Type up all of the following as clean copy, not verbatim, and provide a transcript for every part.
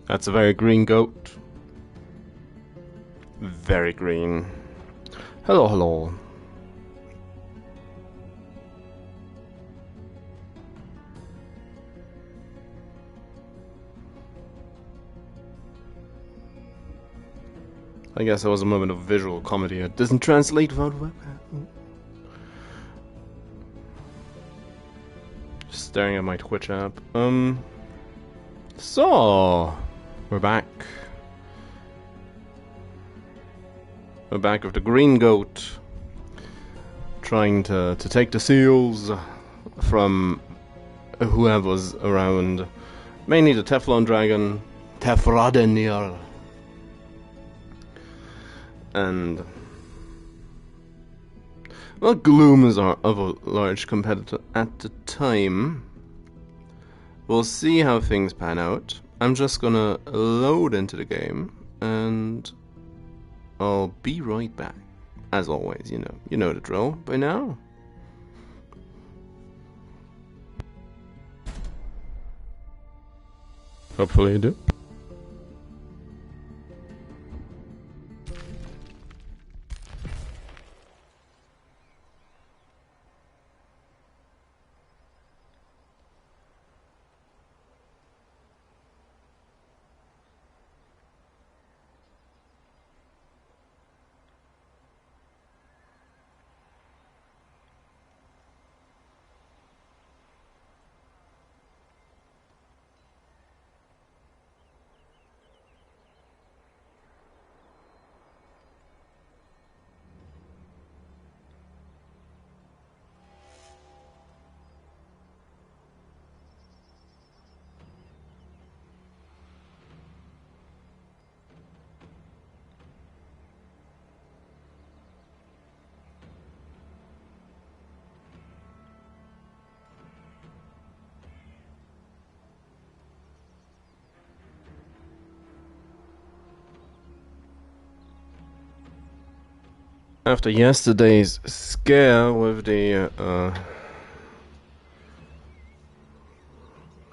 That's a very green goat. Very green. Hello, hello. I guess that was a moment of visual comedy. It doesn't translate without webcam. Just staring at my Twitch app. So we're back. We're back with the green goat, trying to take the seals from whoever was around. Mainly the Teflon Dragon, Tefradenir. And well, Gloom is our other large competitor at the time. We'll see how things pan out. I'm just gonna load into the game, and I'll be right back. As always, you know the drill by now. Hopefully you do. After yesterday's scare with the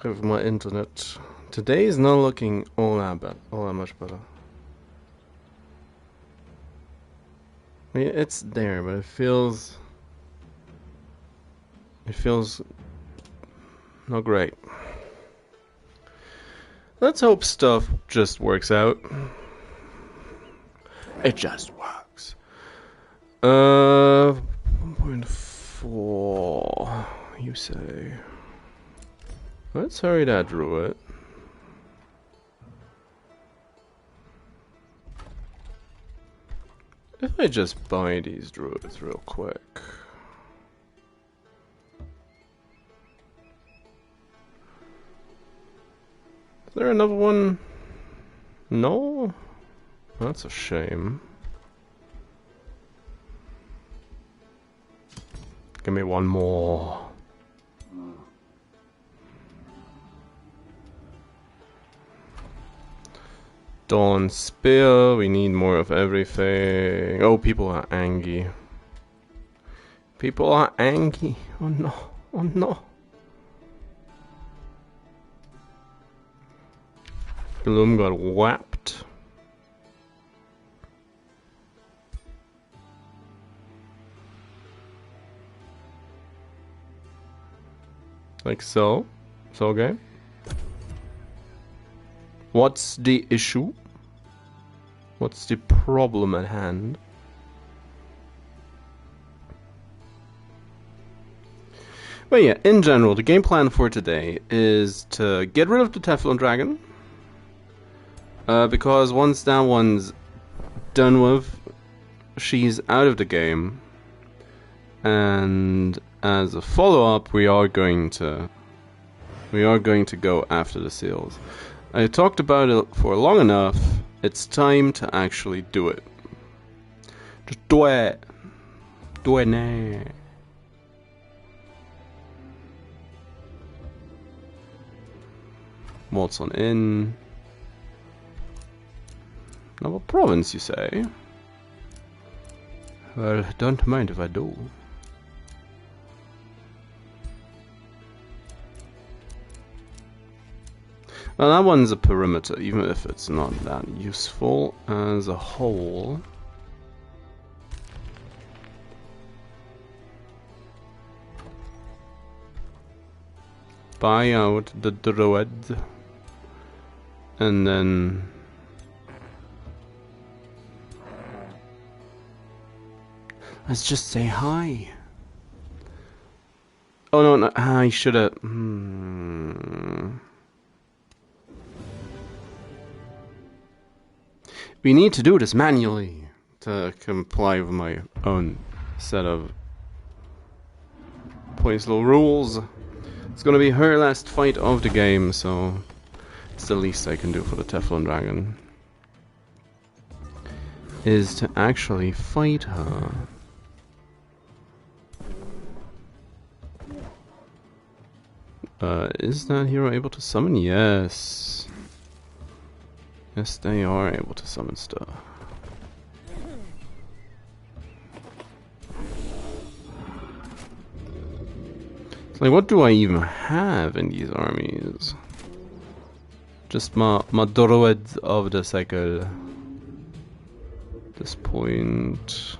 with my internet, today is not looking all that much better. I mean, it's there, but it feels not great. Let's hope stuff just works out. It just works. 1.4, you say? Let's hurry that druid. If I just buy these druids real quick. Is there another one? No? That's a shame. Give me one more. Dawn Spear, we need more of everything. Oh, people are angry. People are angry. Oh no, oh no. Gloom got whapped. Like so. So, okay. What's the issue? What's the problem at hand? But yeah, in general, the game plan for today is to get rid of the Teflon Dragon. Because once that one's done with, she's out of the game. And as a follow-up, we are going to go after the seals. I talked about it for long enough. It's time to actually do it. Just do it. Do it now. What's on in? Another province, you say? Well, don't mind if I do. Well, that one's a perimeter, even if it's not that useful as a whole. Buy out the druid, and then let's just say hi. Oh no, no, I should have. We need to do this manually to comply with my own set of points low rules. It's gonna be her last fight of the game, so it's the least I can do for the Teflon Dragon. Is to actually fight her. Is that hero able to summon? Yes. Yes, they are able to summon stuff. It's like, what do I even have in these armies? Just my druids of the cycle. At this point.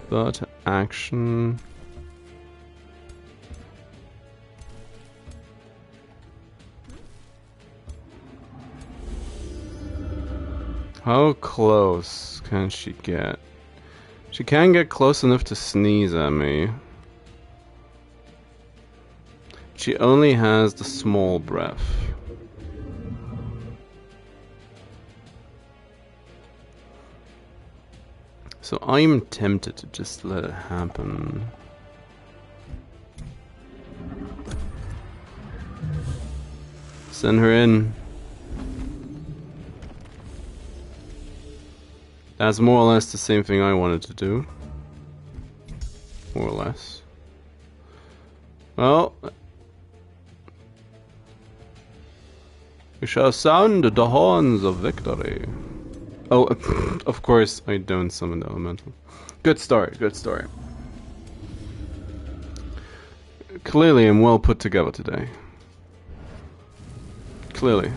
But action. How close can she get? She can get close enough to sneeze at me. She only has the small breath. So I'm tempted to just let it happen. Send her in. That's more or less the same thing I wanted to do. More or less. Well, we shall sound the horns of victory. Oh, of course I don't summon the elemental. Good start, good start. Clearly I'm well put together today. Clearly.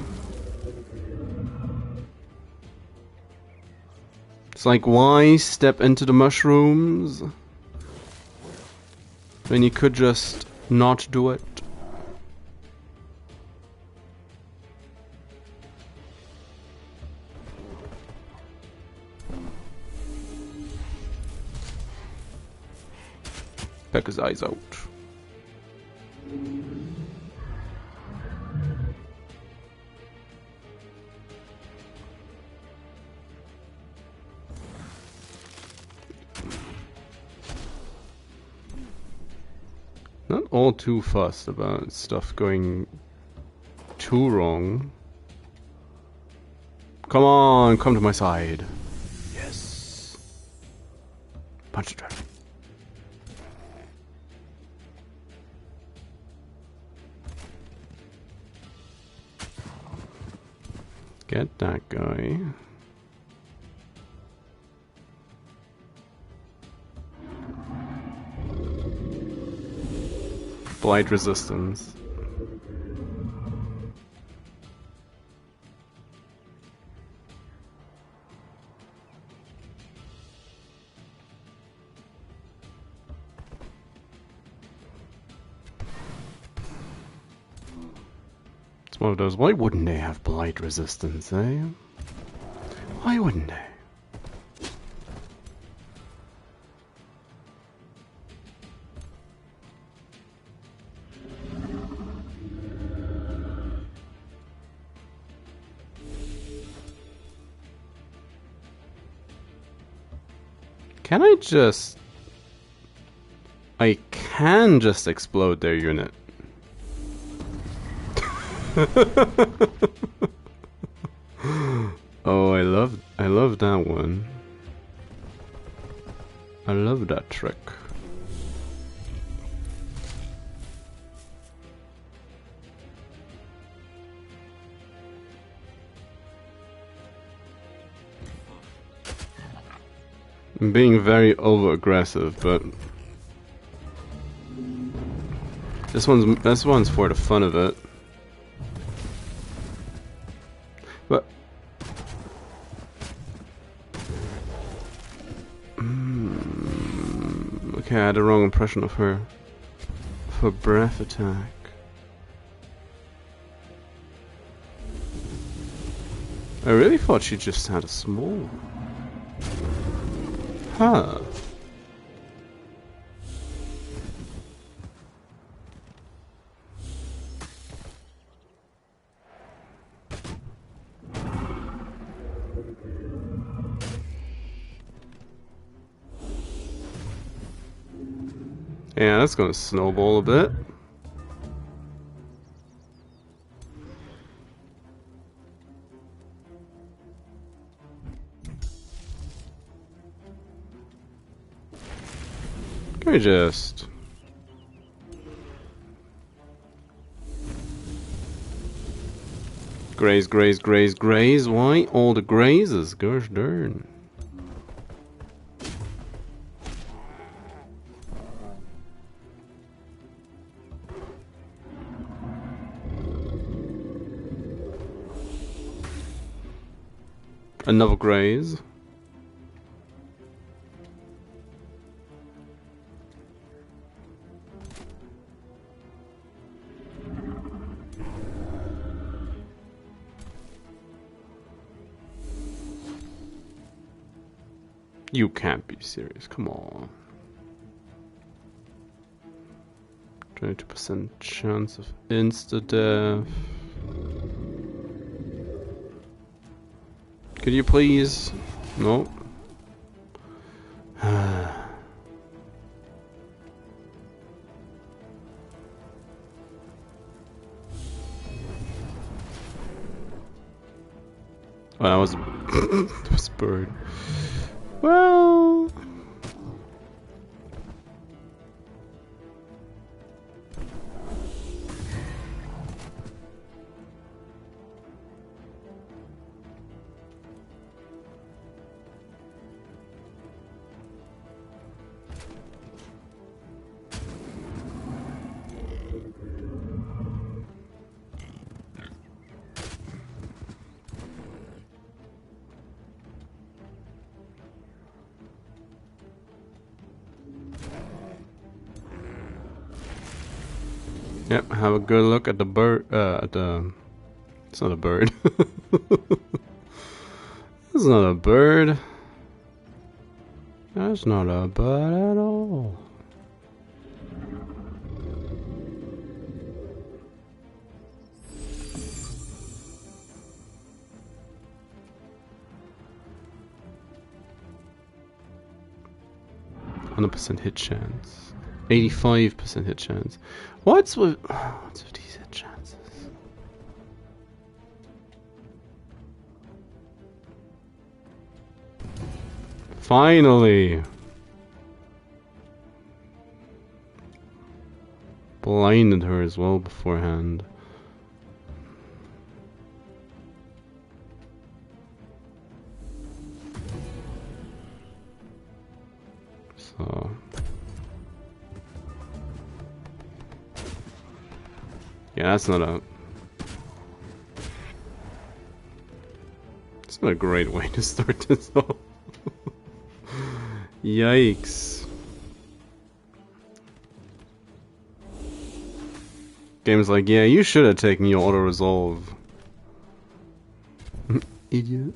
It's like, why step into the mushrooms when you could just not do it? Peck his eyes out. Not all too fussed about stuff going too wrong. Come on, come to my side. Yes. Punch the dragon. Get that guy. Blight resistance. It's one of those, why wouldn't they have blight resistance, eh? Why wouldn't they? Can I just... I can just explode their unit. Oh, I love that one. I love that trick. I'm being very over-aggressive, but this one's for the fun of it. But okay, I had the wrong impression of her. For breath attack. I really thought she just had a small. Huh. Yeah, that's gonna snowball a bit. Can we just... Graze, graze, graze, graze. Why all the grazes? Gosh darn. Another graze. You can't be serious, come on. 22% chance of insta-death. Could you please? No. Oh, that was that was a bird. Well, yep, have a good look at the bird, at the... It's not a bird. It's not a bird. That's not a bird at all. %100% hit chance. 85% hit chance. What's with these hit chances? Finally! Blinded her as well beforehand. So... Yeah, that's not a... It's not a great way to start this off. Yikes. Game's like, yeah, you should have taken your auto-resolve. Idiot.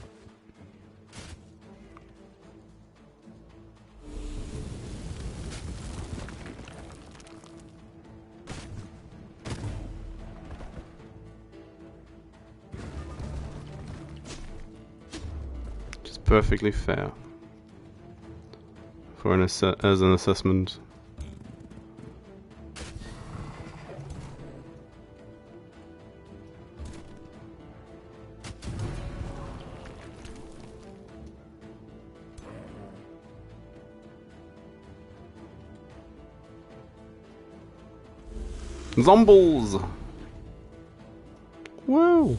Just perfectly fair. For an as an assessment. Zombies! Whoa!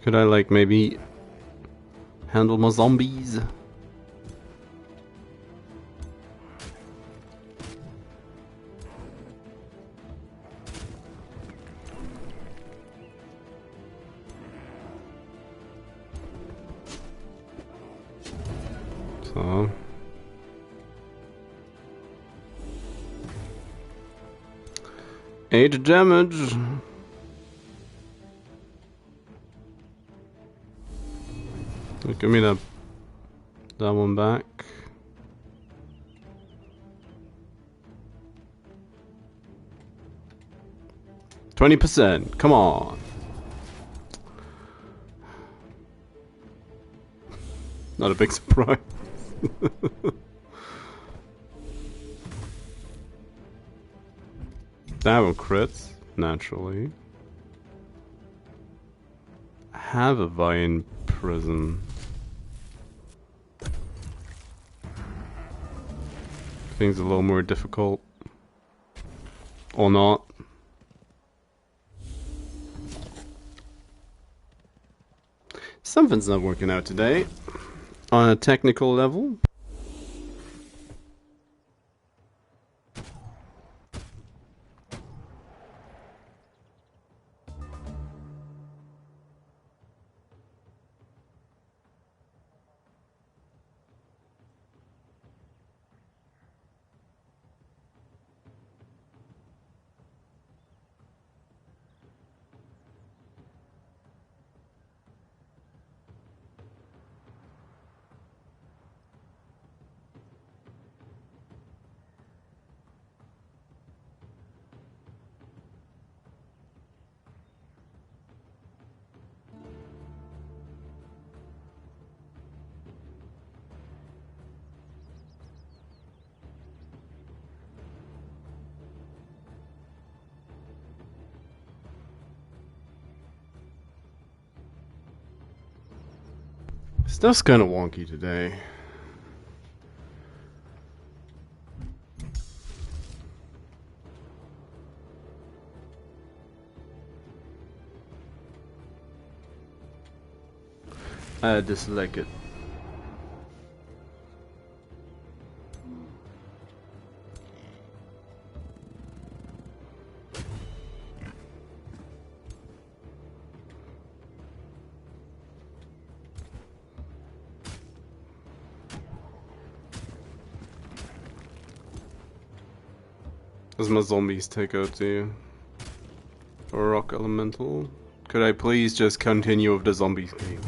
Could I, like, maybe handle my zombies? So... Eight damage. Give me that one back. %. Come on. Not a big surprise. That one crits, naturally. Have a Vine Prism. Things a little more difficult. Or not. Something's not working out today. On a technical level. Stuff's kind of wonky today. I dislike it. As my zombies take out the rock elemental. Could I please just continue with the zombies game?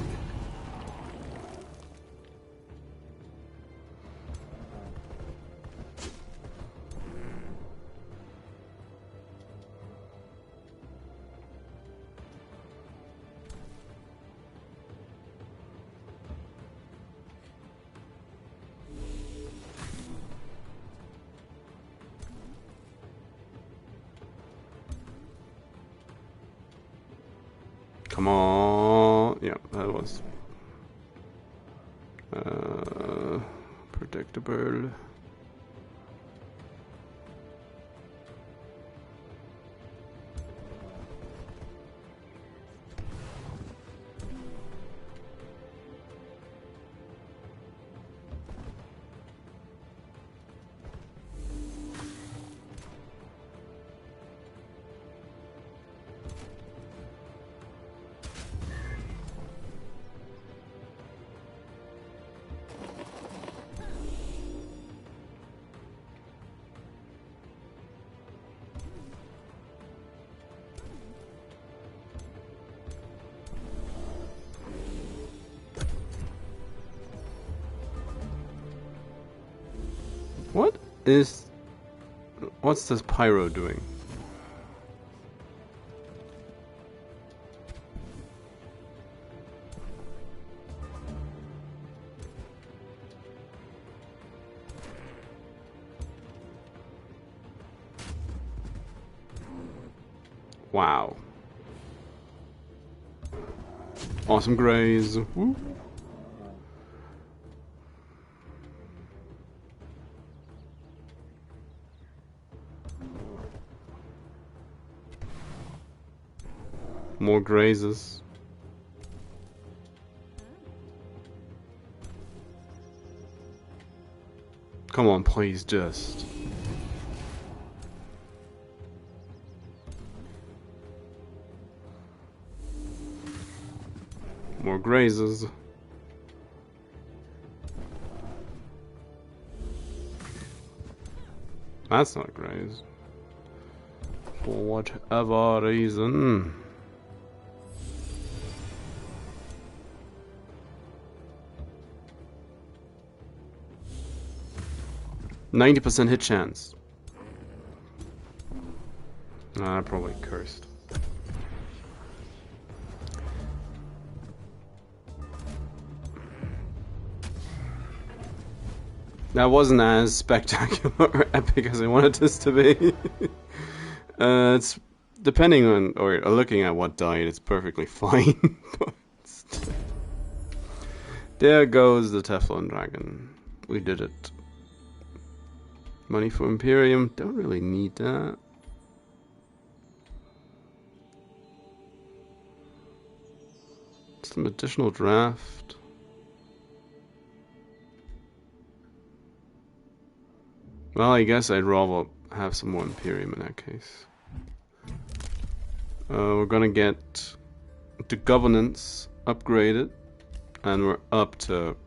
Come on. Yeah, that was predictable. What's this pyro doing? Wow. Awesome graze. Woo. More grazes. Come on, please, just. More grazes. That's not great. For whatever reason. %90 hit chance. Nah, probably cursed. That wasn't as spectacular or epic as I wanted this to be. It's depending on, or looking at what died, it's perfectly fine. But there goes the Teflon Dragon. We did it. Money for Imperium, don't really need that. Some additional draft. Well, I guess I'd rather have some more Imperium in that case. We're gonna get the governance upgraded, and we're up to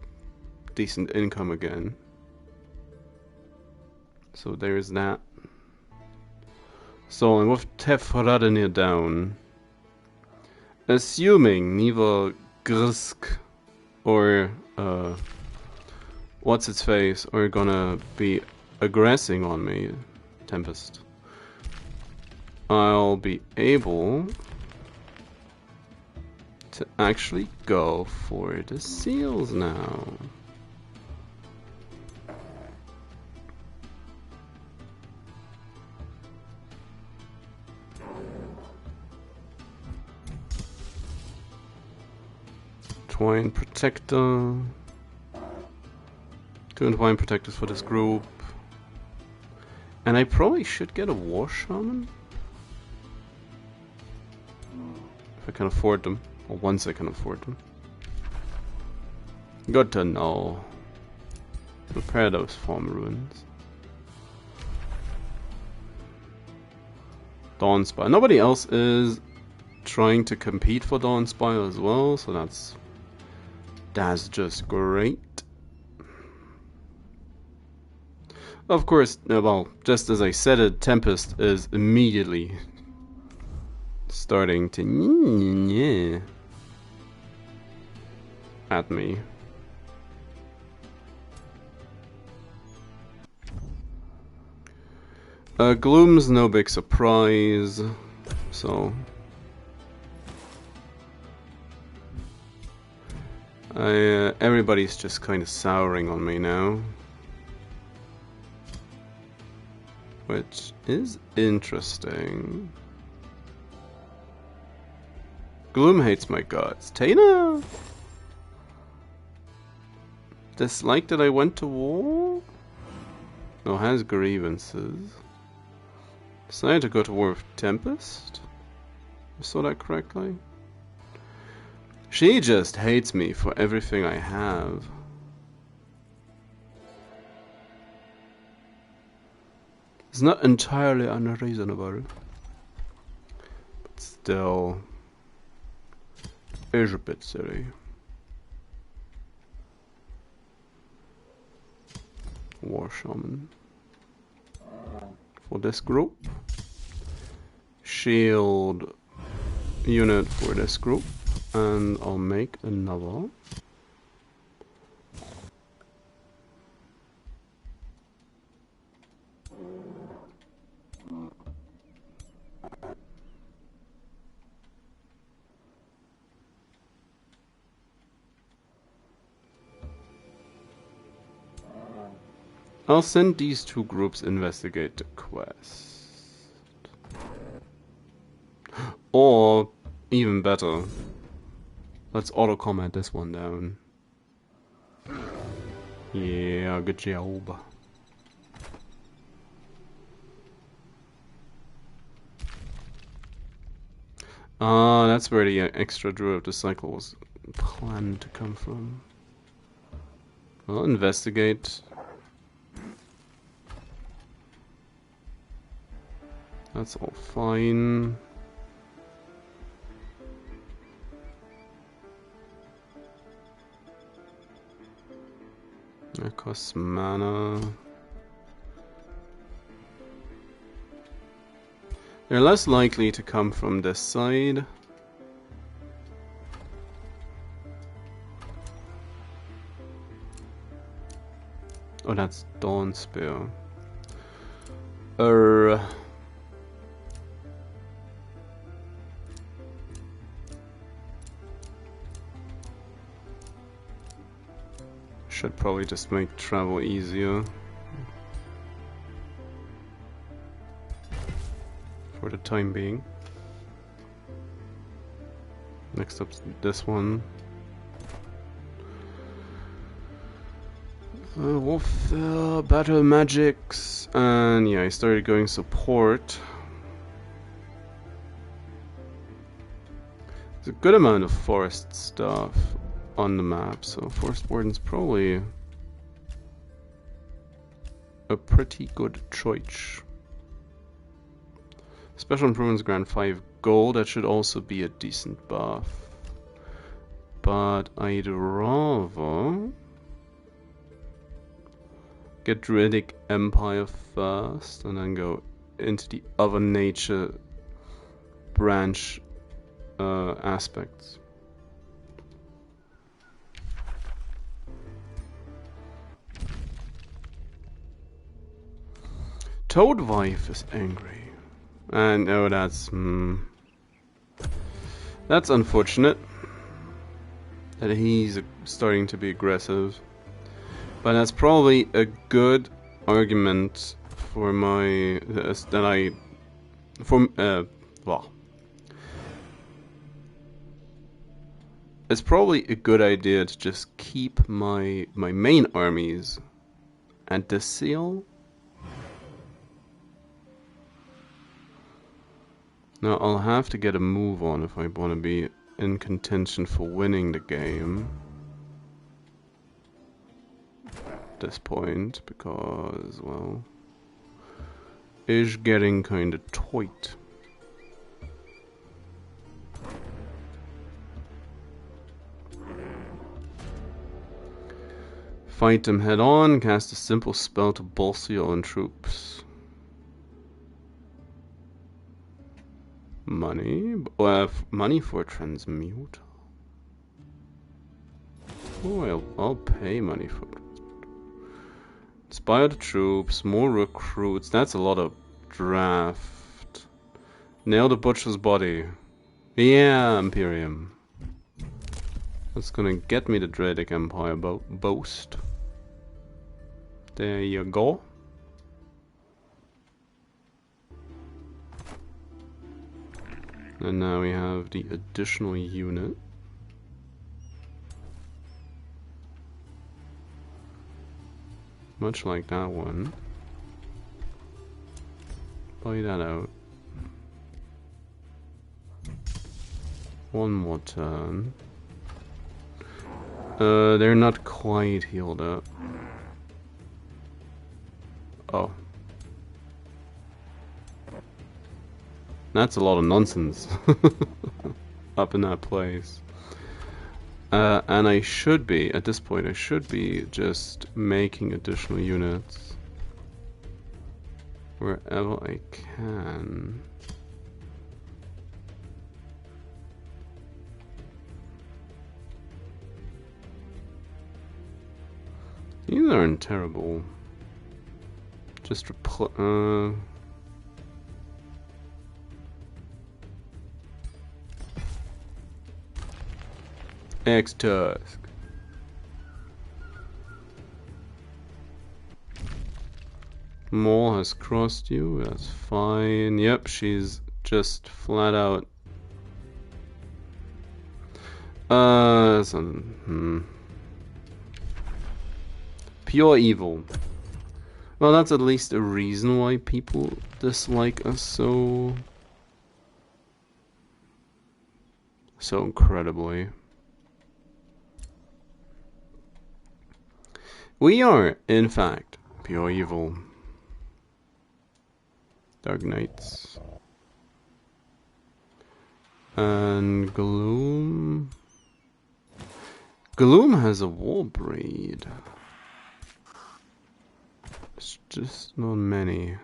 decent income again. So there's that. So, and with Tefradinir down, assuming neither Grisk or what's its face are gonna be aggressing on me, Tempest, I'll be able to actually go for the seals now. Twine Protector. 2 Twine Protectors for this group. And I probably should get a War Shaman. If I can afford them. Or once I can afford them. Good to know. Prepare those farm ruins. Dawnspire. Nobody else is trying to compete for Dawnspire as well, so that's just great. Of course, well, just as I said it, Tempest is immediately starting to at me. Gloom's no big surprise, so everybody's just kind of souring on me now, which is interesting. Gloom hates my guts. Tana! Dislike that I went to war? No, has grievances. Decided to go to war with Tempest? I saw that correctly? She just hates me for everything I have. It's not entirely unreasonable, but still is a bit silly. War Shaman for this group. Shield unit for this group. And I'll make another. I'll send these 2 groups investigate the quest. Or, even better, let's auto-comment this one down. Yeah, good job. Ah, that's where the extra Druid of the Cycle was planned to come from. Well, investigate. That's all fine. That costs mana. They're less likely to come from this side. Oh, that's Dawn Spear. Should probably just make travel easier. For the time being. Next up, this one. Warfare, battle magics, and yeah, I started going support. There's a good amount of forest stuff on the map, so Forest Warden's probably a pretty good choice. Special improvements grant 5 gold, that should also be a decent buff. But I'd rather get Druidic Empire first and then go into the other nature branch aspects. Toadwife is angry. And oh, that's unfortunate that he's starting to be aggressive. But that's probably a good argument for my well, it's probably a good idea to just keep my main armies at the seal. Now I'll have to get a move on if I want to be in contention for winning the game. At this point, because, well, is getting kinda tight. Fight them head on, cast a simple spell to bolster your own troops. Money? Money for transmute? Oh, I'll pay money for it. Inspire the troops, more recruits. That's a lot of draft. Nail the butcher's body. Yeah, Imperium. That's gonna get me the Druidic Empire boast. There you go. And now we have the additional unit. Much like that one. Buy that out. One more turn. They're not quite healed up. Oh. That's a lot of nonsense. Up in that place. And I should be, at this point, I should be just making additional units wherever I can. These aren't terrible. Just X-Tusk. Maul has crossed you, that's fine. Yep, she's just flat out. Pure evil. Well, that's at least a reason why people dislike us so incredibly. We are, in fact, pure evil. Dark Knights. And Gloom. Gloom has a war breed. It's just not many.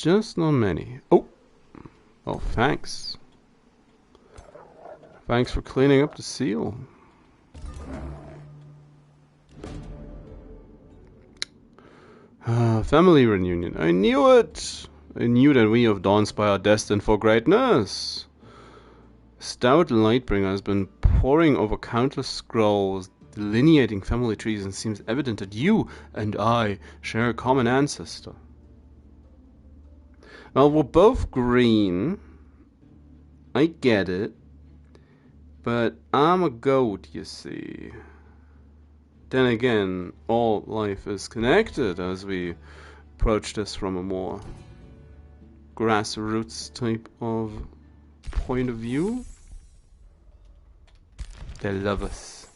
just not many. Oh! Oh, thanks. Thanks for cleaning up the seal. Family reunion. I knew it! I knew that we of Dawnspire are destined for greatness. Stout Lightbringer has been poring over countless scrolls, delineating family trees, and seems evident that you and I share a common ancestor. Well, we're both green. I get it. But I'm a goat, you see. Then again, all life is connected as we approach this from a more grassroots type of point of view. They love us.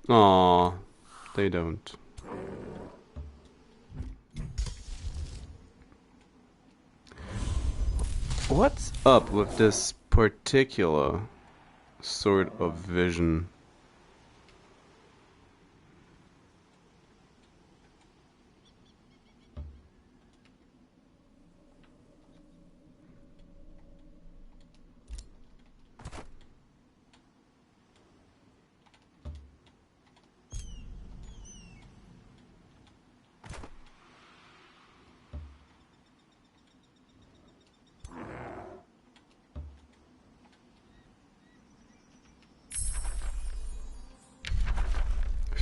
Aww, they don't. What's up with this particular sort of vision?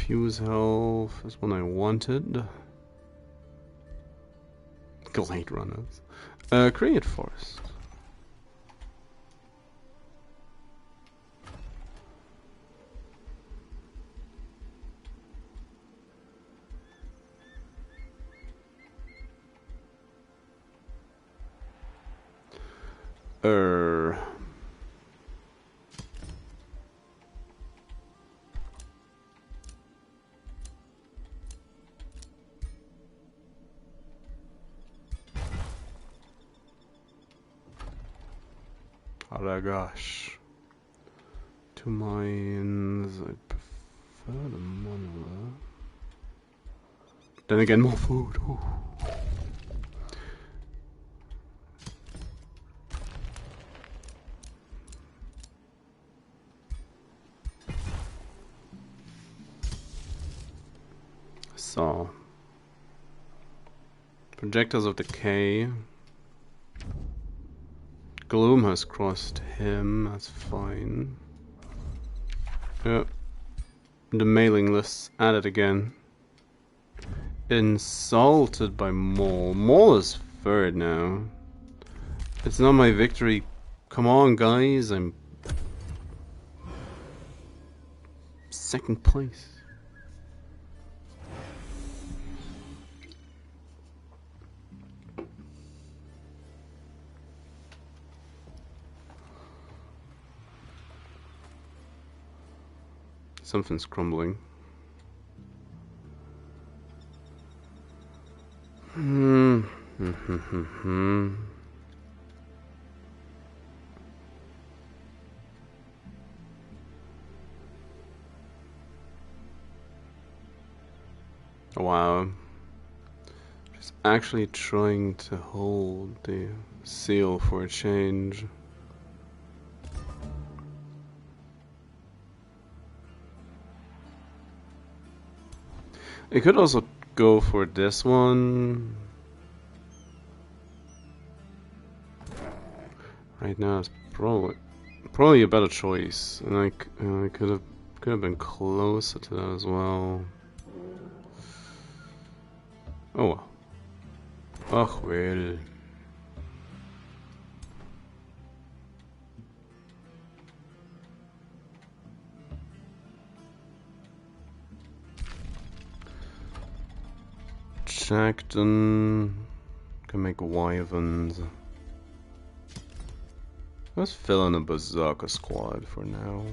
Fuse health is one I wanted. Glade runners. Create forest. Oh gosh. Two mines. I prefer the monolith. Then again, more food. Ooh. So, projectors of decay. Gloom has crossed him, that's fine. Yep. The mailing list's at it again. Insulted by Maul. Maul is third now. It's not my victory. Come on, guys, I'm second place. Something's crumbling. Wow. She's actually trying to hold the seal for a change. I could also go for this one. Right now, it's probably a better choice, and I could have been closer to that as well. Oh well. Ach well. Jackton can make wyverns. Let's fill in a berserker squad for now.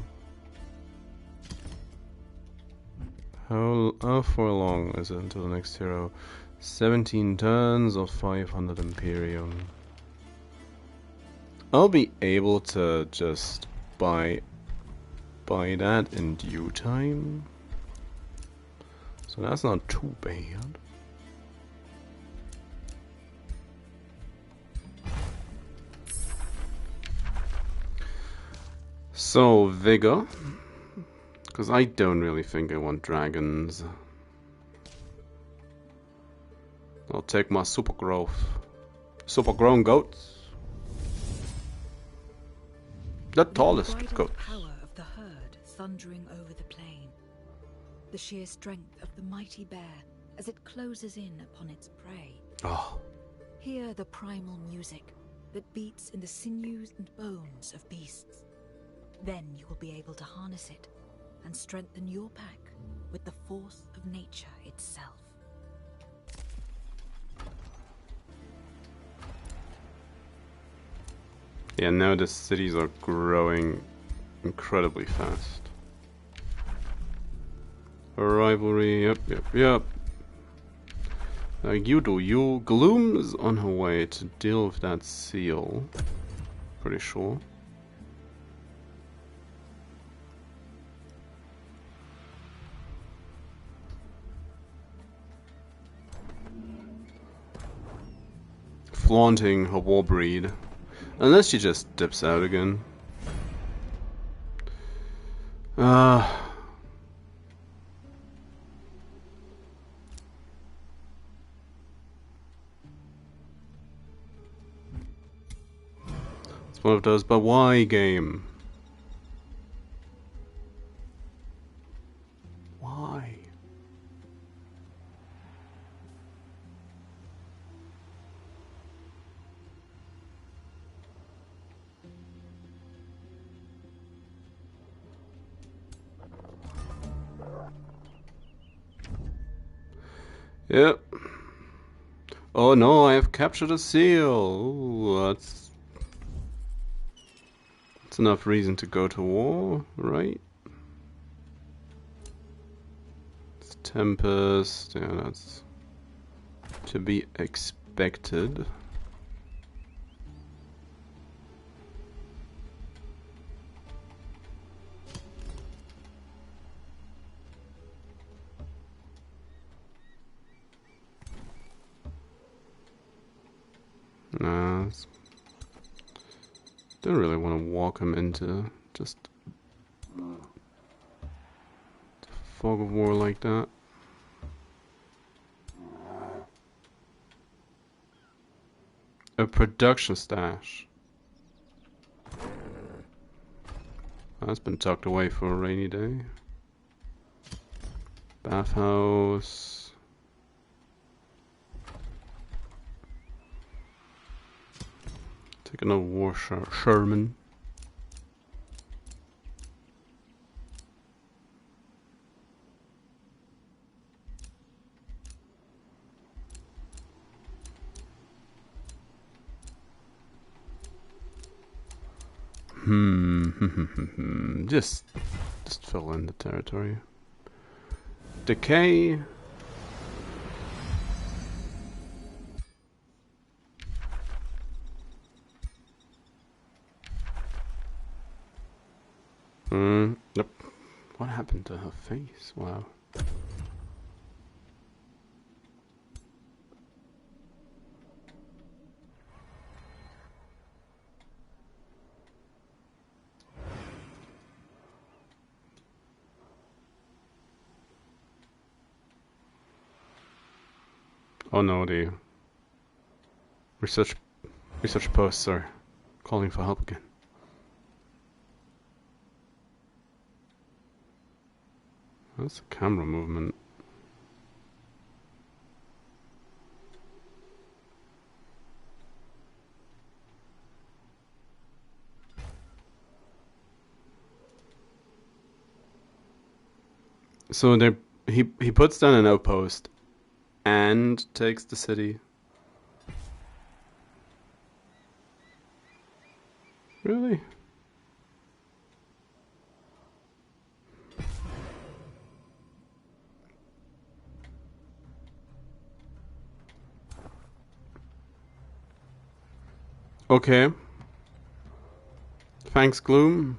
How far along is it until the next hero? 17 turns or 500 Imperium. I'll be able to just buy that in due time. So that's not too bad. So, vigor. Because I don't really think I want dragons. I'll take my super growth. Super grown goats. The tallest goats. Power of the herd thundering over the plain. The sheer strength of the mighty bear as it closes in upon its prey. Oh. Hear the primal music that beats in the sinews and bones of beasts. Then you will be able to harness it and strengthen your pack with the force of nature itself. Yeah, now the cities are growing incredibly fast. A rivalry, yep. You Gloom's on her way to deal with that seal. Pretty sure. Flaunting her war breed. Unless she just dips out again. It's one of those but why game. Why? Yep. Oh no, I have captured a seal. Ooh, that's enough reason to go to war, right? It's Tempest. Yeah, that's to be expected. Nah, don't really want to walk him into just fog of war like that. A production stash. That's been tucked away for a rainy day. Bathhouse. Take another war Sherman. Just fill in the territory. Decay. Yep. What happened to her face? Wow. Oh no, the research posts are calling for help again. That's a camera movement. So he puts down an outpost and takes the city. Really? Okay. Thanks, Gloom.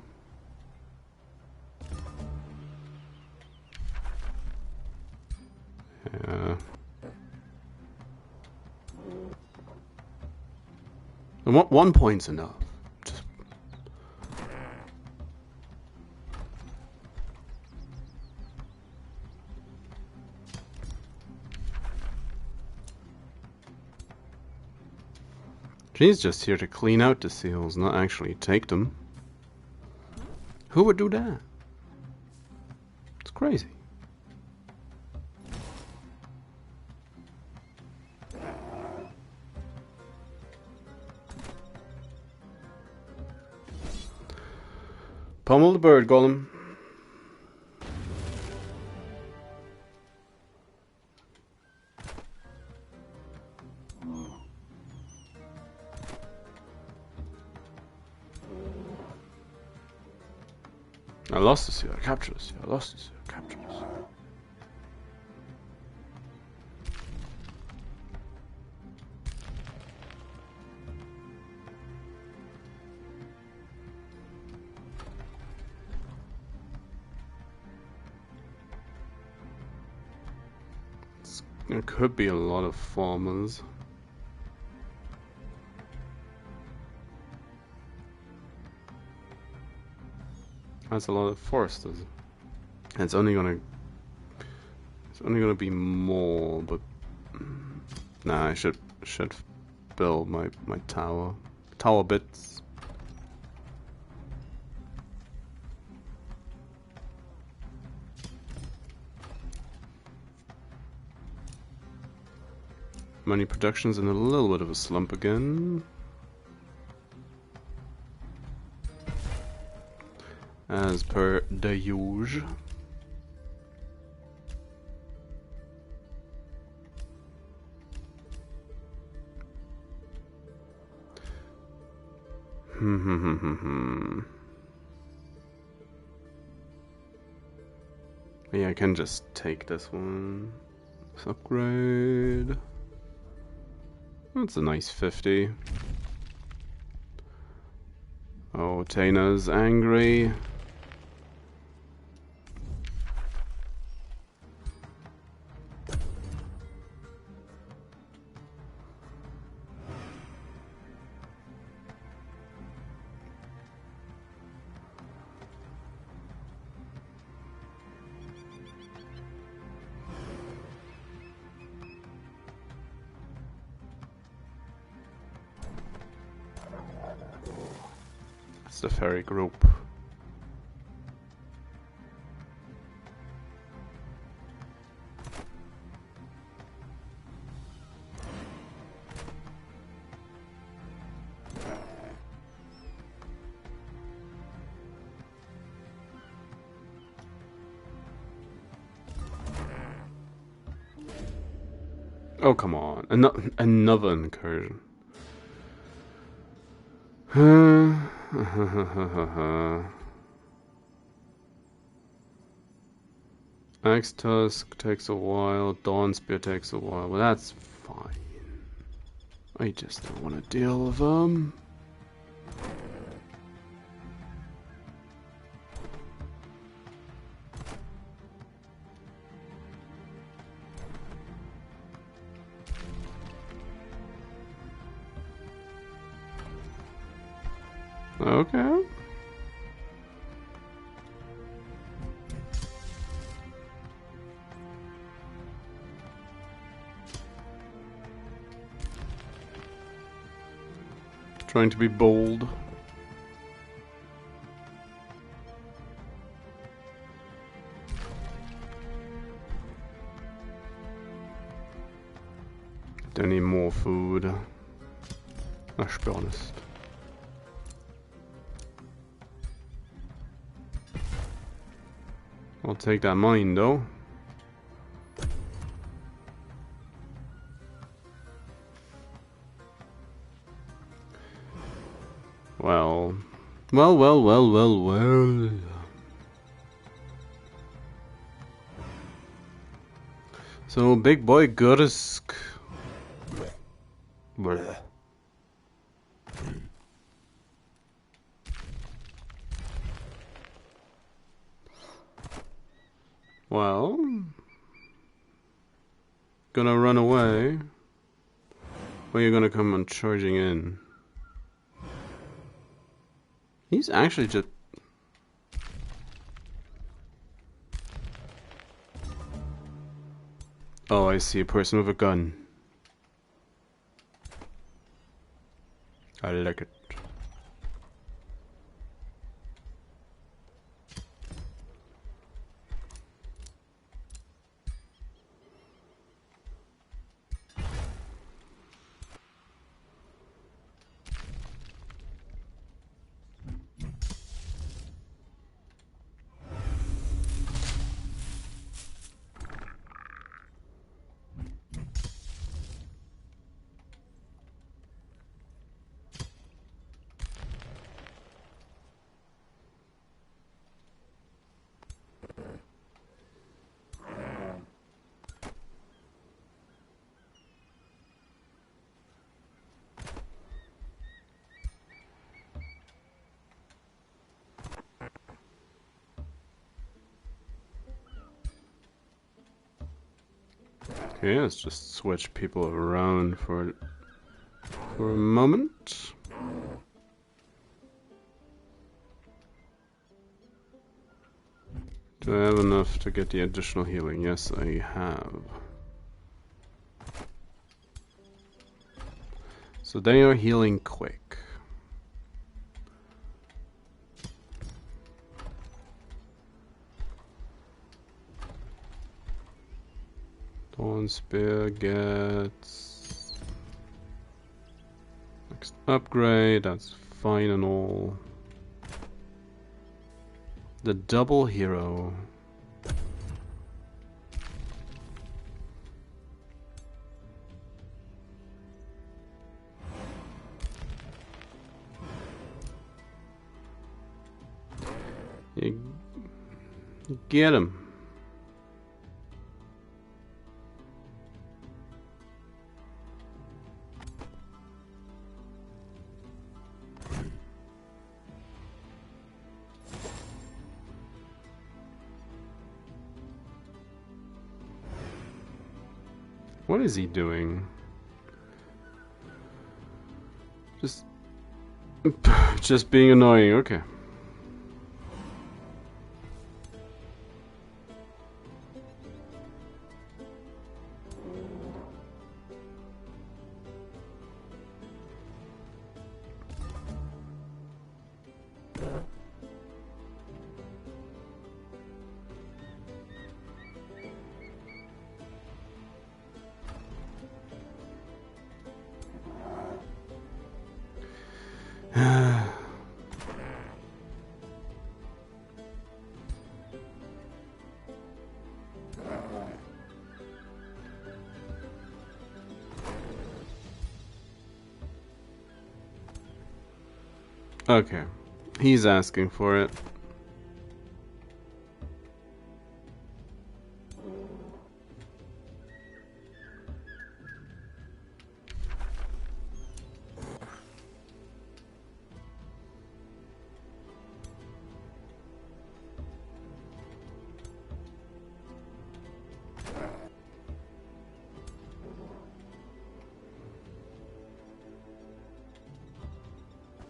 Yeah. And one point's enough. Just She's just here to clean out the seals, not actually take them. Who would do that? It's crazy. Pummel the bird golem. I lost the seal, I captured the seal, I lost the seal, I captured the seal. There could be a lot of farmers. That's a lot of foresters. It's only gonna be more, but nah, I should build my tower bits. Money production's in a little bit of a slump again. As per the usual. Yeah, I can just take this one. Let's upgrade. That's a nice 50. Oh, Tana's angry. It's the ferry group. Oh, come on. Another incursion. Axe Tusk takes a while, Dawn Spear takes a while, but that's fine. I just don't want to deal with them. Okay. Trying to be bold. Don't need more food. Let's be honest. I'll take that mine though. Well. So, big boy Gursk. Well, gonna run away, or you're gonna come on charging in? He's actually just... Oh, I see a person with a gun. I like it. Okay, let's just switch people around for a moment. Do I have enough to get the additional healing? Yes, I have. So they are healing quick. Dawn Spear gets next upgrade, that's fine and all. The double hero. You get him. What is he doing? Just being annoying, okay. Okay, he's asking for it.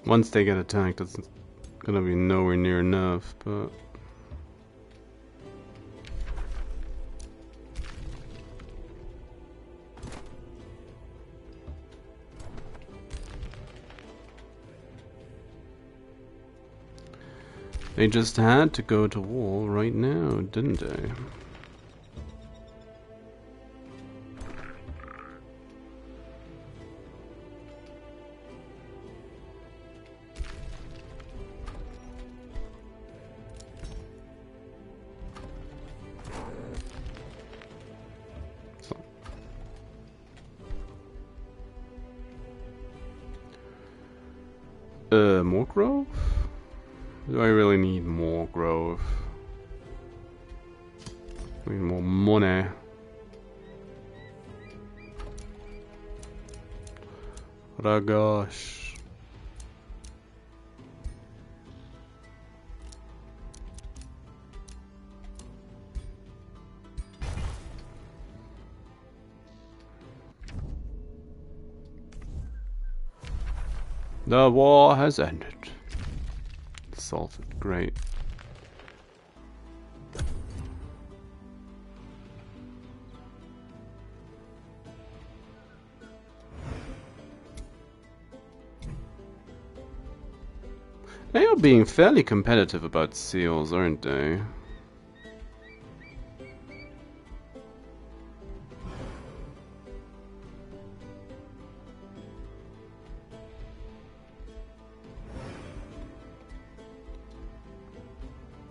Once they get attacked, it's gonna be nowhere near enough, but... They just had to go to war right now, didn't they? More growth? Do I really need more growth? I need more money. Oh gosh. The war has ended. Salted, great. still being fairly competitive about seals, aren't they?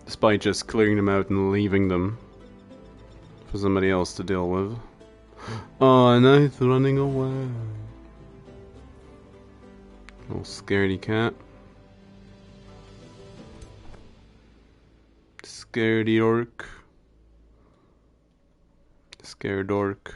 Despite just clearing them out and leaving them for somebody else to deal with. Oh, now he's running away. Little scaredy cat. Scaredy orc. Scared orc.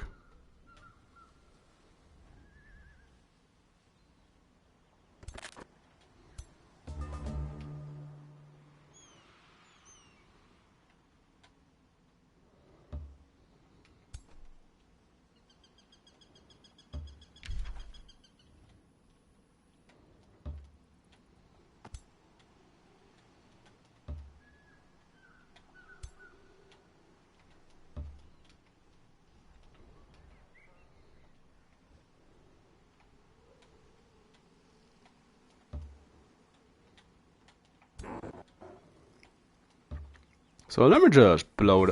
So let me just blow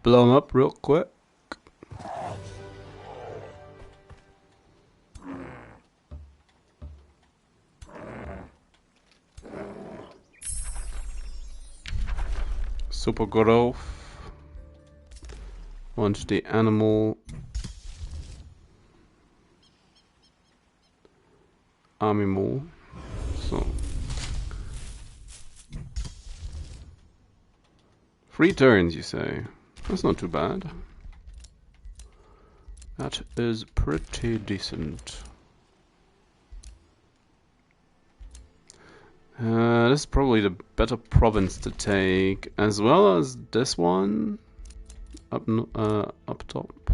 them up real quick. Super growth. Launch the animal. Animal. So. 3 turns, you say? That's not too bad. That is pretty decent. This is probably the better province to take, as well as this one up top.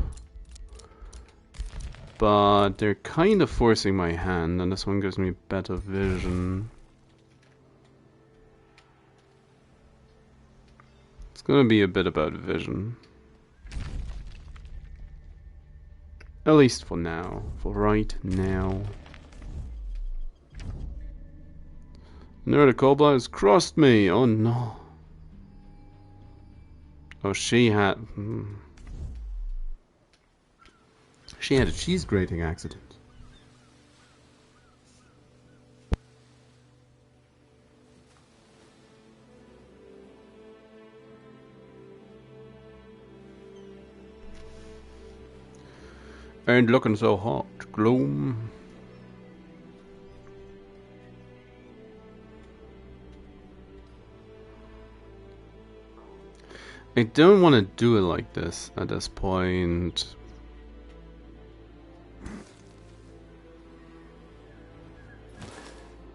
But they're kind of forcing my hand, and this one gives me better vision. It's gonna be a bit about vision. At least for now. For right now. No, the Cobra has crossed me! Oh no. Oh, she had... She had a cheese grating accident. Ain't looking so hot, gloom. I don't want to do it like this at this point.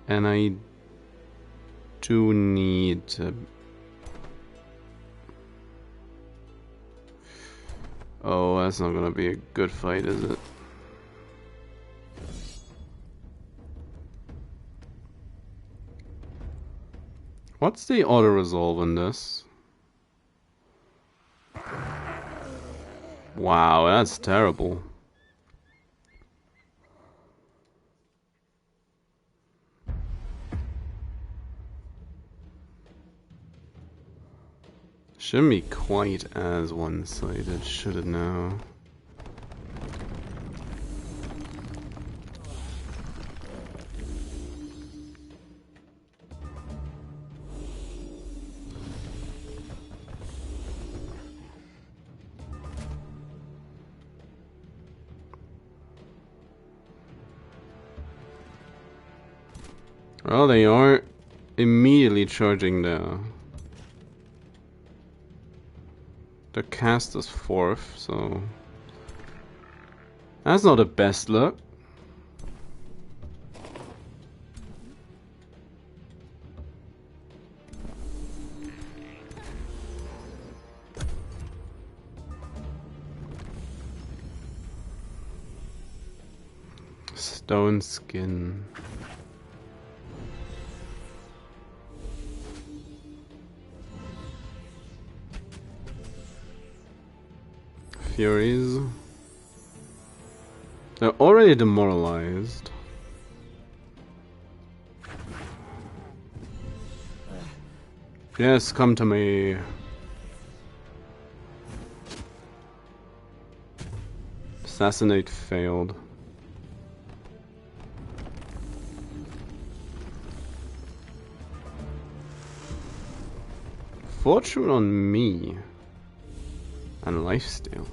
And I do need to... Oh, that's not gonna be a good fight, is it? What's the auto-resolve in this? Wow, that's terrible. Shouldn't be quite as one-sided, should it now? Well, they are immediately charging the cast is 4th, so that's not the best look. Stone skin. Furies. They're already demoralized. Yes, come to me. Assassinate failed. Fortune on me. And lifesteal.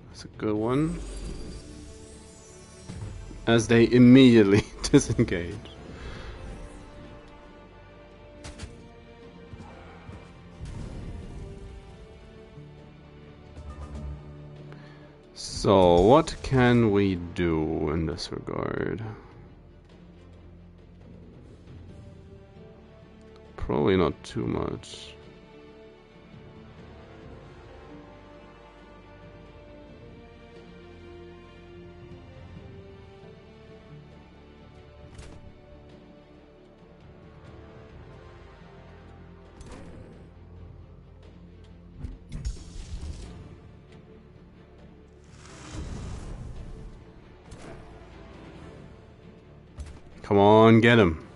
That's a good one. As they immediately disengage. So, what can we do in this regard? Probably not too much. Come on, get him.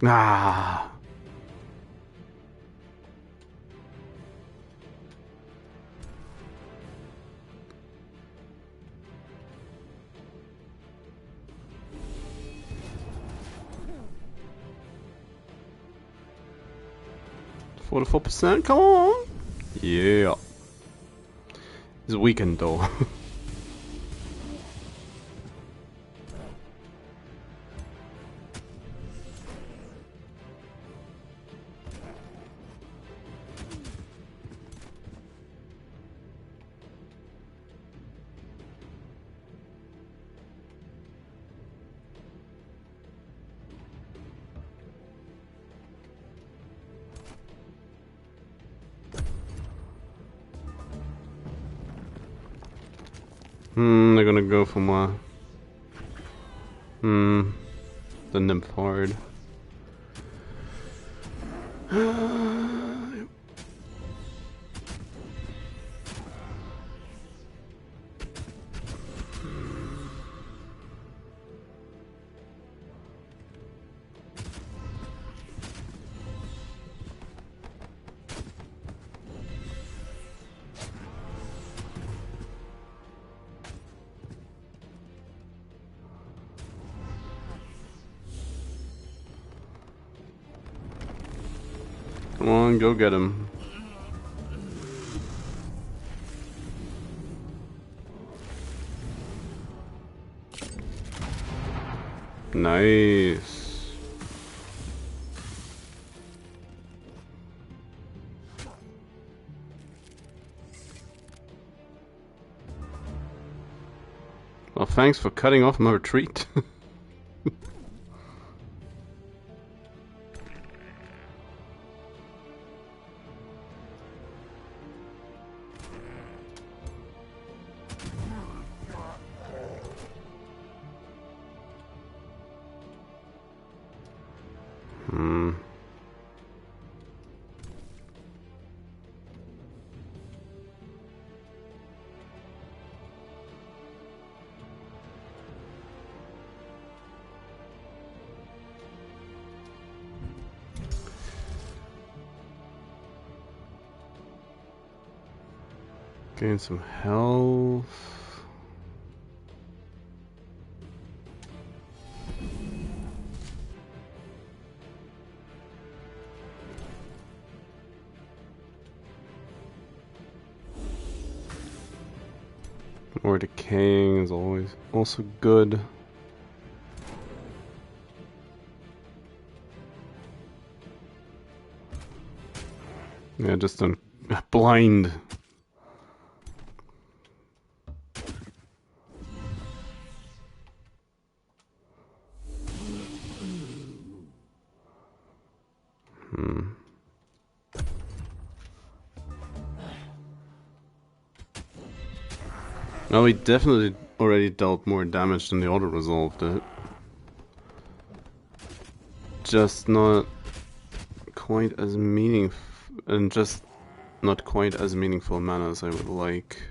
Ah. %, come on. Yeah. He's weakened though. They're gonna go for my... the Nymphard. Come on, go get him. Nice. Well, thanks for cutting off my retreat. Gain some health. More decaying is always also good. Yeah, just on blind. No, he definitely already dealt more damage than the auto-resolve did. Just not quite as meaningful, and just not quite as meaningful mana as I would like.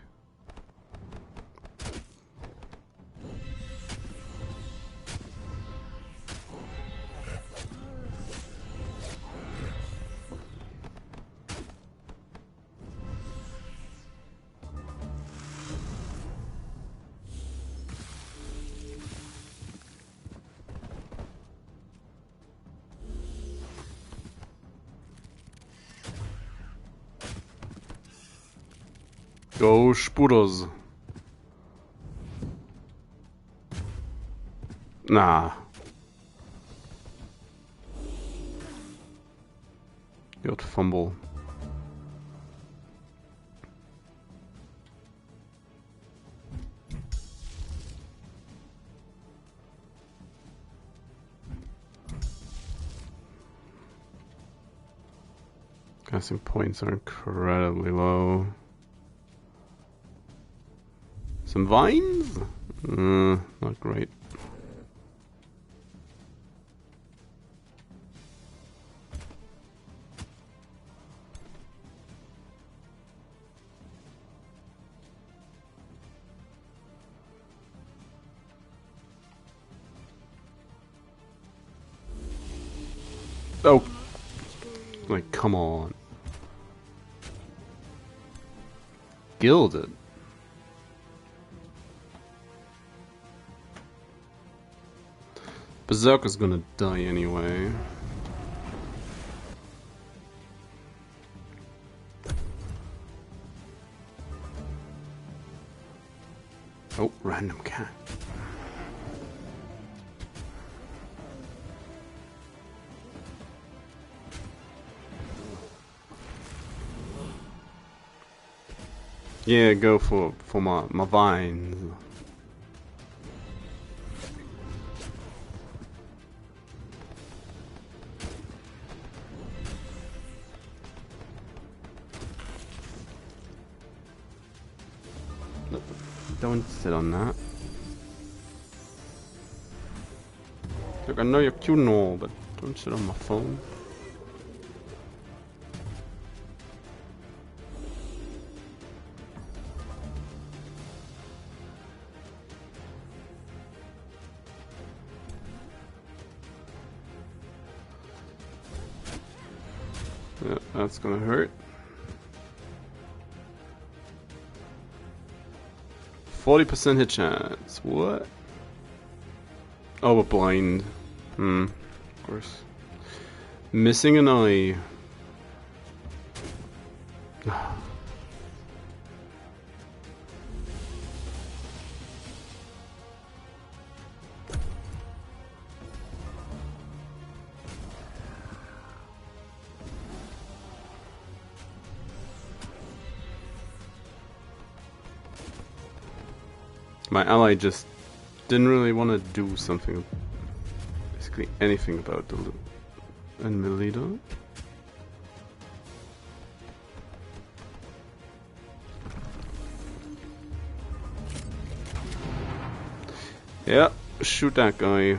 Go Spuros. Nah. Got fumble. Casting points are incredibly low. Some vines? Not great. Oh! Like, come on. Gilded? Berserker's gonna die anyway. Oh, random cat. Yeah, go for my vines. Don't sit on that. Look, I know you're cute and all, but don't sit on my phone. Yeah, that's gonna hurt. 40% hit chance. What? Oh, we're blind. Of course. Missing an eye. My ally just didn't really want to do something, basically anything about the loot. And Melita? Yeah, shoot that guy.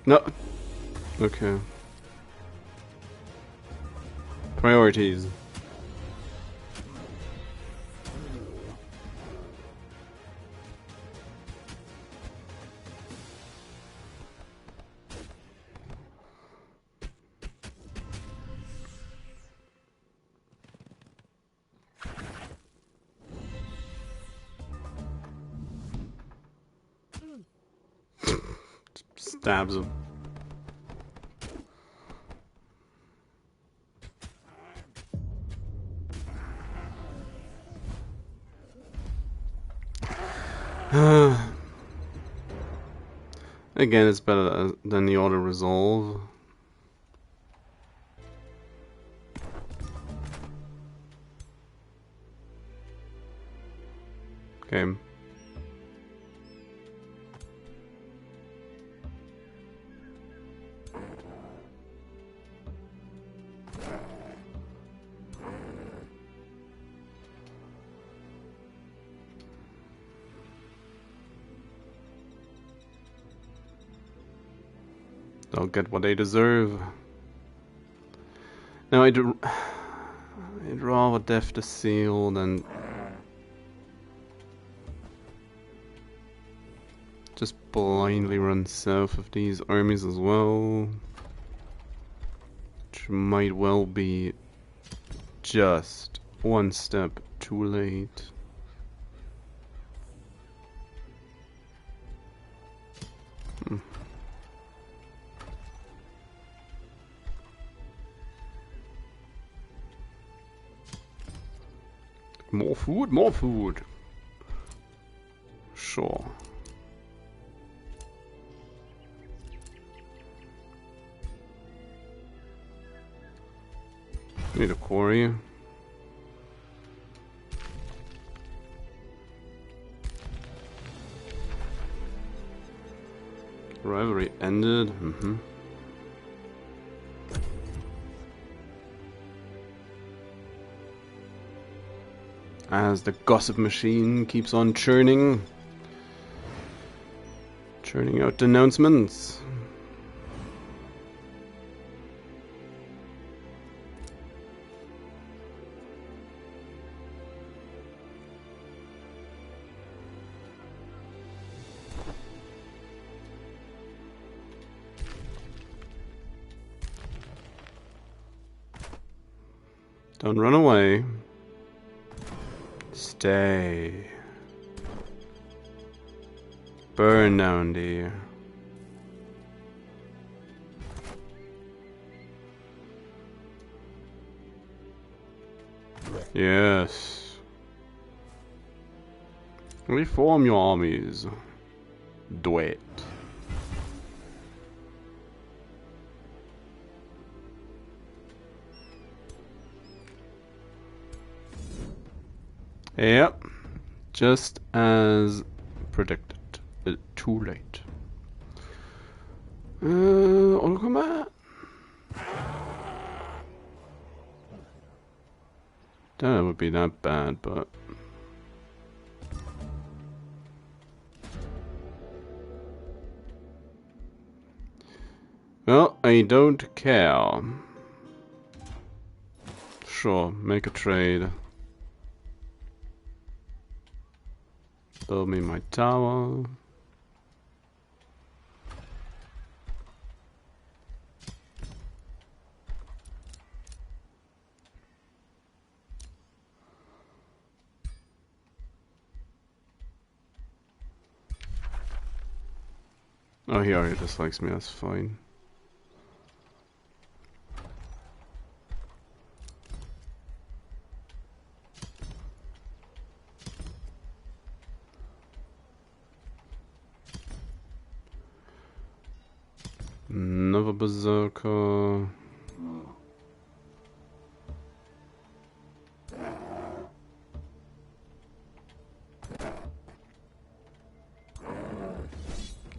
No. Okay. Priorities. Stabs him. Again, it's better than the auto resolve. Okay. They'll get what they deserve. Now I'd rather Death the Seal than just blindly run south of these armies as well, which might well be just one step too late. More food, more food. Sure. Need a quarry. Rivalry ended. Mm-hmm. As the gossip machine keeps on churning out announcements. Don't run away. Stay. Burn down, dear. Yes. Reform your armies. Do it. Yep. Just as predicted. Too late. Auto combat? Doubt it would be that bad, but... Well, I don't care. Sure, make a trade. Build me my tower. Oh, he already dislikes me, that's fine. Another berserker.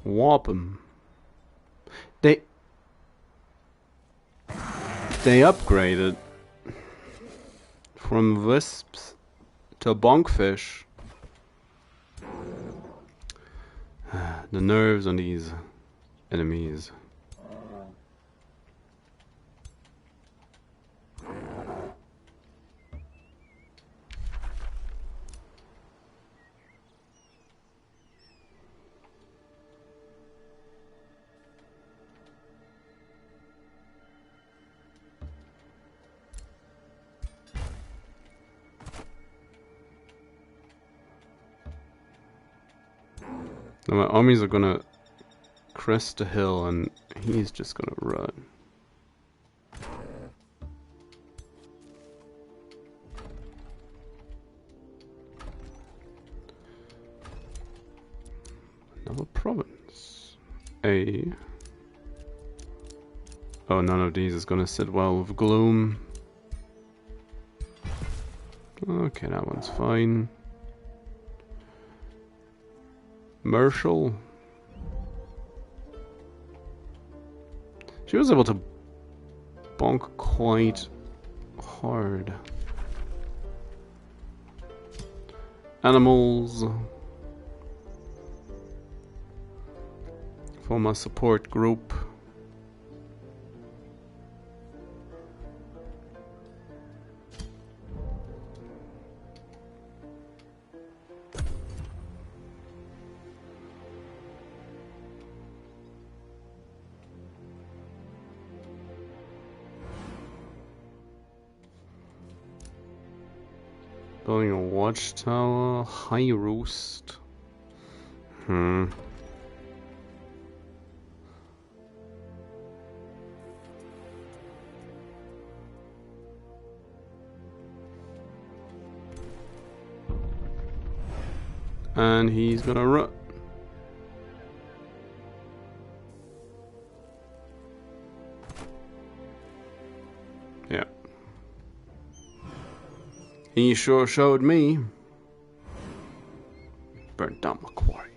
Warp 'em. They upgraded from wisps to bonkfish. The nerves on these enemies. Now my armies are gonna crest the hill and he's just gonna run. Another province. A. Oh, none of these is gonna sit well with gloom. Okay, that one's fine. Marshall. She was able to bonk quite hard. Animals. For my support group. Building a watchtower, high roost. And he's gonna run. Yeah. He sure showed me. Burnt down my quarry.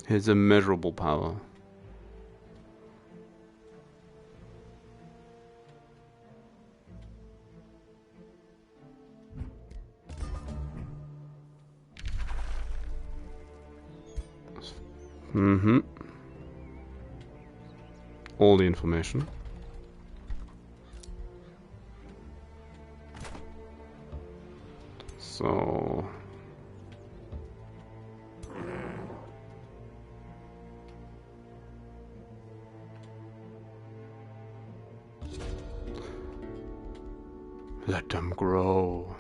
His immeasurable power. Mm-hmm. All the information. So... let them grow.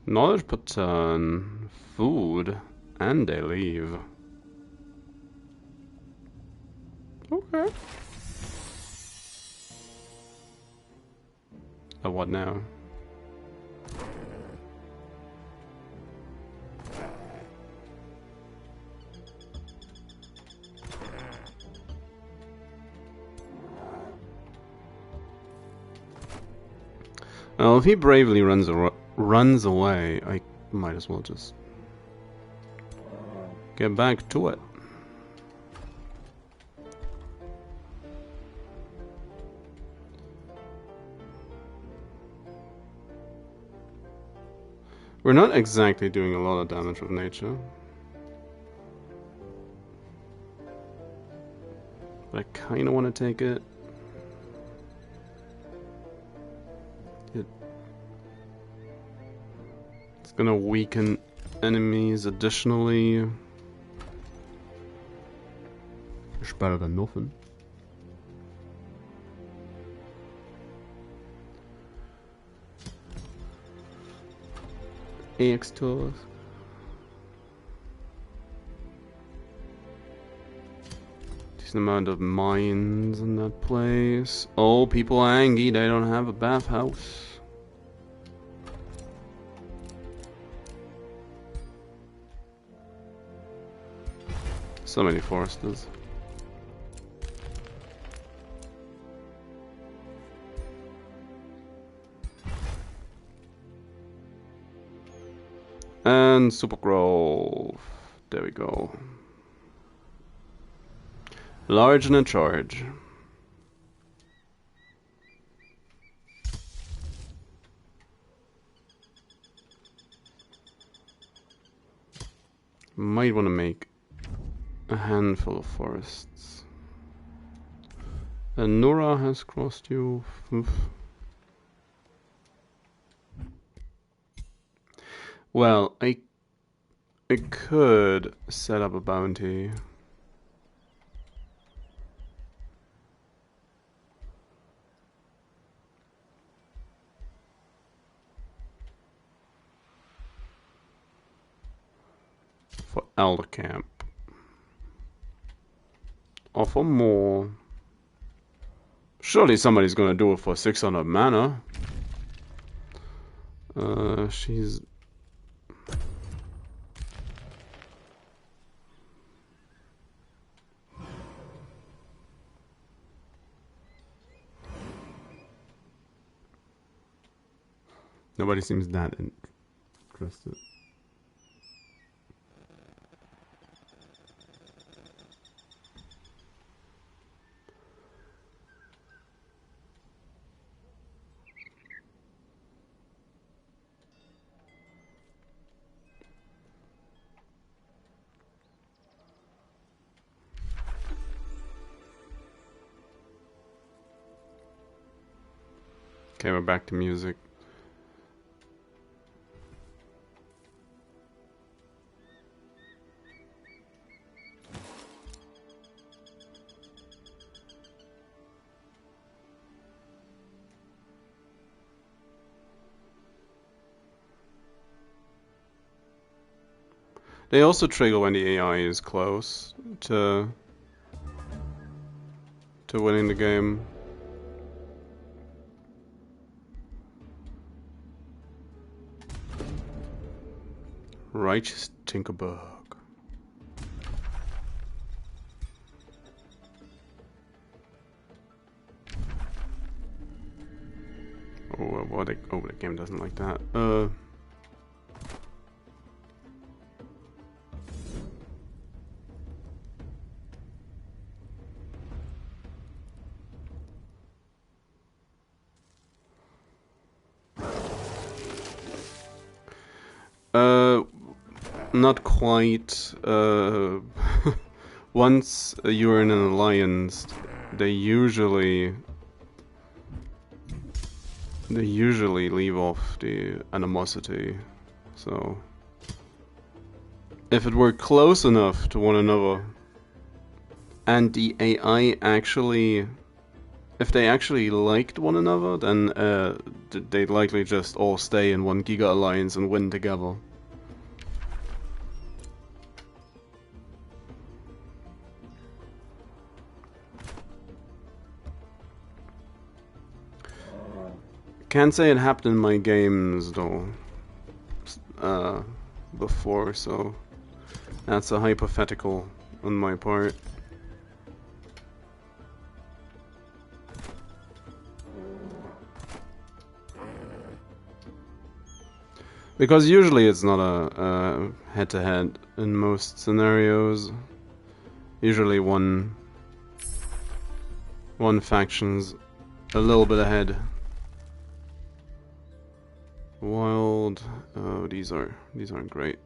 Knowledge per turn, food, and they leave. Okay. What now? Well, if he bravely runs away, I might as well just get back to it. We're not exactly doing a lot of damage with nature. But I kinda wanna take it. It's gonna weaken enemies additionally. It's better than nothing. AX tools. Decent amount of mines in that place. Oh, people are angry, they don't have a bathhouse. So many foresters. And Super Grove. There we go. Large and in charge. Might want to make a handful of forests. And Nora has crossed you. Oof. Well, I could set up a bounty. For Elder Camp. Or for more. Surely somebody's gonna do it for 600 mana. She's... Nobody seems that interested. Okay, we're back to music. They also trigger when the AI is close to winning the game. Righteous Tinkerbug. Oh, the game doesn't like that. Not quite. Once you're in an alliance, they usually leave off the animosity. So if it were close enough to one another, and the AI actually, if they actually liked one another, then they'd likely just all stay in one Giga Alliance and win together. Can't say it happened in my games though, before, so that's a hypothetical on my part. Because usually it's not a head-to-head in most scenarios. Usually one faction's a little bit ahead. Wild. Oh, these aren't great.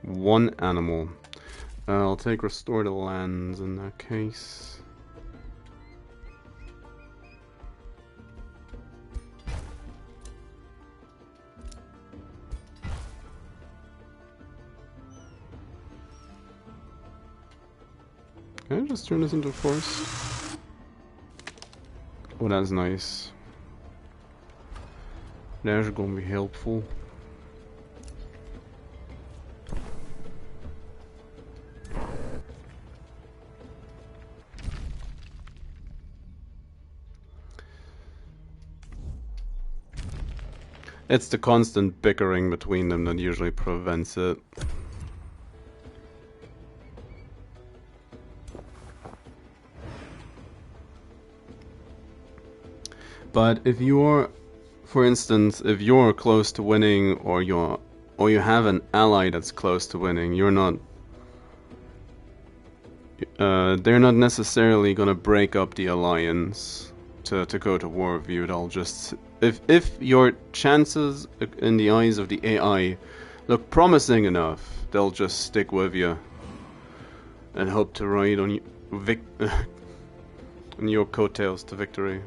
One animal. I'll take Restore the Lands in that case. Can I just turn this into a forest? Oh, that's nice. That's gonna be helpful. It's the constant bickering between them that usually prevents it. But if you're, for instance, if you're close to winning, or you have an ally that's close to winning, you're not. They're not necessarily gonna break up the alliance to go to war with you. They'll just, if your chances in the eyes of the AI look promising enough, they'll just stick with you and hope to ride on on your coattails to victory.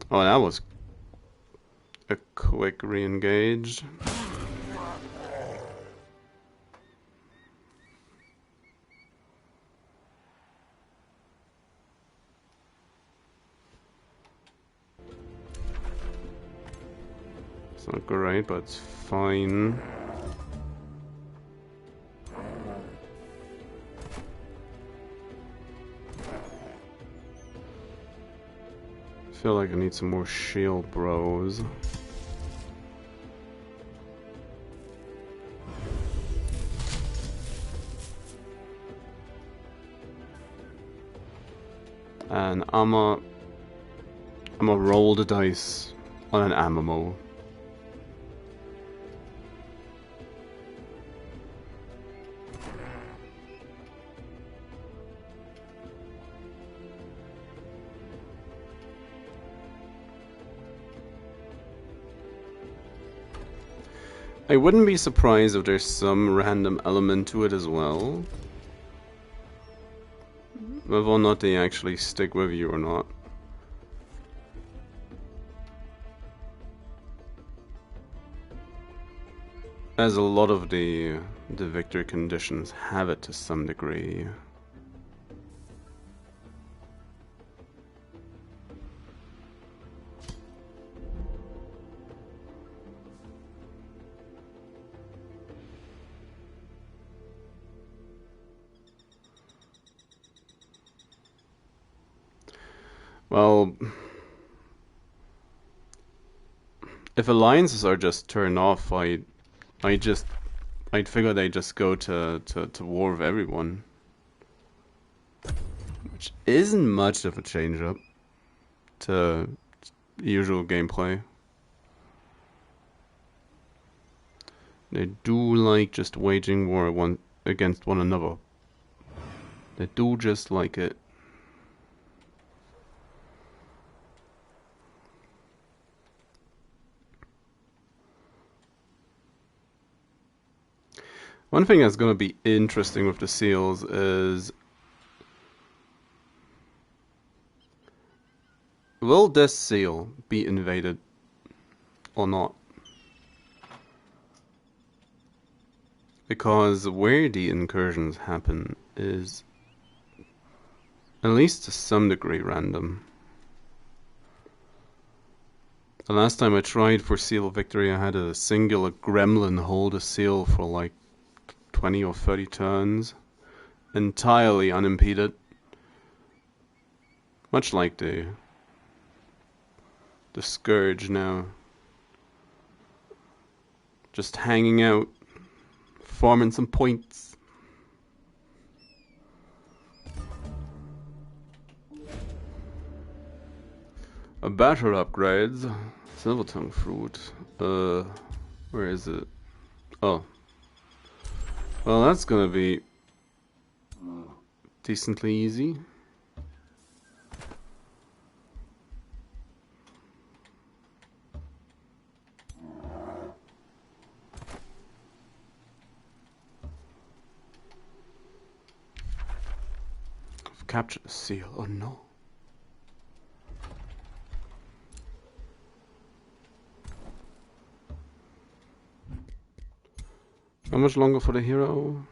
Oh, that was a quick re-engage. It's not great, but it's fine. I feel like I need some more shield bros. And I'ma roll the dice on an ammo. I wouldn't be surprised if there's some random element to it as well. Whether or not they actually stick with you or not. As a lot of the victory conditions have it to some degree. Well, if alliances are just turned off, I'd figure they just go to war with everyone. Which isn't much of a change up to usual gameplay. They do like just waging war against one another. They do just like it. One thing that's going to be interesting with the seals is, will this seal be invaded or not? Because where the incursions happen is, at least to some degree, random. The last time I tried for seal victory, I had a singular gremlin hold a seal for like 20 or 30 turns, entirely unimpeded. Much like the Scourge now. Just hanging out, farming some points. A battle upgrades. Silvertongue fruit. Where is it? Oh. Well, that's gonna be decently easy. I've captured a seal. Oh no. How much longer for the hero?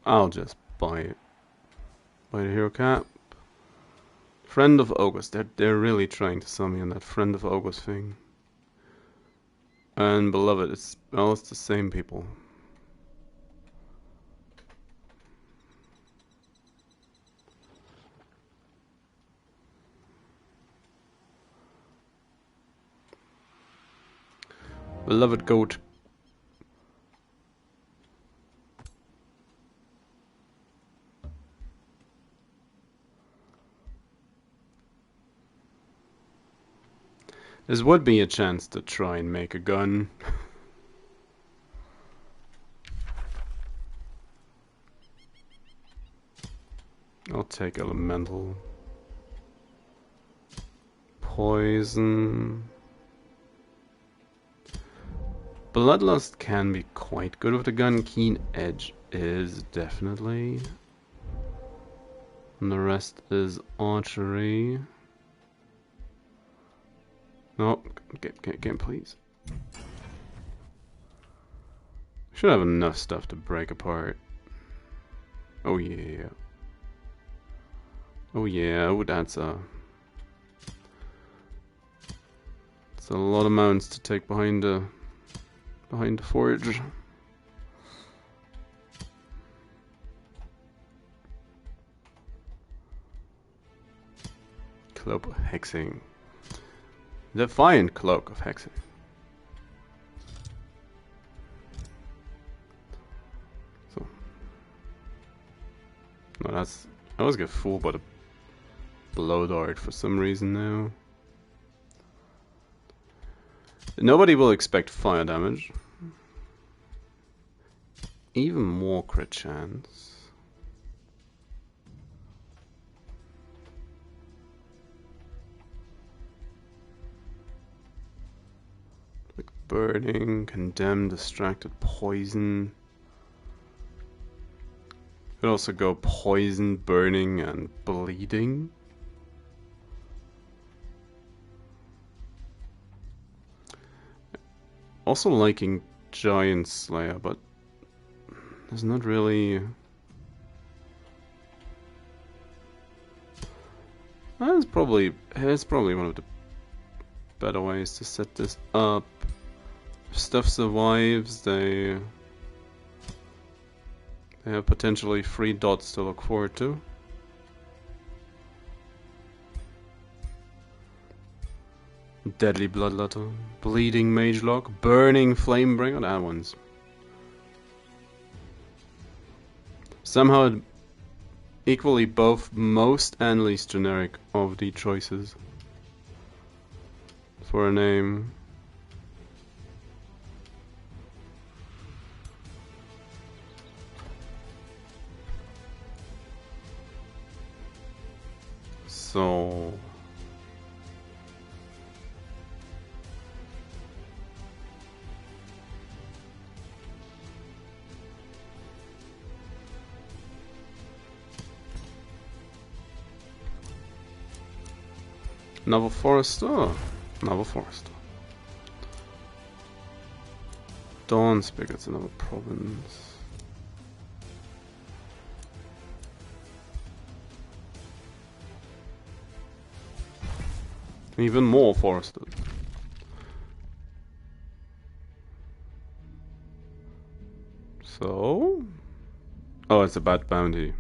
I'll just buy it. Buy the hero cap. Friend of August. They're really trying to sell me on that Friend of August thing. And Beloved. It's the same people. Beloved goat. This would be a chance to try and make a gun. I'll take elemental. Poison. Bloodlust can be quite good with the gun. Keen Edge is definitely. And the rest is archery. No, game please. Should have enough stuff to break apart. Oh yeah. Oh yeah, oh that's it's a lot of mounts to take behind the forge. Cloak of Hexing. Defiant Cloak of Hexing. So, no, I always get fooled by the blow dart for some reason now. Nobody will expect fire damage. Even more crit chance. Like burning, condemn, distracted, poison. Could also go poison, burning, and bleeding. Also liking Giant Slayer, but there's not really. It's probably one of the better ways to set this up. If stuff survives, they have potentially 3 dots to look forward to. Deadly Bloodletter, Bleeding Magelock, Burning Flamebringer, that one's somehow equally both most and least generic of the choices for a name. So Novel Forester. Novel Forester. Dawn Spigot's another province. Even more Foresters. So? Oh, it's a bad bounty.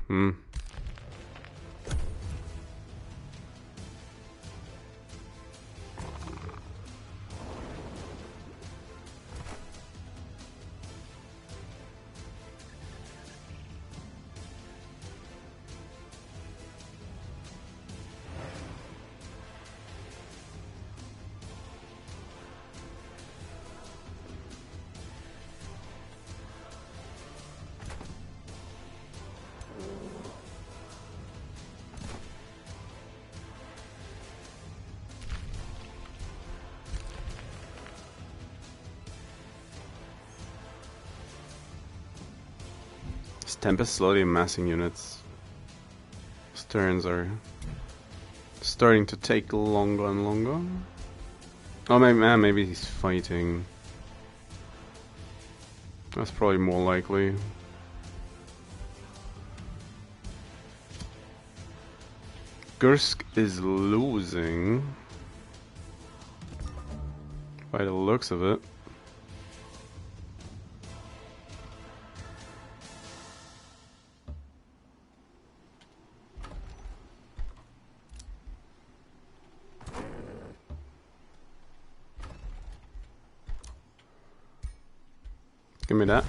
Tempest slowly amassing units. His turns are starting to take longer and longer. Oh, maybe he's fighting. That's probably more likely. Gursk is losing by the looks of it. Give me that.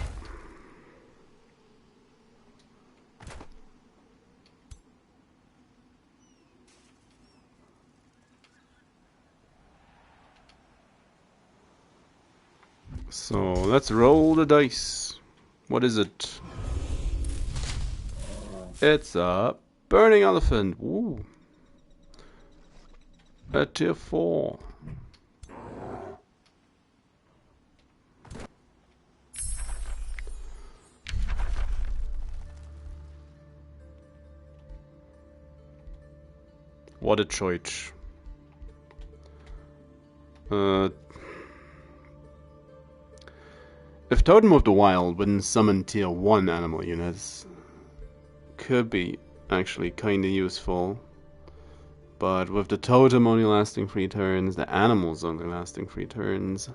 So let's roll the dice. What is it? It's a burning elephant. Woo. A tier 4. What a choice. If Totem of the Wild wouldn't summon tier 1 animal units, could be actually kinda useful. But with the Totem only lasting 3 turns, the animals only lasting 3 turns,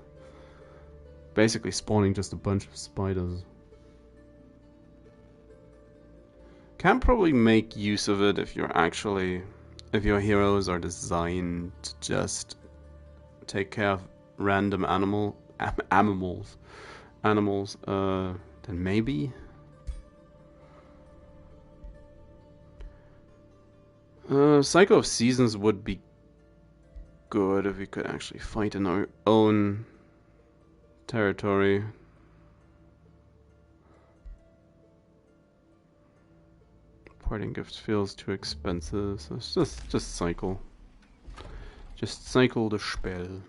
basically spawning just a bunch of spiders. Can probably make use of it if your heroes are designed to just take care of random animals, then maybe. Cycle of Seasons would be good if we could actually fight in our own territory. Parting Gift feels too expensive, so it's just cycle. Just cycle the spell.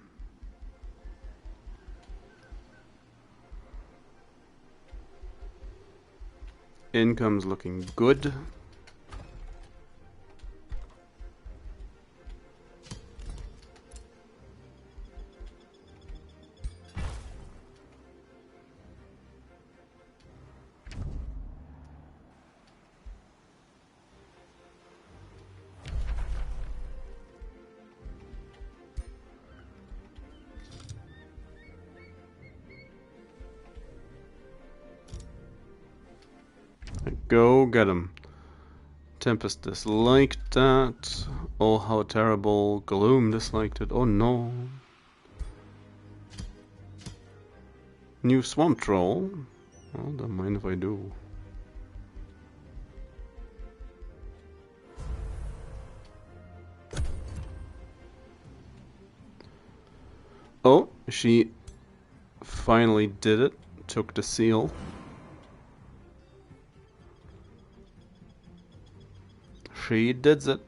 Income's looking good. Go get him. Tempest disliked that. Oh, how terrible. Gloom disliked it. Oh no. New swamp troll. Well, don't mind if I do. Oh, she finally did it. Took the seal. She did it.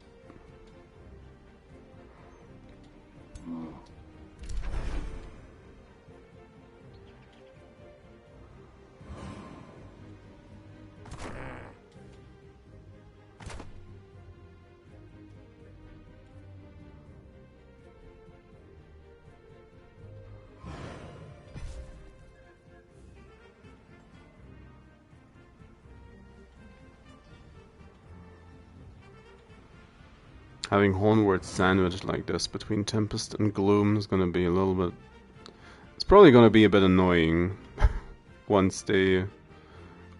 Having Hornward sandwiched like this between Tempest and Gloom is gonna be a little bit... It's probably gonna be a bit annoying once the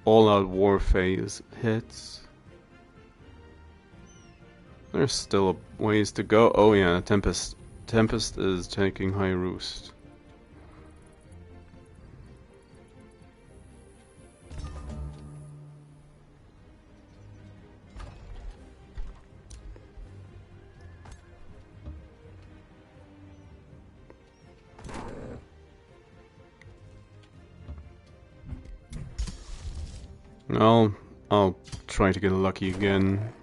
all-out war phase hits. There's still a ways to go. Oh yeah, Tempest is taking high roost. I'll try to get lucky again.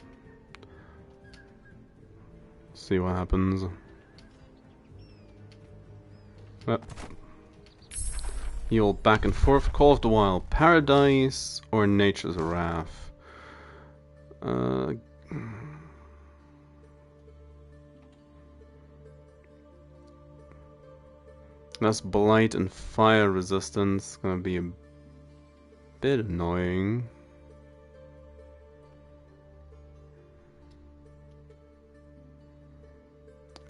See what happens. You'll back and forth. Call of the Wild Paradise or Nature's Wrath. That's blight and fire resistance. Gonna be a bit annoying.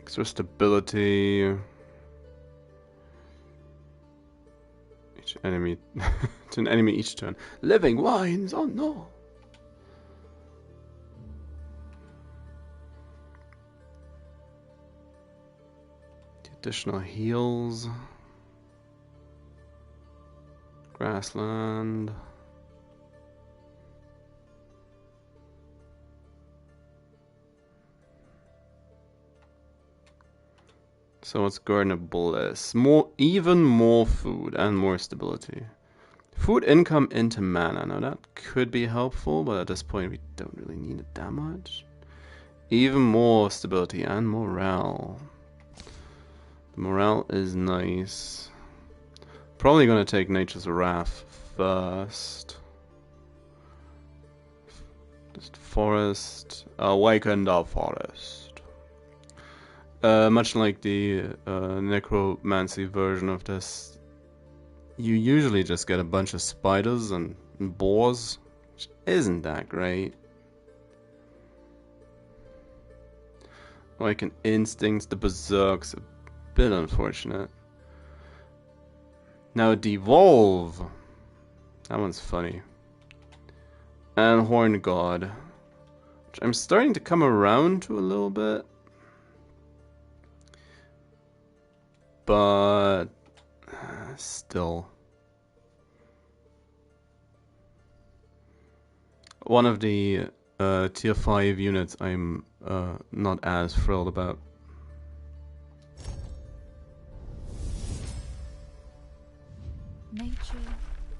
Extra stability. Each enemy to an enemy each turn. Living wines. Oh no. The additional heals. Grassland. So it's Garden of Bliss. Even more food and more stability. Food income into mana. Now that could be helpful, but at this point we don't really need it that much. Even more stability and morale. The morale is nice. Probably gonna take Nature's Wrath first. Just forest. Awaken the forest. Much like the necromancy version of this, you usually just get a bunch of spiders and boars, which isn't that great. Like an Instincts, the Berserk's a bit unfortunate. Now Devolve. That one's funny. And Horn God, which I'm starting to come around to a little bit. But still, one of the tier 5 units I'm not as thrilled about. Nature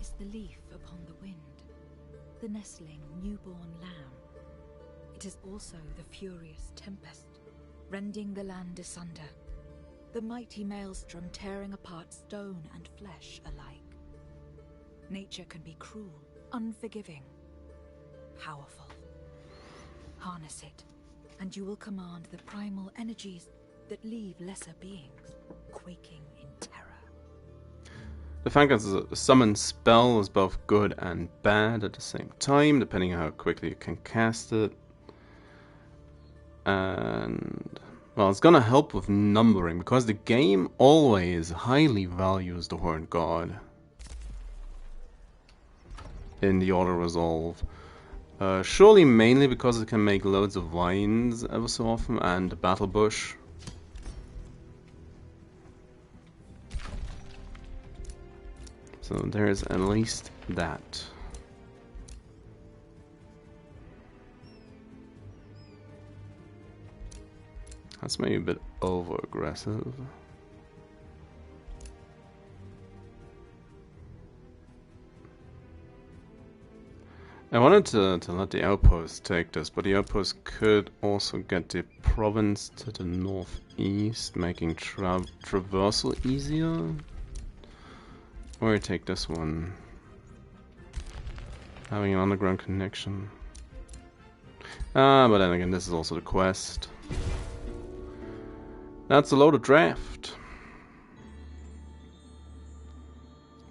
is the leaf upon the wind, the nestling newborn lamb. It is also the furious tempest, rending the land asunder. The mighty maelstrom tearing apart stone and flesh alike. Nature can be cruel, unforgiving, powerful. Harness it, and you will command the primal energies that leave lesser beings quaking in terror. The fact that a summon spell is both good and bad at the same time, depending on how quickly you can cast it. And well, it's gonna help with numbering, because the game always highly values the Horned God in the auto-resolve. Surely mainly because it can make loads of vines ever so often, and the Battle Bush. So there's at least that. That's maybe a bit over aggressive. I wanted to let the outpost take this, but the outpost could also get the province to the northeast, making traversal easier. Or take this one. Having an underground connection. But then again, this is also the quest. That's a loaded draft.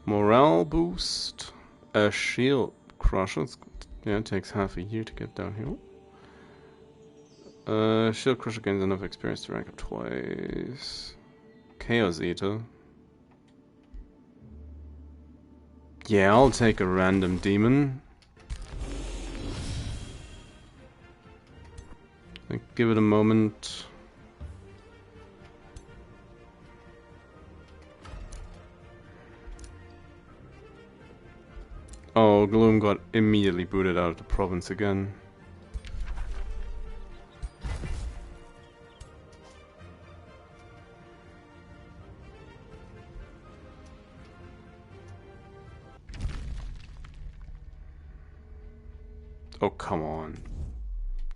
Morale boost. A shield crusher. Yeah, it takes half a year to get downhill. Shield crusher gains enough experience to rank up twice. Chaos eater. Yeah, I'll take a random demon. Give it a moment. Oh, Gloom got immediately booted out of the province again. Oh, come on.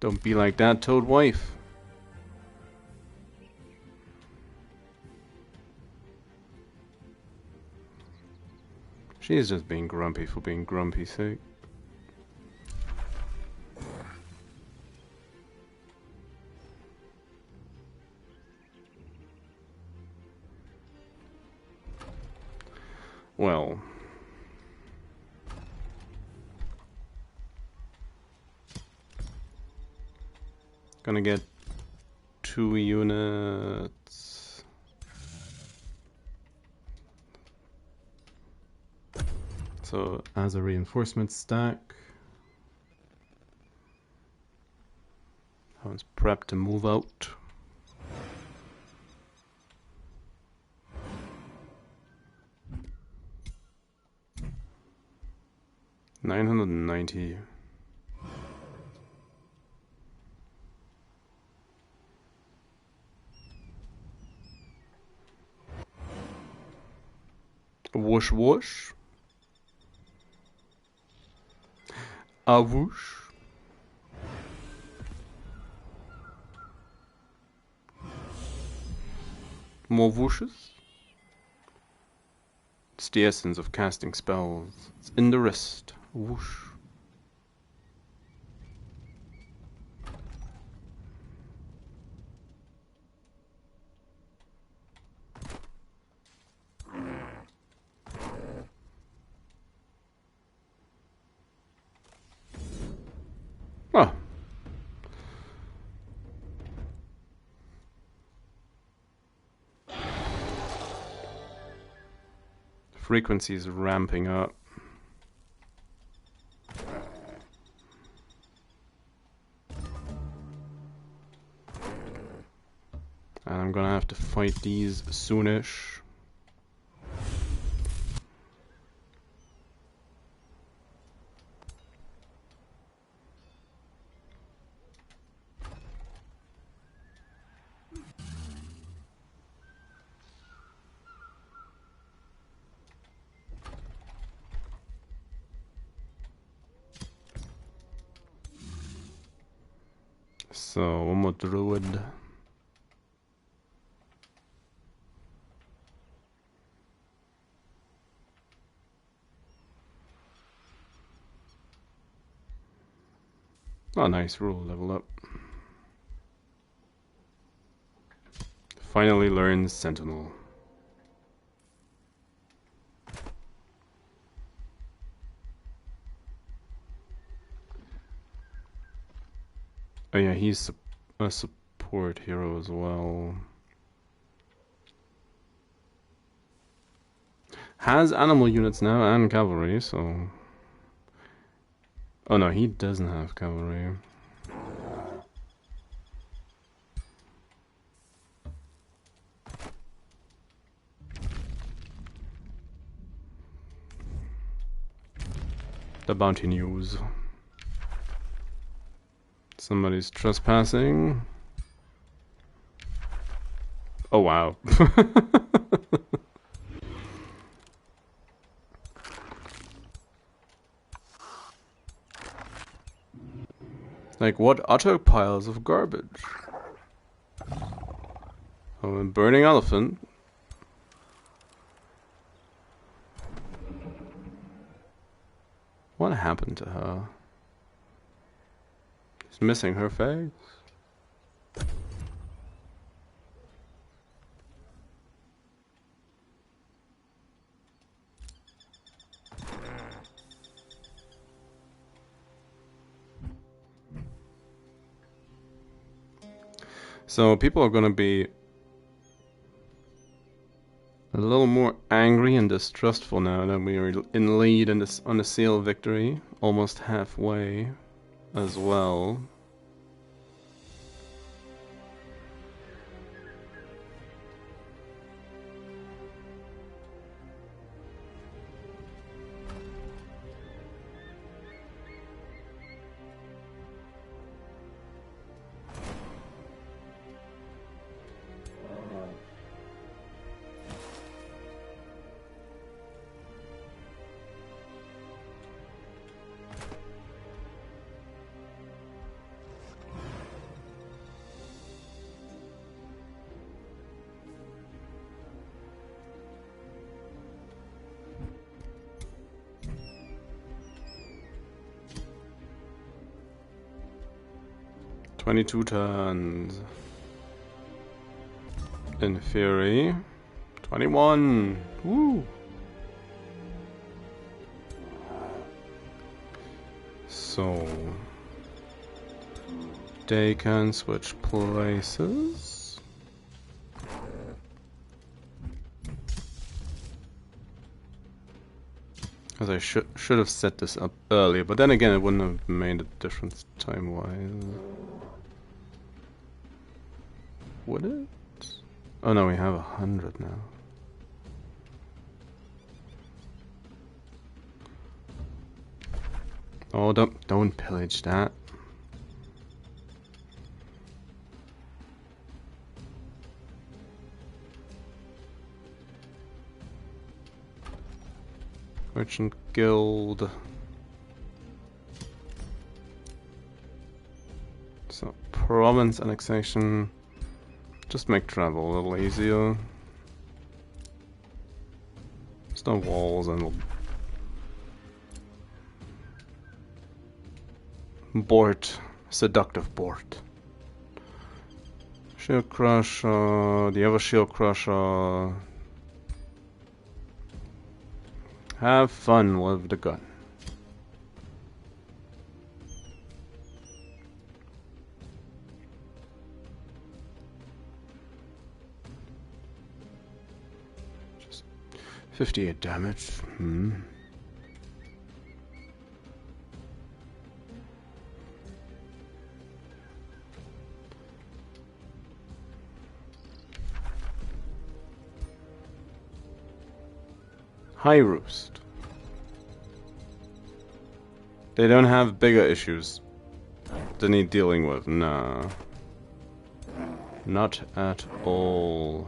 Don't be like that, Toad Wife. She's just being grumpy for being grumpy's sake. Well. Gonna get 2 units. So, as a reinforcement stack. I was prepped to move out. $990. Whoosh whoosh. A whoosh. More whooshes. It's the essence of casting spells. It's in the wrist. Whoosh. Oh. Frequency is ramping up. And I'm gonna have to fight these soonish. So, one more druid. Oh, nice rule, level up. Finally learns Sentinel. Oh yeah, he's a support hero as well. Has animal units now and cavalry, so... Oh no, he doesn't have cavalry. The bounty news. Somebody's trespassing. Oh wow. Like what utter piles of garbage. Oh, a burning elephant. What happened to her? She's missing her face. So people are gonna be a little more angry and distrustful now that we are in lead in this on the seal victory, almost halfway as well. "22 turns. In theory, 21. Woo! So they can switch places. As I should have set this up earlier, but then again, it wouldn't have made a difference time-wise. Would it? Oh no, we have 100 now. Oh, don't pillage that. Merchant Guild. So, province annexation. Just make travel a little easier. There's no walls and we'll Bort. Seductive Bort. Shield Crusher. The other Shield Crusher. Have fun with the gun. Just 58 damage. High Roost. They don't have bigger issues that need dealing with. Nah. Not at all.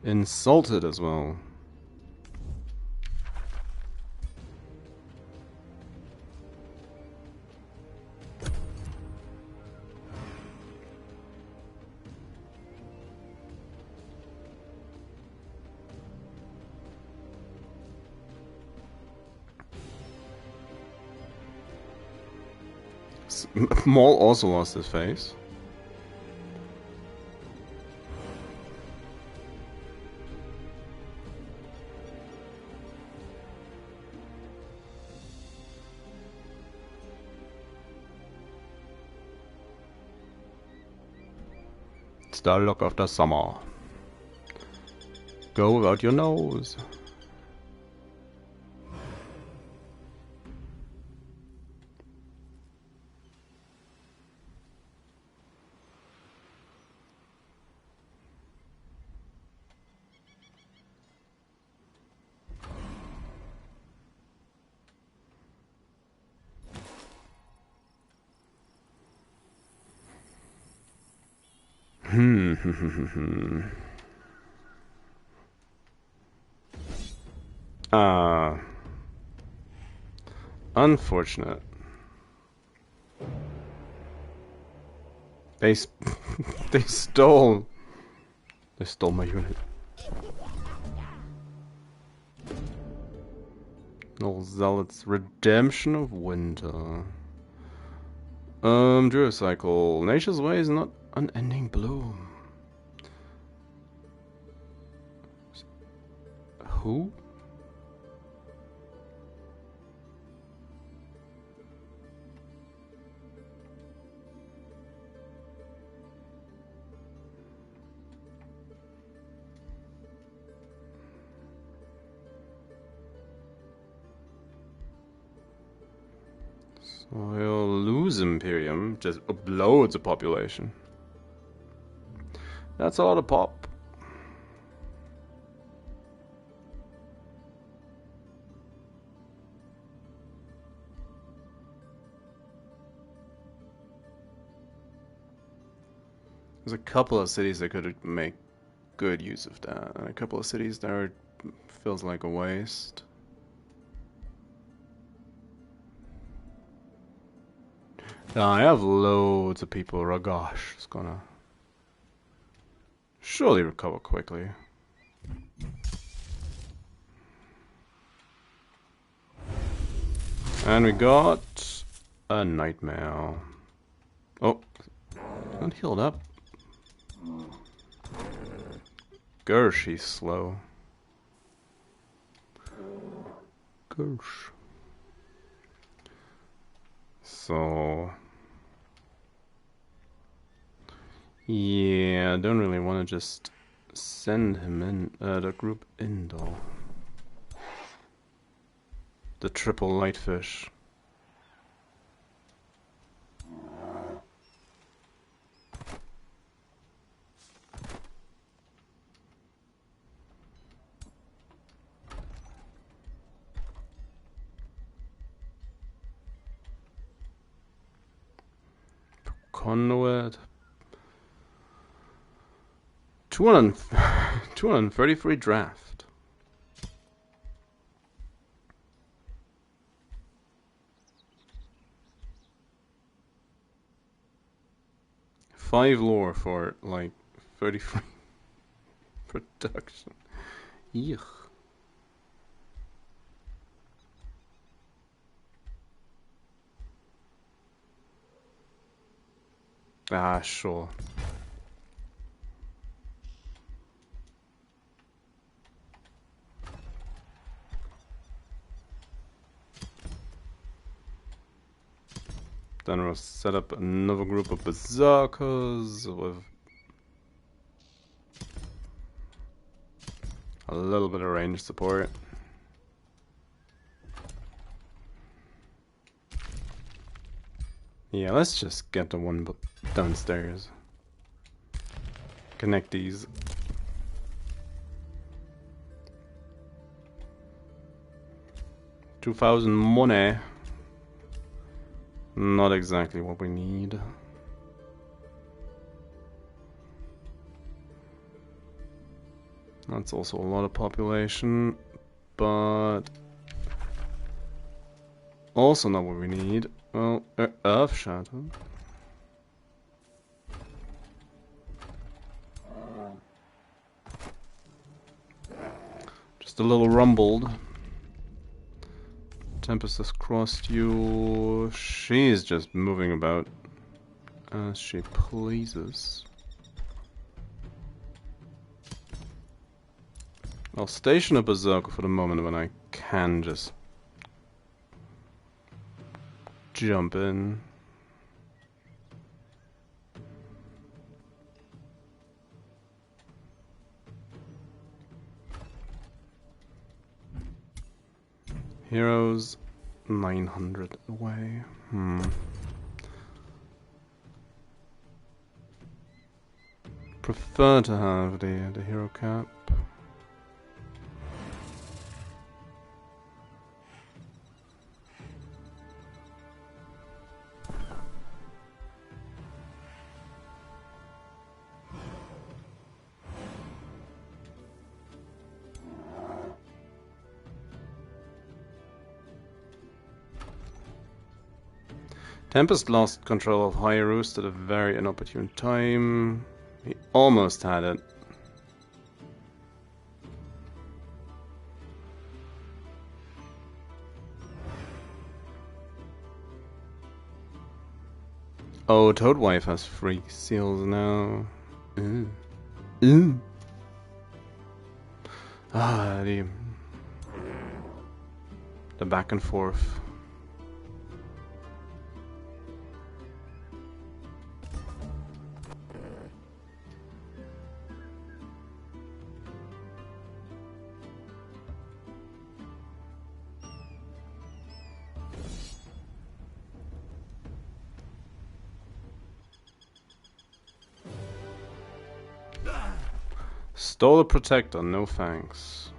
Insulted as well. Maul also lost his face. It's the look of the summer. Go without your nose. Unfortunate. They they stole my unit. Old Zealot's Redemption of Winter. Duocycle. Nature's way is not unending bloom. Who? So he'll lose Imperium, just loads of population. That's a lot of pop. There's a couple of cities that could make good use of that, and a couple of cities that are, feels like a waste. I have loads of people. Ragash is gonna surely recover quickly. And we got a nightmare. Oh, not healed up. Gersh, he's slow. Gersh. So yeah, I don't really want to just send him in, the group in though. The triple lightfish. Conduit. 233 draft. Five lore for like 33 production. Yuck. Ah, sure. Then we'll set up another group of berserkers with a little bit of range support. Yeah, let's just get the one downstairs. Connect these. $2,000 money. Not exactly what we need. That's also a lot of population, but also not what we need. Well, Earth Shatter. Just a little rumbled. Tempest has crossed you. She's just moving about as she pleases. I'll station a berserker for the moment when I can just jump in. Heroes 900 away. Prefer to have the hero cap. Tempest lost control of High Roost at a very inopportune time. He almost had it. Oh, Toadwife has free seals now. Ooh. Ooh. Ah, the back and forth. Stole a protector, no thanks.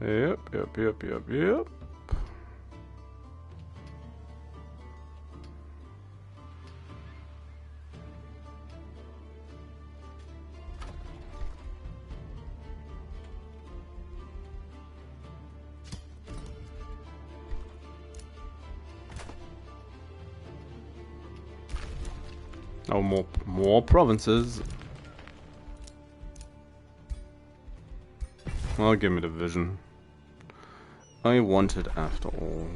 Yep. Oh, more provinces. Well, give me the vision. I want it after all.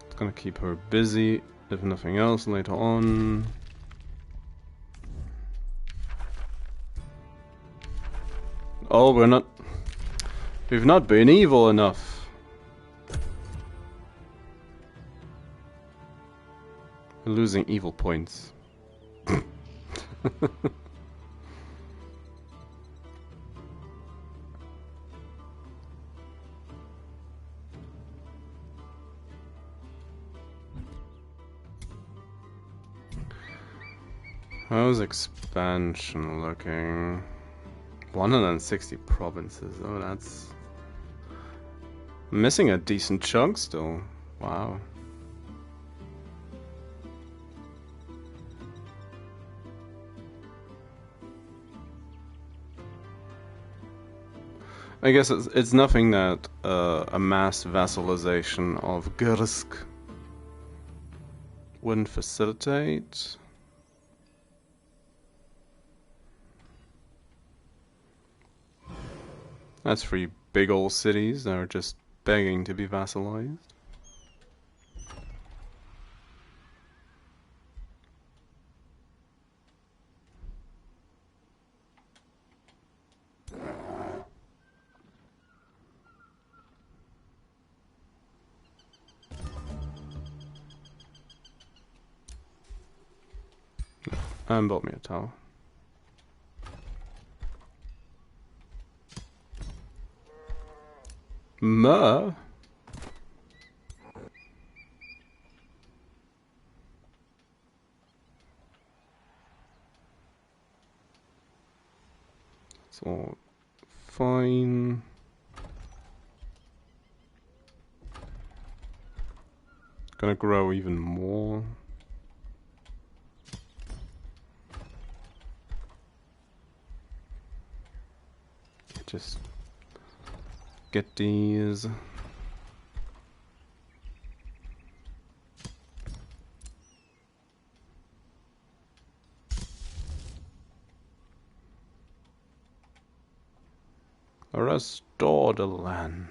It's gonna keep her busy, if nothing else, later on. Oh, we've not been evil enough. We're losing evil points. How's expansion looking? 160 provinces. Oh, that's missing a decent chunk still. Wow. I guess it's nothing that a mass vassalization of Gursk wouldn't facilitate. That's 3 big old cities that are just begging to be vassalized. And built me a tower. It's all fine. Gonna grow even more. Just get these. Restore the land.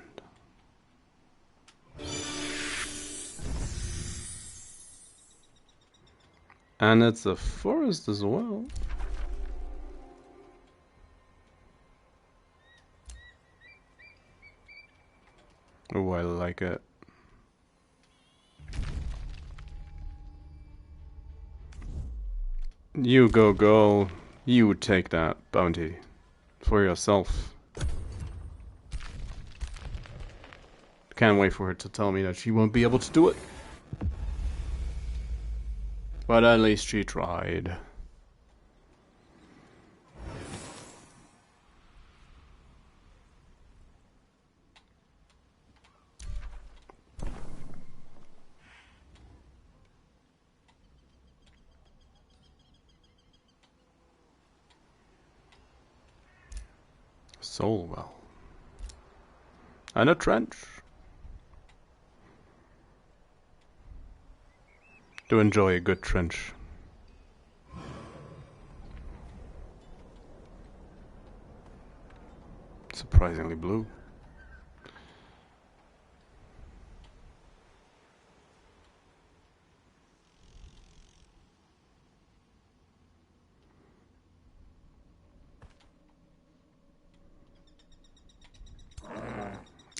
And it's a forest as well. Oh, I like it. You go, girl. You take that bounty for yourself. Can't wait for her to tell me that she won't be able to do it. But at least she tried. Soul well. And a trench. Do enjoy a good trench. Surprisingly blue.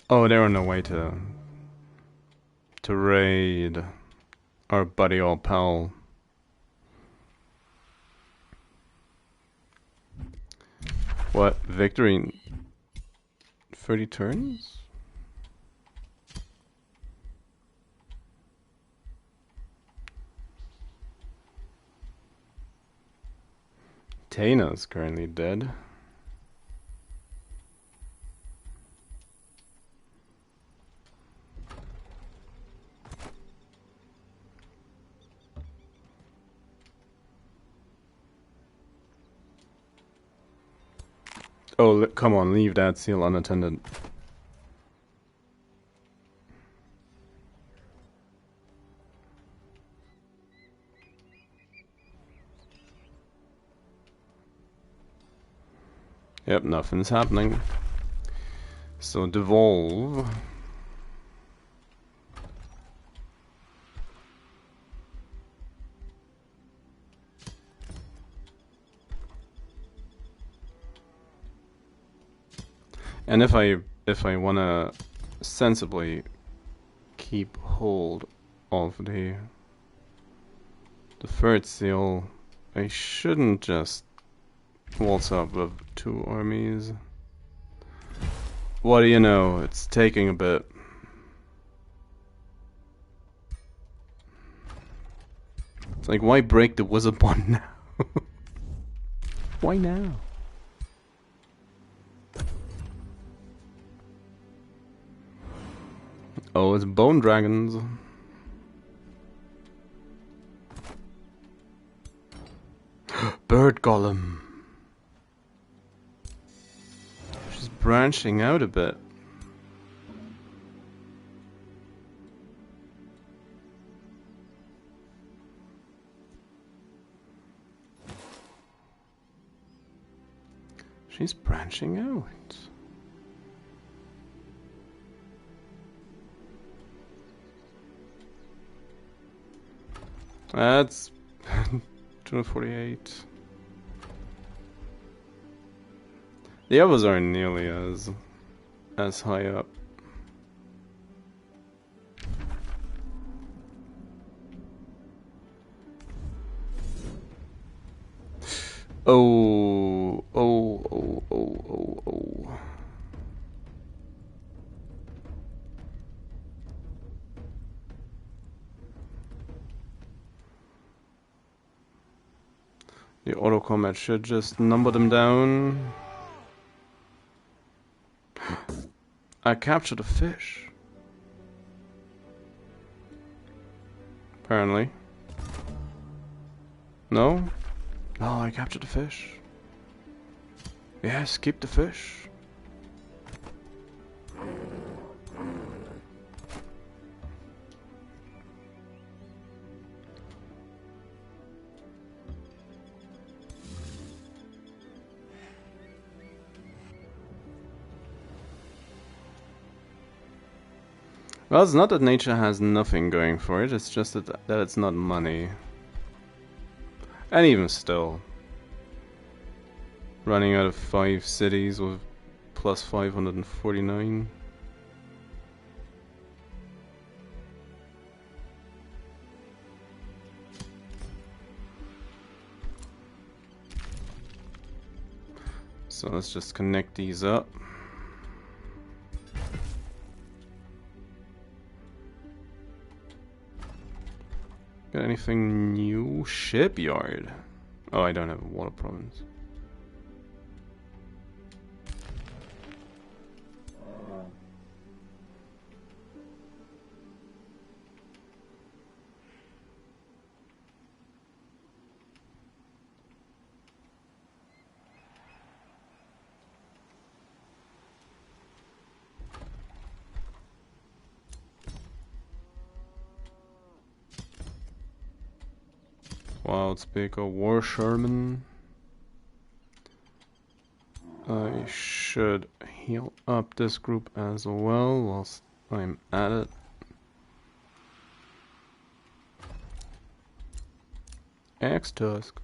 Oh, they're on their way to raid our buddy old pal. What? Victory in 30 turns? Tana's currently dead. Oh, come on, leave that seal unattended. Yep, nothing's happening. So devolve. And if I wanna sensibly keep hold of the third seal, I shouldn't just waltz up with 2 armies. What do you know? It's taking a bit. It's like, why break the wizard bond now? Why now? Oh, it's bone dragons. Bird golem. She's branching out a bit. She's branching out. That's 248. The others aren't nearly as high up. Oh. The auto combat should just number them down. I captured a fish. Apparently. No? No, I captured a fish. Yes, keep the fish. Well, it's not that nature has nothing going for it, it's just that it's not money. And even still, running out of 5 cities with plus 549. So let's just connect these up. Got anything new? Shipyard. Oh, I don't have a water province. Wild Speaker, War Sherman. I should heal up this group as well whilst I'm at it. Axe Tusk.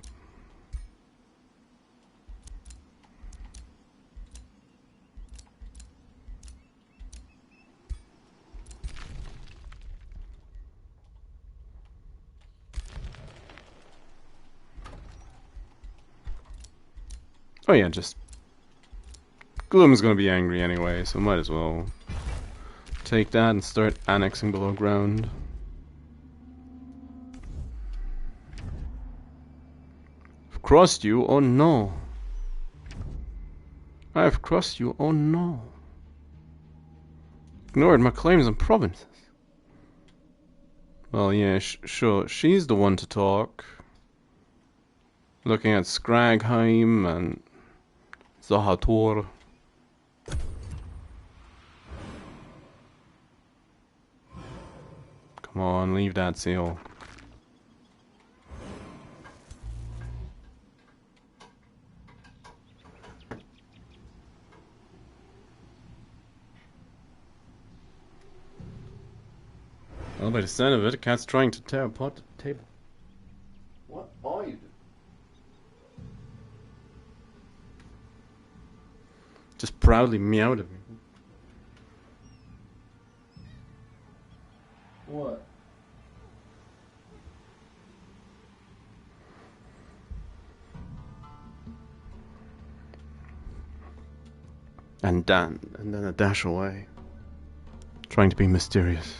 Oh yeah, just Gloom's gonna be angry anyway, so might as well take that and start annexing below ground. I've crossed you, oh no. I've crossed you, oh no. Ignored my claims and provinces. Well, yeah, sure, she's the one to talk. Looking at Skragheim and Zahator. Come on, leave that seal. Well, by the sound of it, the cat's trying to tear apart the table. What are you doing? Just proudly meowed at me. What? And then a dash away. Trying to be mysterious.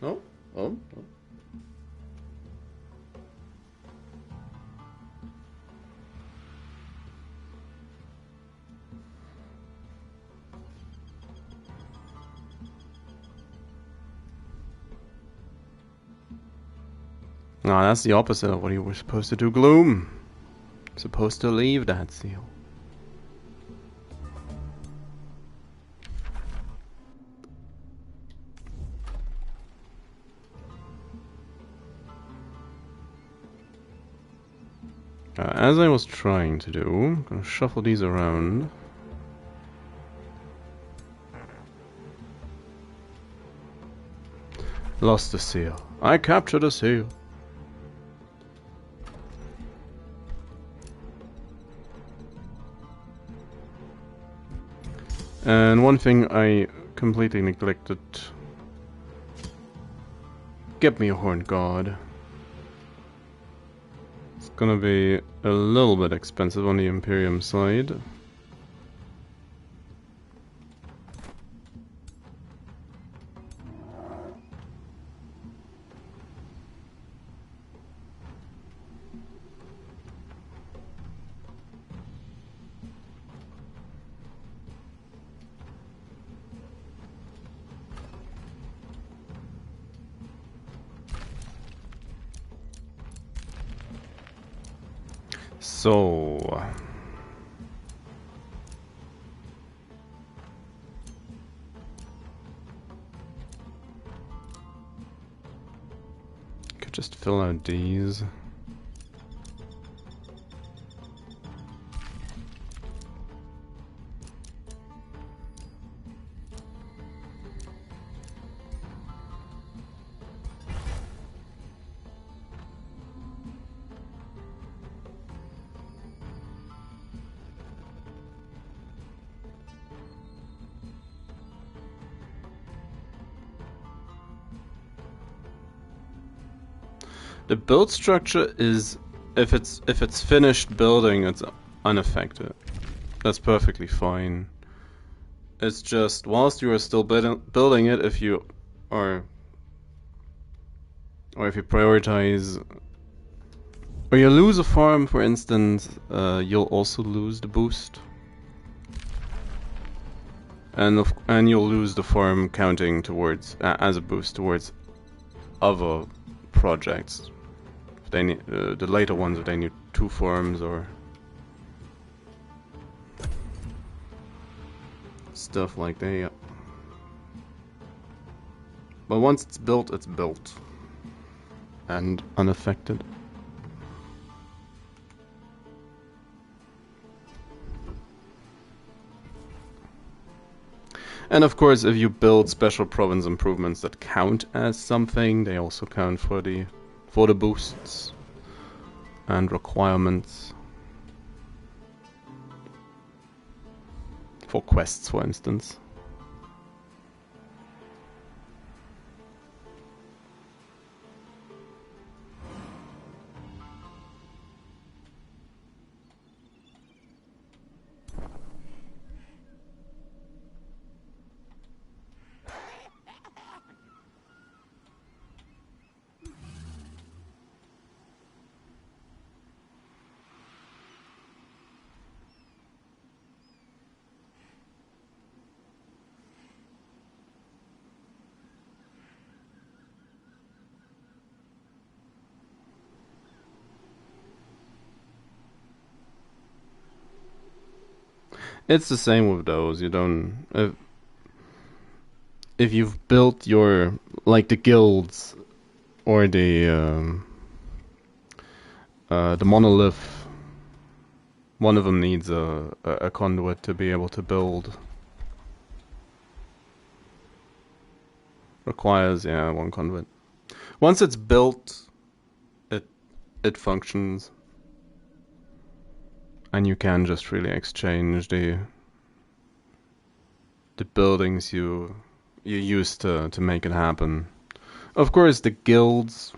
Oh. No, that's the opposite of what you were supposed to do, Gloom. You're supposed to leave that seal. As I was trying to do, I'm gonna shuffle these around. Lost the seal. I captured a seal. And one thing I completely neglected. Get me a horned god. It's gonna be a little bit expensive on the Imperium side. So could just fill out these. The build structure is, if it's finished building, it's unaffected. That's perfectly fine. It's just whilst you are still building it, if you are, or if you prioritize, or you lose a farm, for instance, you'll also lose the boost, and you'll lose the farm counting towards as a boost towards other projects. They need the later ones if they need 2 farms or stuff like that. Yeah. But once it's built, and unaffected. And of course, if you build special province improvements that count as something, they also count for the boosts and requirements. For quests, for instance. It's the same with those. You don't. If you've built your, like the guilds or the monolith, one of them needs a conduit to be able to build. Requires, yeah, one conduit. Once it's built, it functions. And you can just really exchange the buildings you use to make it happen. Of course, the guilds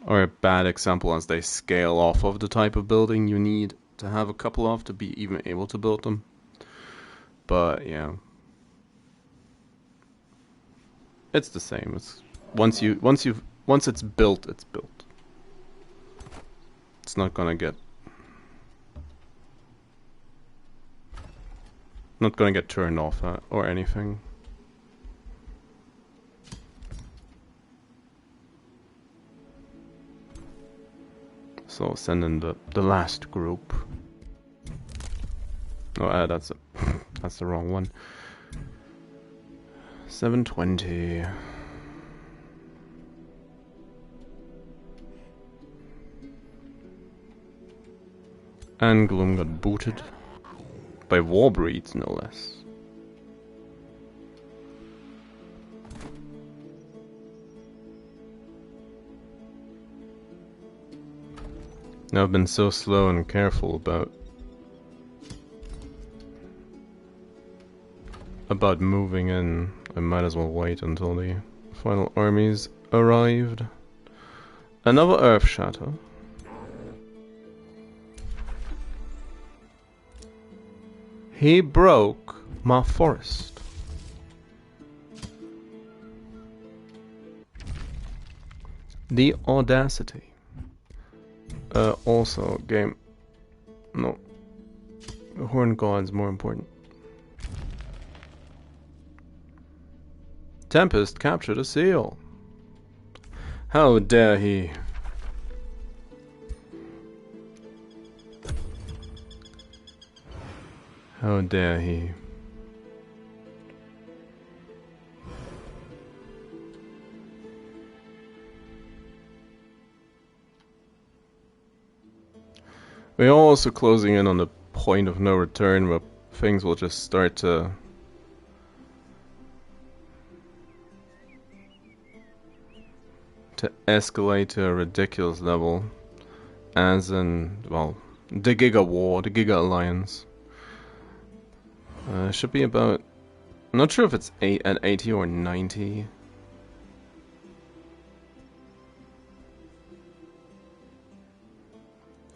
are a bad example as they scale off of the type of building you need to have a couple of to be even able to build them. But yeah, it's the same. It's once it's built, it's built. It's not gonna get turned off or anything. So send in the last group. Oh, that's the wrong one. 720. And Gloom got booted. By Warbreeds, no less. Now I've been so slow and careful about moving in, I might as well wait until the final armies arrived. Another Earth Shatter. He broke my forest. The audacity. Also, game. No. The Horn God's more important. Tempest captured a seal. How dare he? How dare he? We're also closing in on the point of no return where things will just start to escalate to a ridiculous level. As in, well, the Giga War, the Giga Alliance. Should be about, I'm not sure if it's at 80 or 90.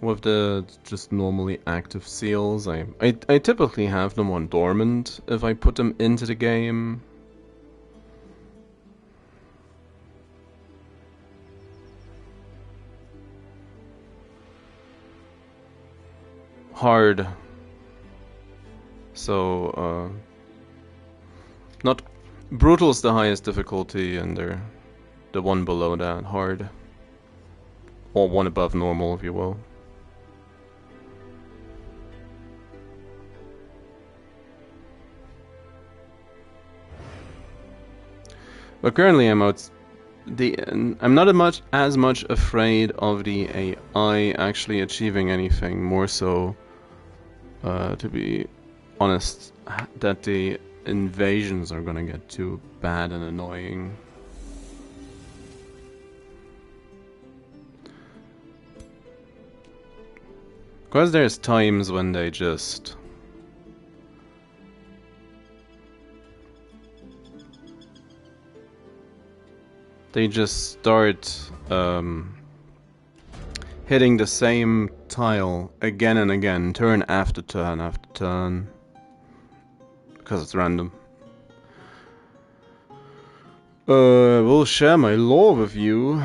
With the just normally active seals, I typically have them on dormant if I put them into the game. Hard. So, not brutal is the highest difficulty, and they're the one below that, hard. Or one above normal, if you will. But currently I'm I'm not as much afraid of the AI actually achieving anything. More so, to be honest, that the invasions are gonna get too bad and annoying. Because there's times when they just start hitting the same tile again and again, turn after turn after turn, because it's random. Will share my lore with you.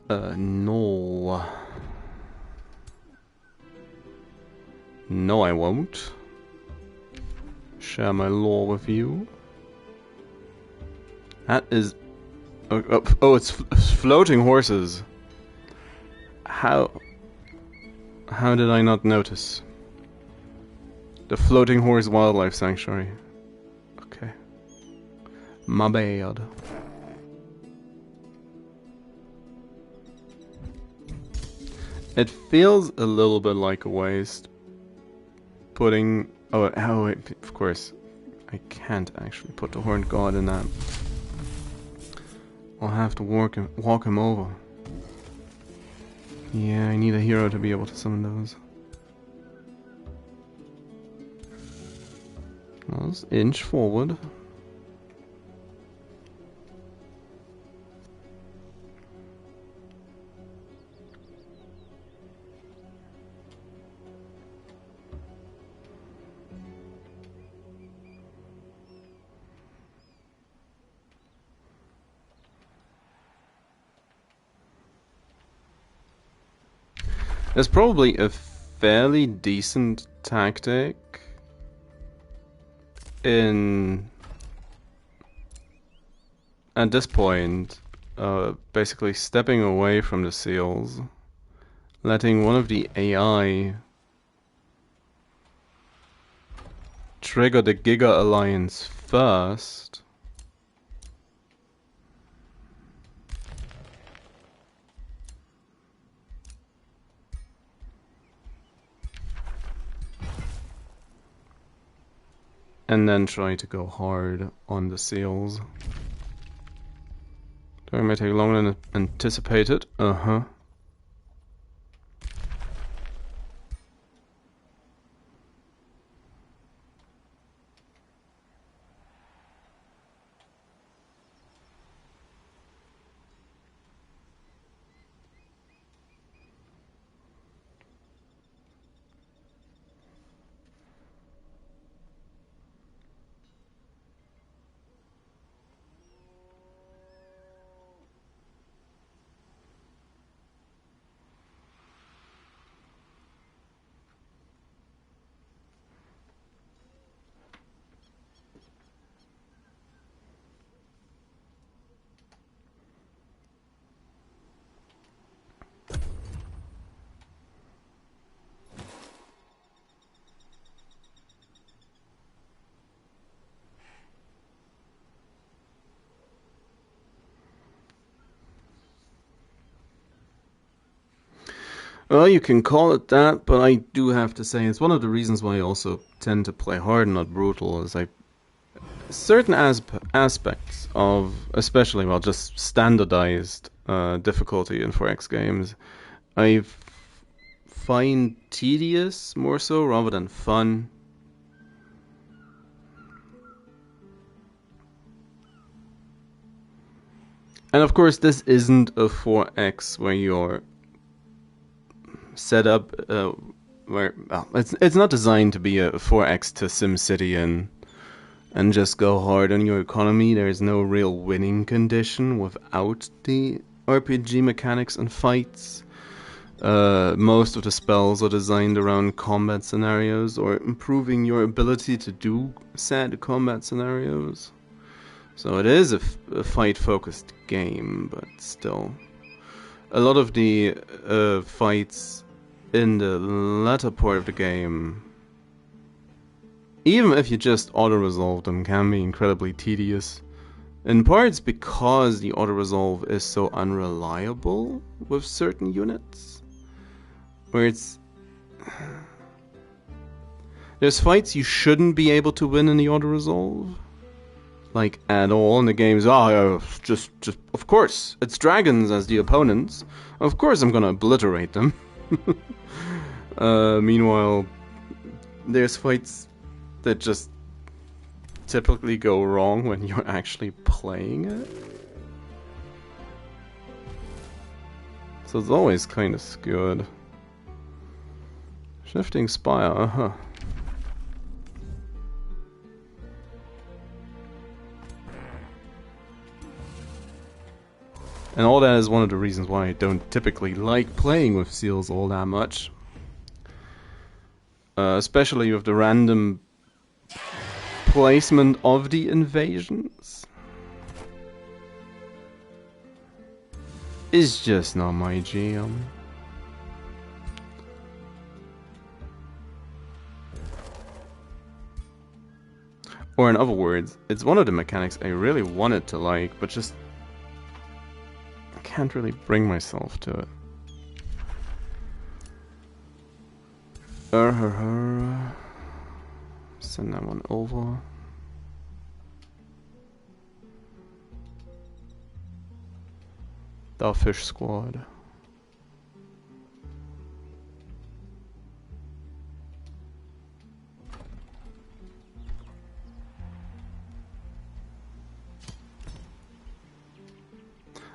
No. No, I won't share my lore with you. That is... Oh, it's floating horses. How did I not notice? The Floating Horse Wildlife Sanctuary. Okay. My bad. It feels a little bit like a waste. Putting... Oh, of course. I can't actually put the Horned God in that. I'll have to walk him over. Yeah, I need a hero to be able to summon those. Let's inch forward. There's probably a fairly decent tactic at this point, basically stepping away from the seals, letting one of the AI trigger the Giga Alliance first. And then try to go hard on the seals. That may take longer than anticipated. Uh-huh. Well, you can call it that, but I do have to say it's one of the reasons why I also tend to play hard and not brutal. Is certain aspects of, especially just standardized difficulty in 4X games, I find tedious more so rather than fun. And of course, this isn't a 4X where you're set up where it's not designed to be a 4X to SimCity and just go hard on your economy. There's no real winning condition without the RPG mechanics and fights. Most of the spells are designed around combat scenarios or improving your ability to do said combat scenarios. So it is a fight-focused game, but still. A lot of the fights in the latter part of the game, even if you just auto-resolve them, can be incredibly tedious. In parts because the auto-resolve is so unreliable with certain units. Where it's... There's fights you shouldn't be able to win in the auto-resolve. Like, at all, and the game's, just, of course, it's dragons as the opponents. Of course I'm gonna obliterate them. Meanwhile, there's fights that just typically go wrong when you're actually playing it. So it's always kind of skewed. Shifting spire, And all that is one of the reasons why I don't typically like playing with seals all that much. Especially with the random placement of the invasions. It's just not my jam. Or in other words, it's one of the mechanics I really wanted to like, but just I can't really bring myself to it. Send that one over. The fish squad.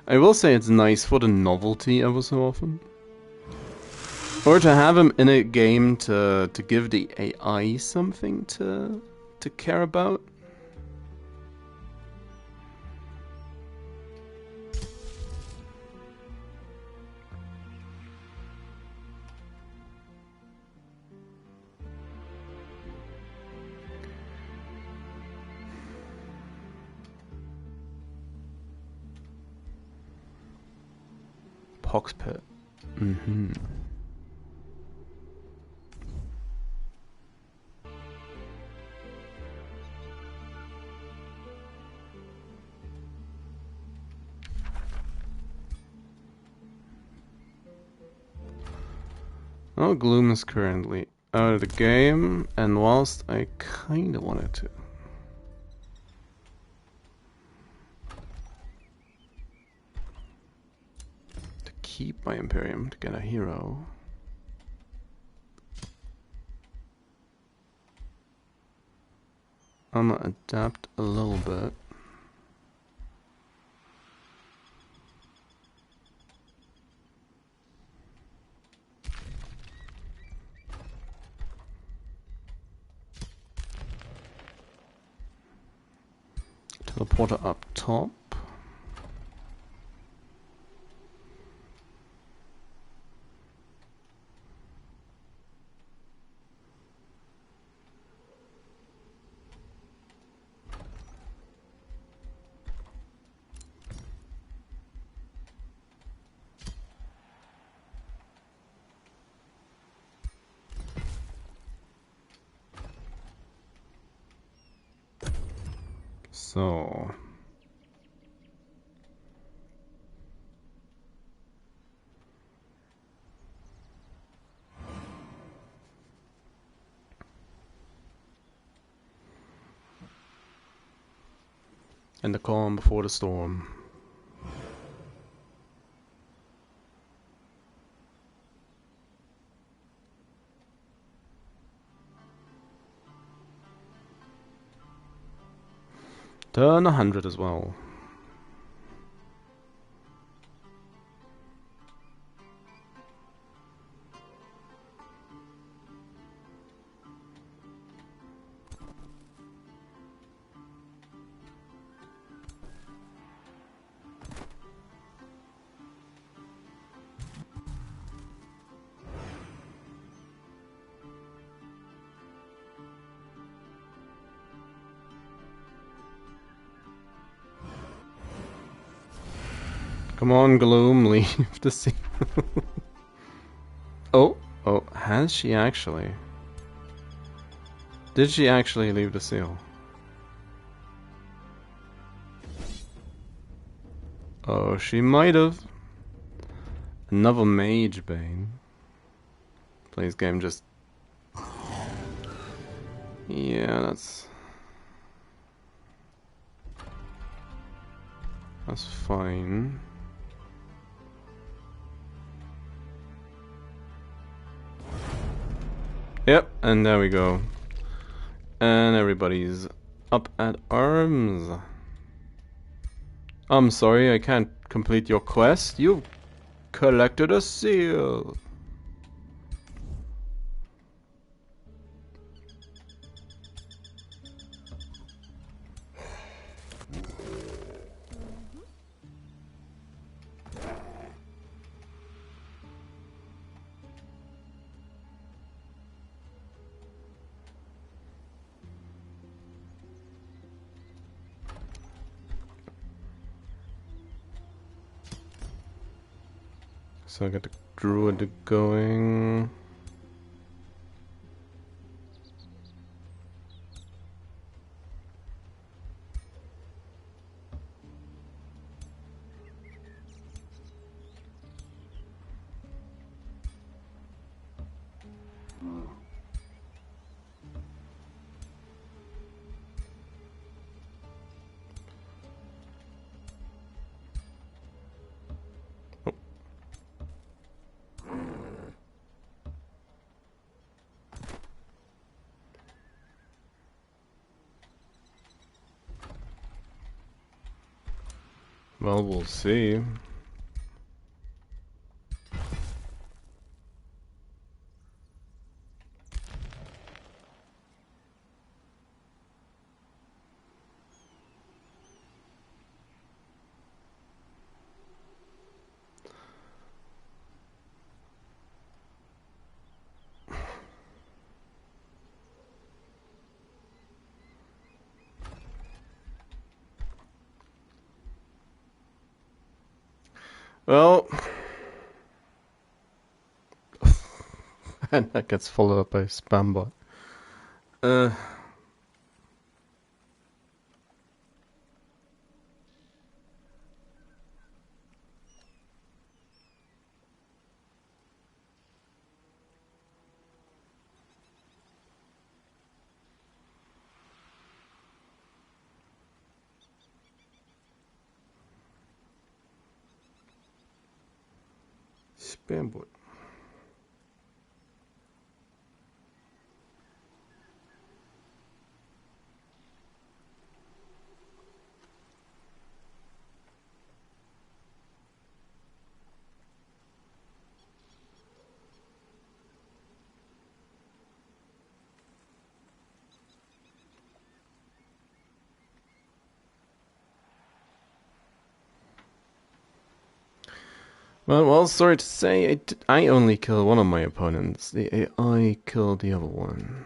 I will say it's nice for the novelty ever so often. Or to have him in a game to give the AI something to care about. Pox pit. Mm-hmm. Oh, Gloom is currently out of the game, and whilst I kinda wanted to keep my Imperium to get a hero, I'm gonna adapt a little bit. Teleporter up top. So and the calm before the storm. Turn 100 as well. Come on, Gloom, leave the scene. Oh, has she actually? Did she actually leave the seal? Oh, she might have. Another Mage Bane. Plays game just... Yeah, that's fine. Yep, and there we go. And everybody's up at arms. I'm sorry, I can't complete your quest. You've collected a seal. So I got the druid going. Well, we'll see. Well, and that gets followed up by a spam bot. Spam bot. Well, sorry to say, I only killed one of my opponents. The AI killed the other one.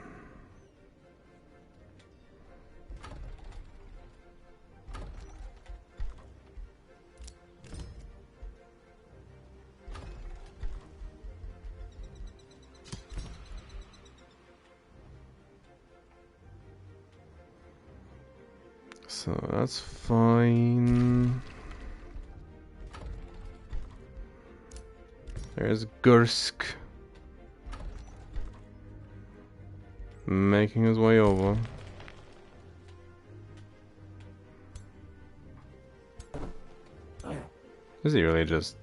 So that's fine. There's Gursk making his way over. Is he really just...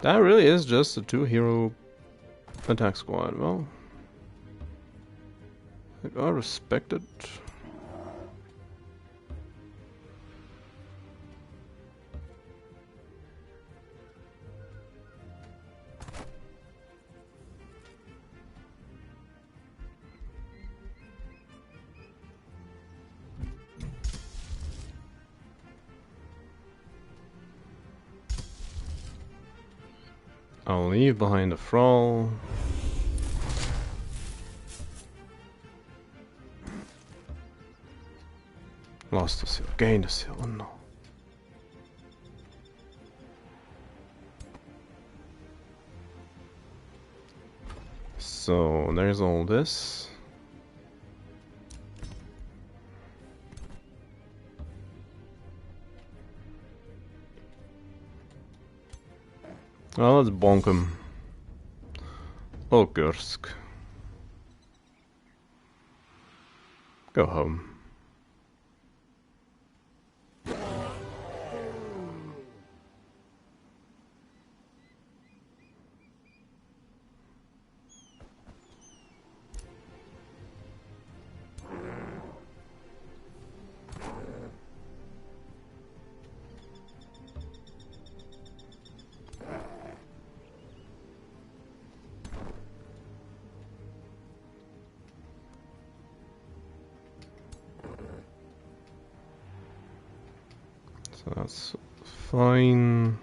That really is just a 2-hero attack squad. Well, I respect it. I'll leave behind a Thrall. Lost the seal, gained the seal, oh no. So there's all this. Well, let's bonk him. Okursk. Go home. So that's fine.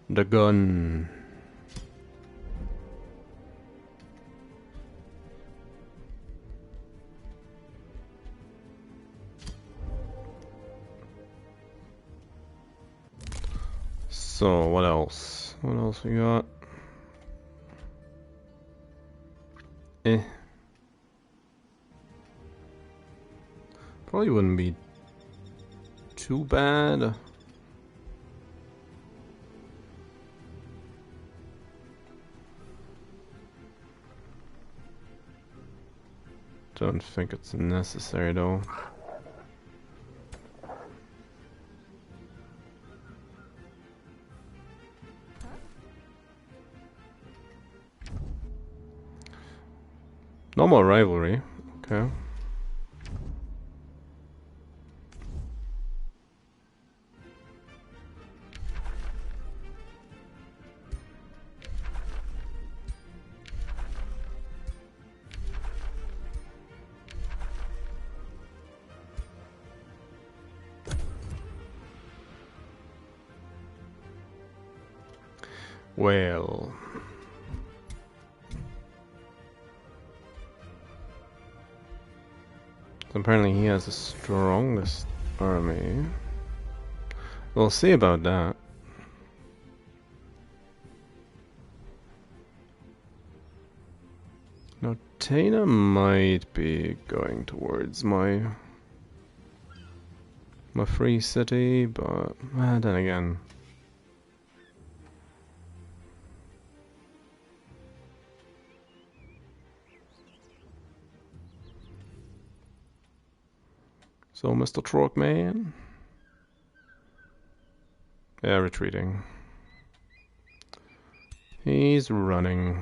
The gun. So what else? What else we got? Probably wouldn't be too bad. Don't think it's necessary though. No more rivalry. Okay. Well. Apparently he has the strongest army. We'll see about that. Now Tana might be going towards my free city, but then again. So, Mr. Truckman? Yeah, retreating. He's running.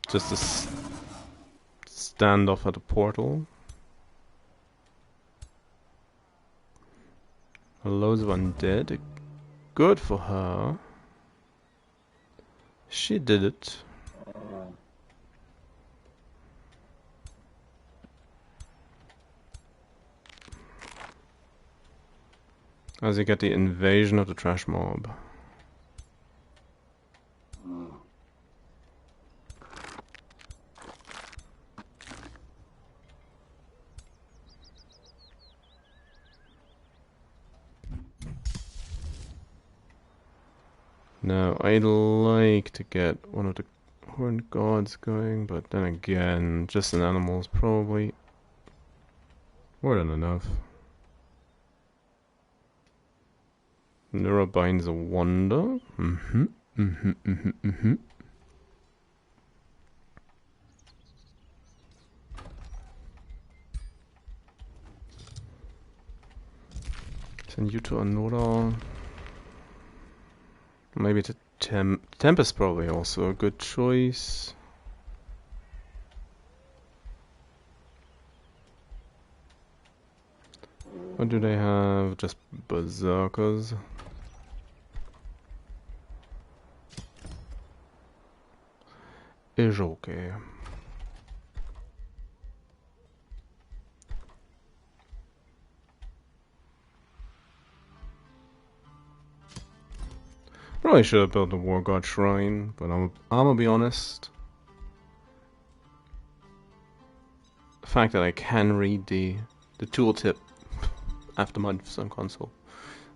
Just a standoff at the portal. Loads of undead. Good for her. She did it. As you get the invasion of the trash mob. Now, I'd like to get one of the horned gods going, but then again, just an animal is probably more than enough. Neurobine's a wonder. Send you to Anora. Maybe to Tempest probably also a good choice. What do they have? Just berserkers. is okay. Probably should have built a War God Shrine, but I'm gonna be honest. The fact that I can read the tooltip after my Sun console,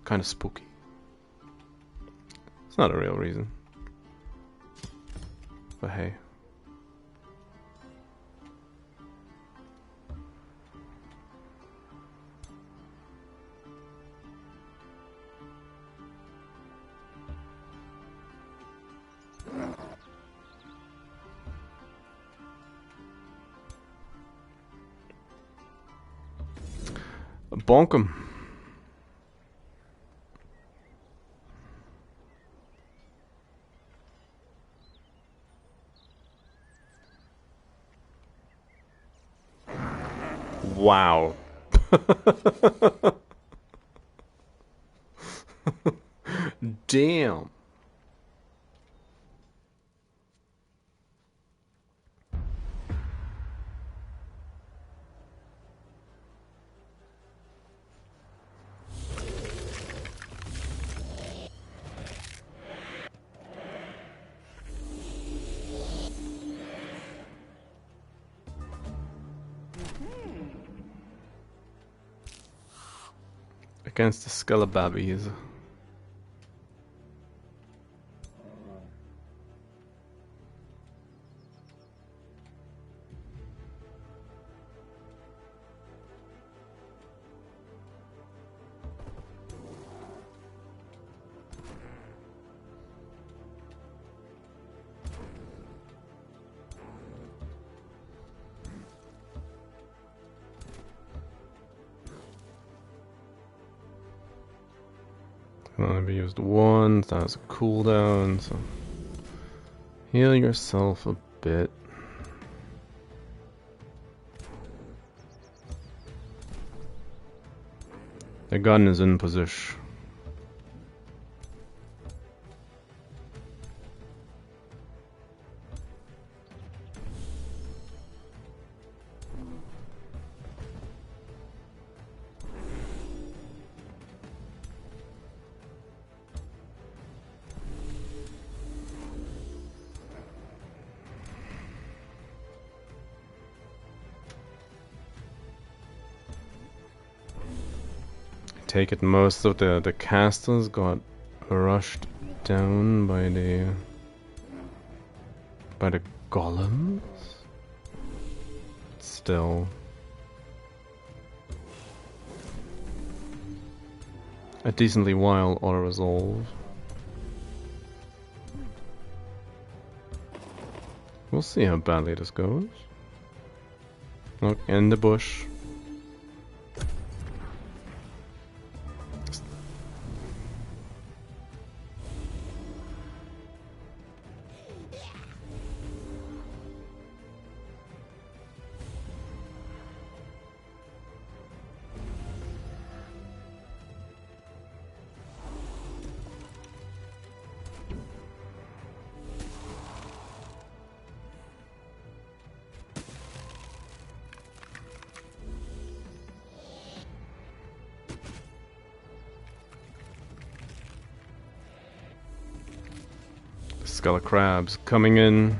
kind of spooky. It's not a real reason, but hey. Bonk 'em. Wow. Damn. Against the Skelebabbies. Can only be used once. That has a cooldown, so heal yourself a bit. The gun is in position. Take it most of the castles got rushed down by the golems. Still, a decently wild auto resolve. We'll see how badly this goes. Look, in the bush. Skull of crabs coming in.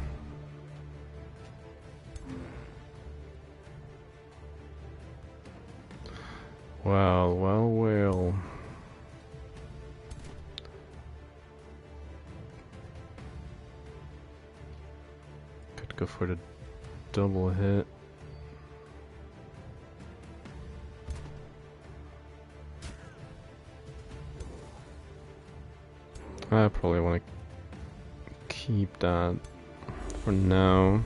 Well, well, well. Could go for the double hit. I probably want to keep that for now.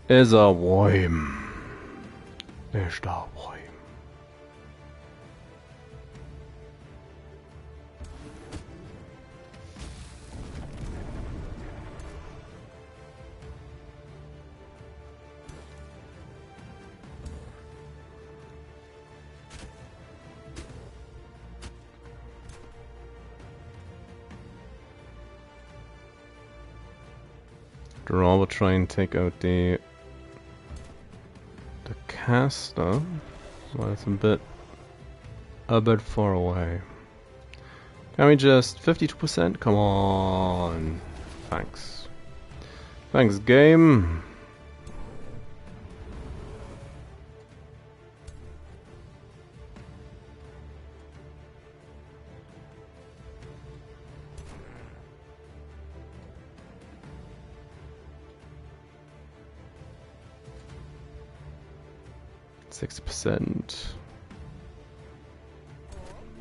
Is a worm. Is the worm. After all, we'll try and take out the caster. Well, it's a bit far away. Can we just 52%? Come on. Thanks. Thanks, game. %.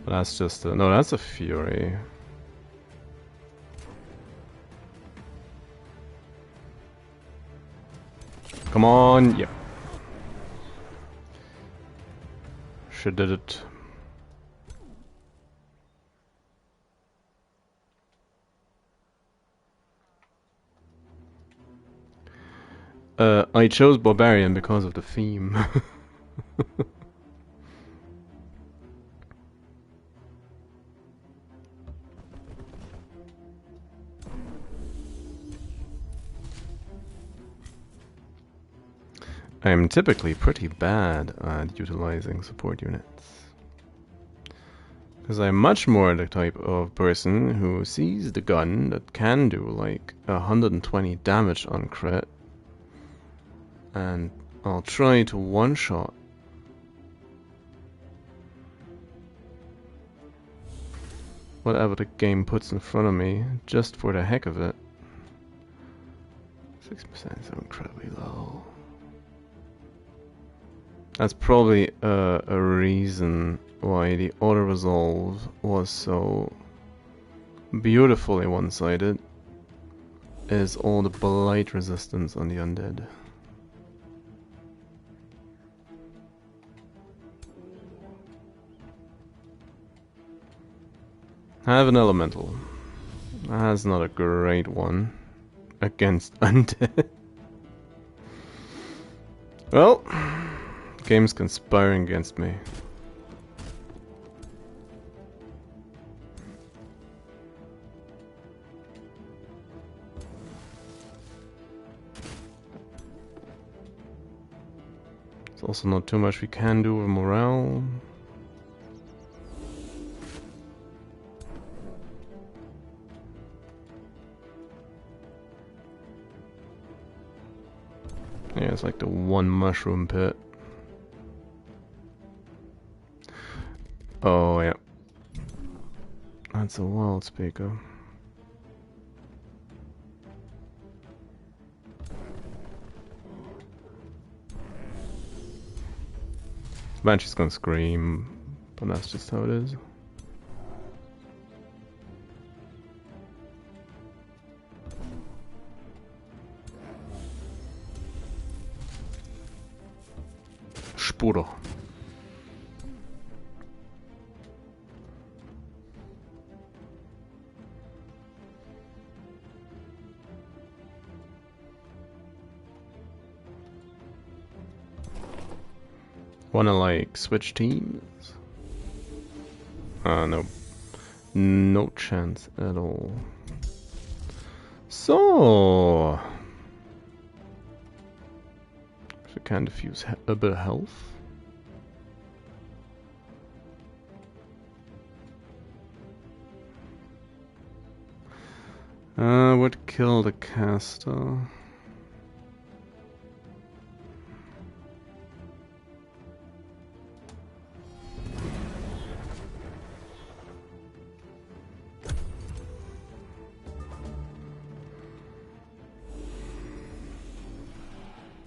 That's just a, no, that's a Fury. Come on, yep. She did it. I chose Barbarian because of the theme. I'm typically pretty bad at utilizing support units. Because I'm much more the type of person who sees the gun that can do like 120 damage on crit, and I'll try to one-shot whatever the game puts in front of me, just for the heck of it. 6% is so incredibly low. That's probably a reason why the auto-resolve was so beautifully one-sided, is all the blight resistance on the undead. I have an elemental. That's not a great one against undead. Well, game's conspiring against me. There's also not too much we can do with morale. Yeah, it's like the one mushroom pit. Oh, yeah. That's a wild speaker. Banshee's gonna scream, but that's just how it is. Spuro. Wanna like switch teams? No. No chance at all. So, if we can diffuse a bit of health. Would kill the caster.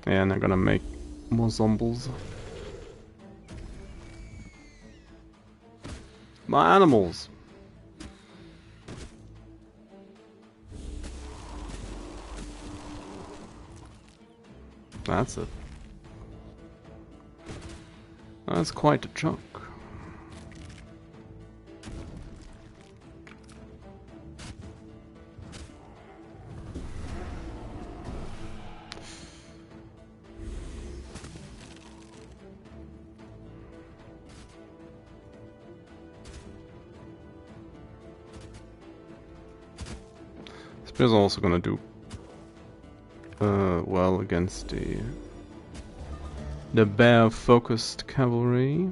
Yeah, and they're gonna make more zombies. My animals! That's it. That's quite a chunk. Spear's also gonna do well against the bear-focused cavalry.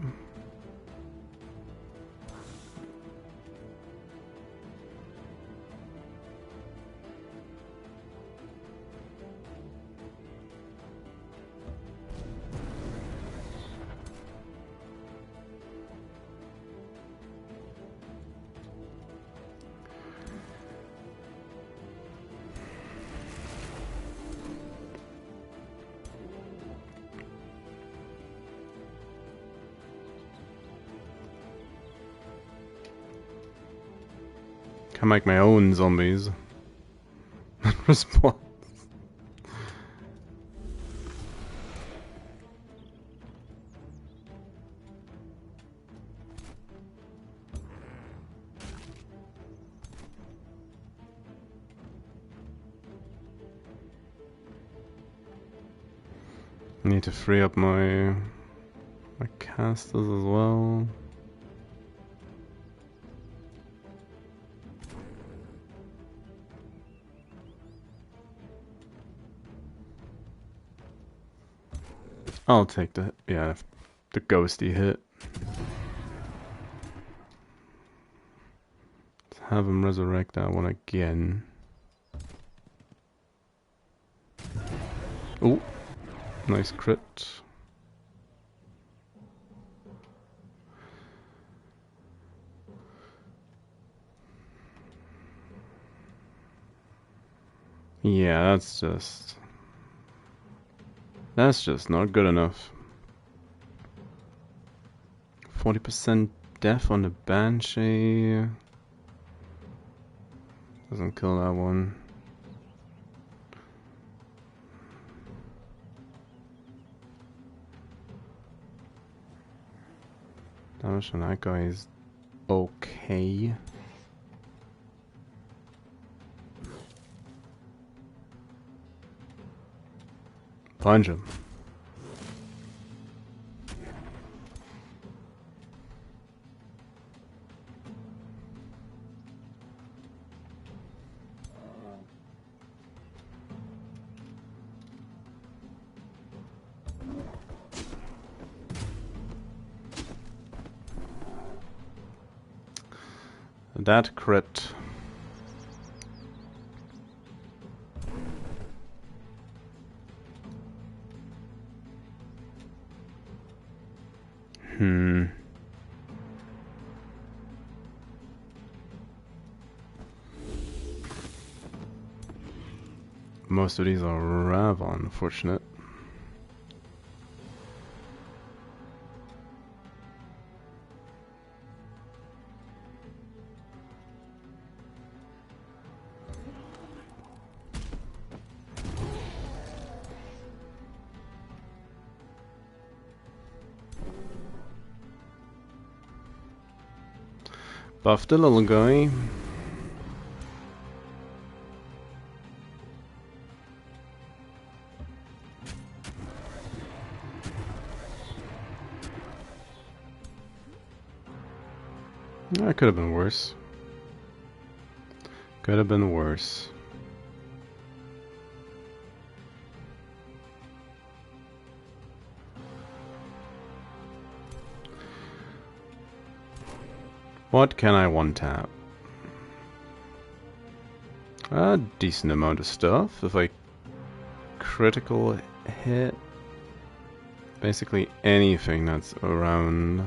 Can make my own zombies. Response. Need to free up my casters as well. I'll take the ghosty hit. Let's have him resurrect that one again. Oh, nice crit. Yeah, that's just not good enough. 40% death on the Banshee. Doesn't kill that one. Damage on that guy is okay. Punch him. That crit. Most of these are Rav, unfortunate. Buff the little guy. That could have been worse. Could have been worse. What can I one tap? A decent amount of stuff. If I critical hit basically anything that's around.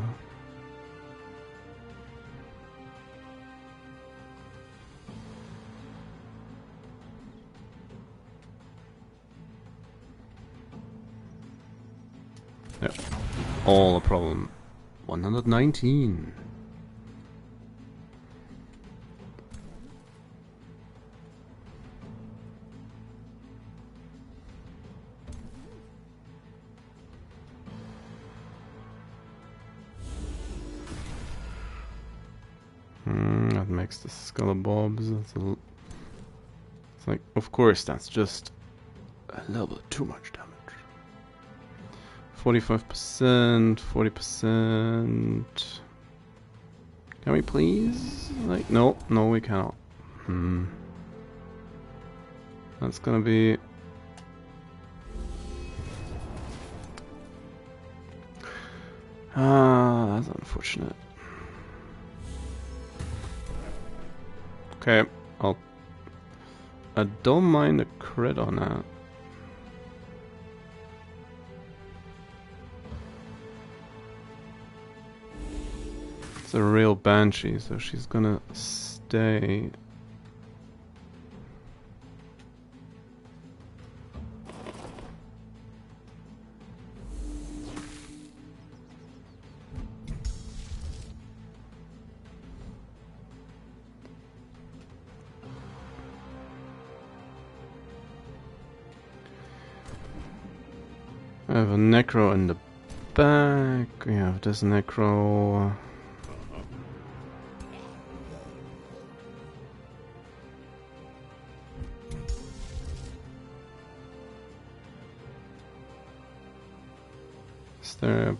Yep. All a problem. 119. That makes the Skullabobs. It's like, of course, that's just a little bit too much damage. 45%, 40%. Can we please? Like, no, we cannot. That's gonna be Ah, that's unfortunate. Okay, I don't mind a crit on that. It's a real banshee, so she's gonna stay. I have a necro in the back. We have this necro. Is there?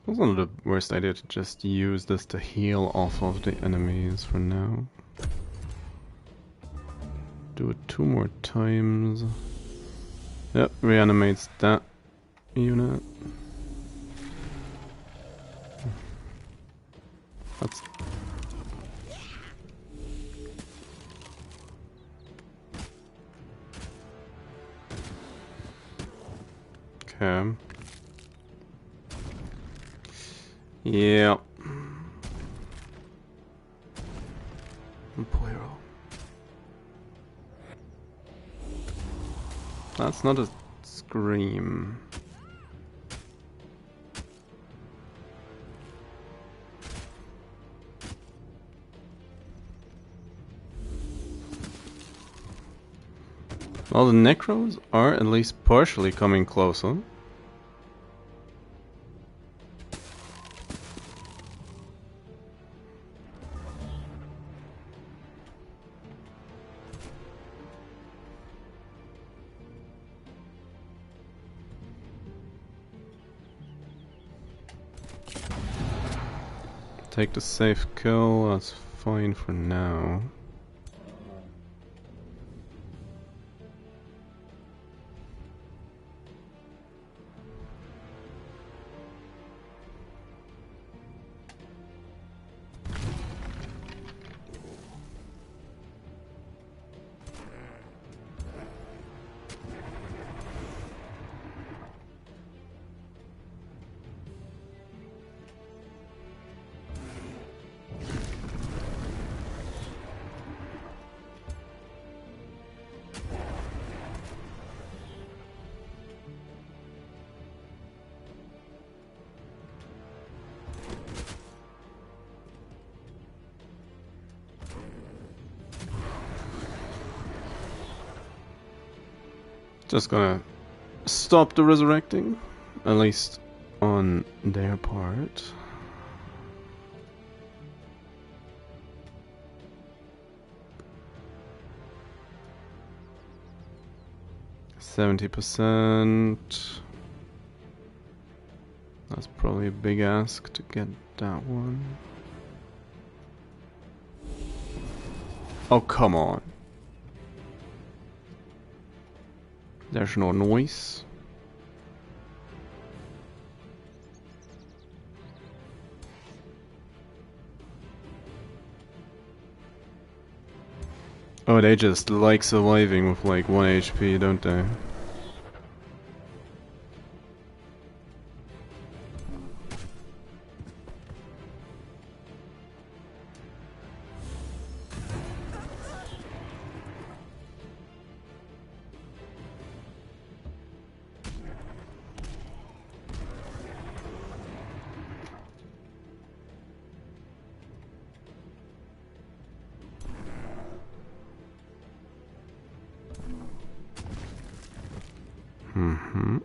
It wasn't the worst idea to just use this to heal off of the enemies for now. Do it 2 more times. Yep, reanimates that unit. That's... Okay. Yeah. Poiro. That's not a scream. Well, the Necros are at least partially coming closer. Take the safe kill, that's fine for now. Just gonna stop the resurrecting, at least on their part. %. That's probably a big ask to get that one. Oh, come on. There's no noise. Oh, they just like surviving with like 1 HP, don't they? Mm-hmm.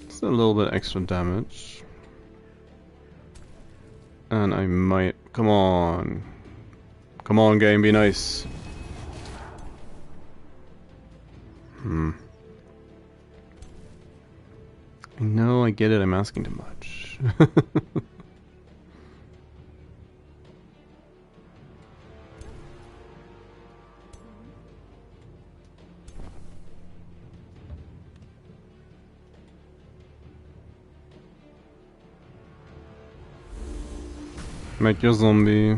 Just a little bit extra damage. And I might... Come on. Come on, game, be nice. I get it, I'm asking too much. Make your zombie.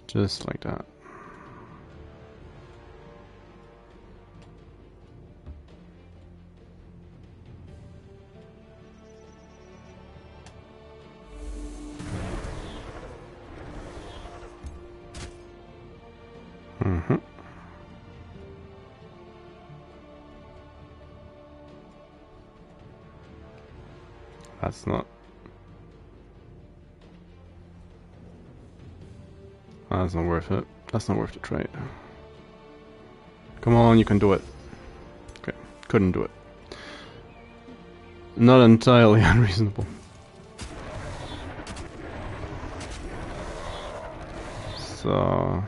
Just like that. That's not worth it. That's not worth the trade. Come on, you can do it. Okay, couldn't do it. Not entirely unreasonable. So...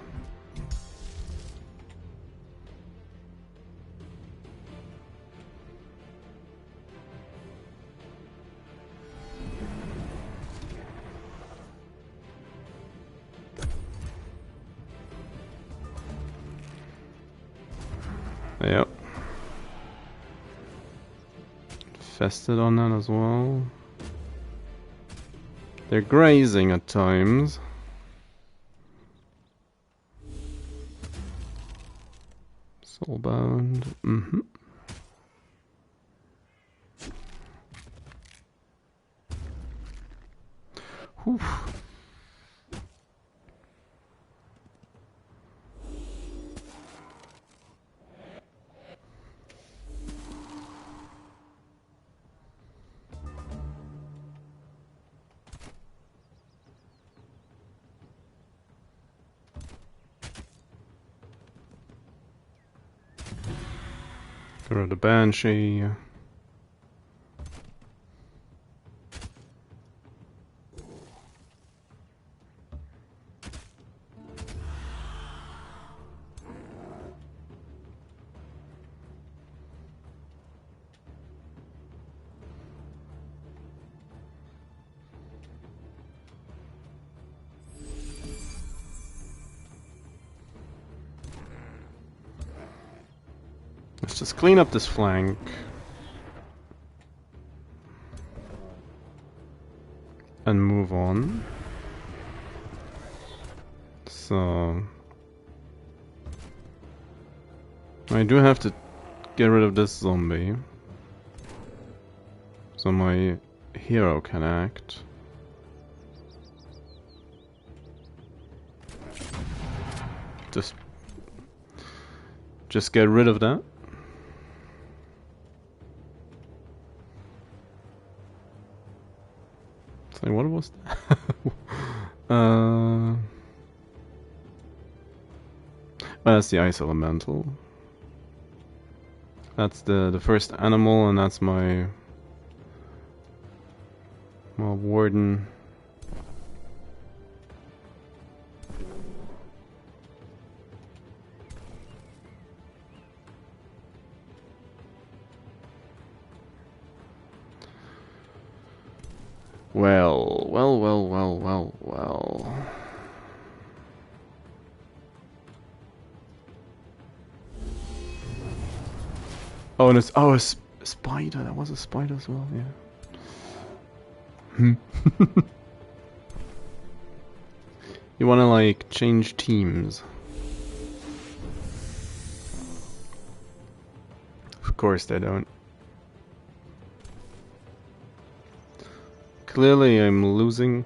Yep. Infested on that as well. They're grazing at times. Soulbound. Mm-hmm. Whew. Get rid of the Banshee. Let's just clean up this flank. And move on. So... I do have to get rid of this zombie. So my hero can act. Just get rid of that. So what was that? Well, that's the ice elemental. That's the first animal, and that's my warden. Well. Oh, and it's a spider. That was a spider as well. Yeah. You want to like change teams? Of course they don't. Clearly, I'm losing.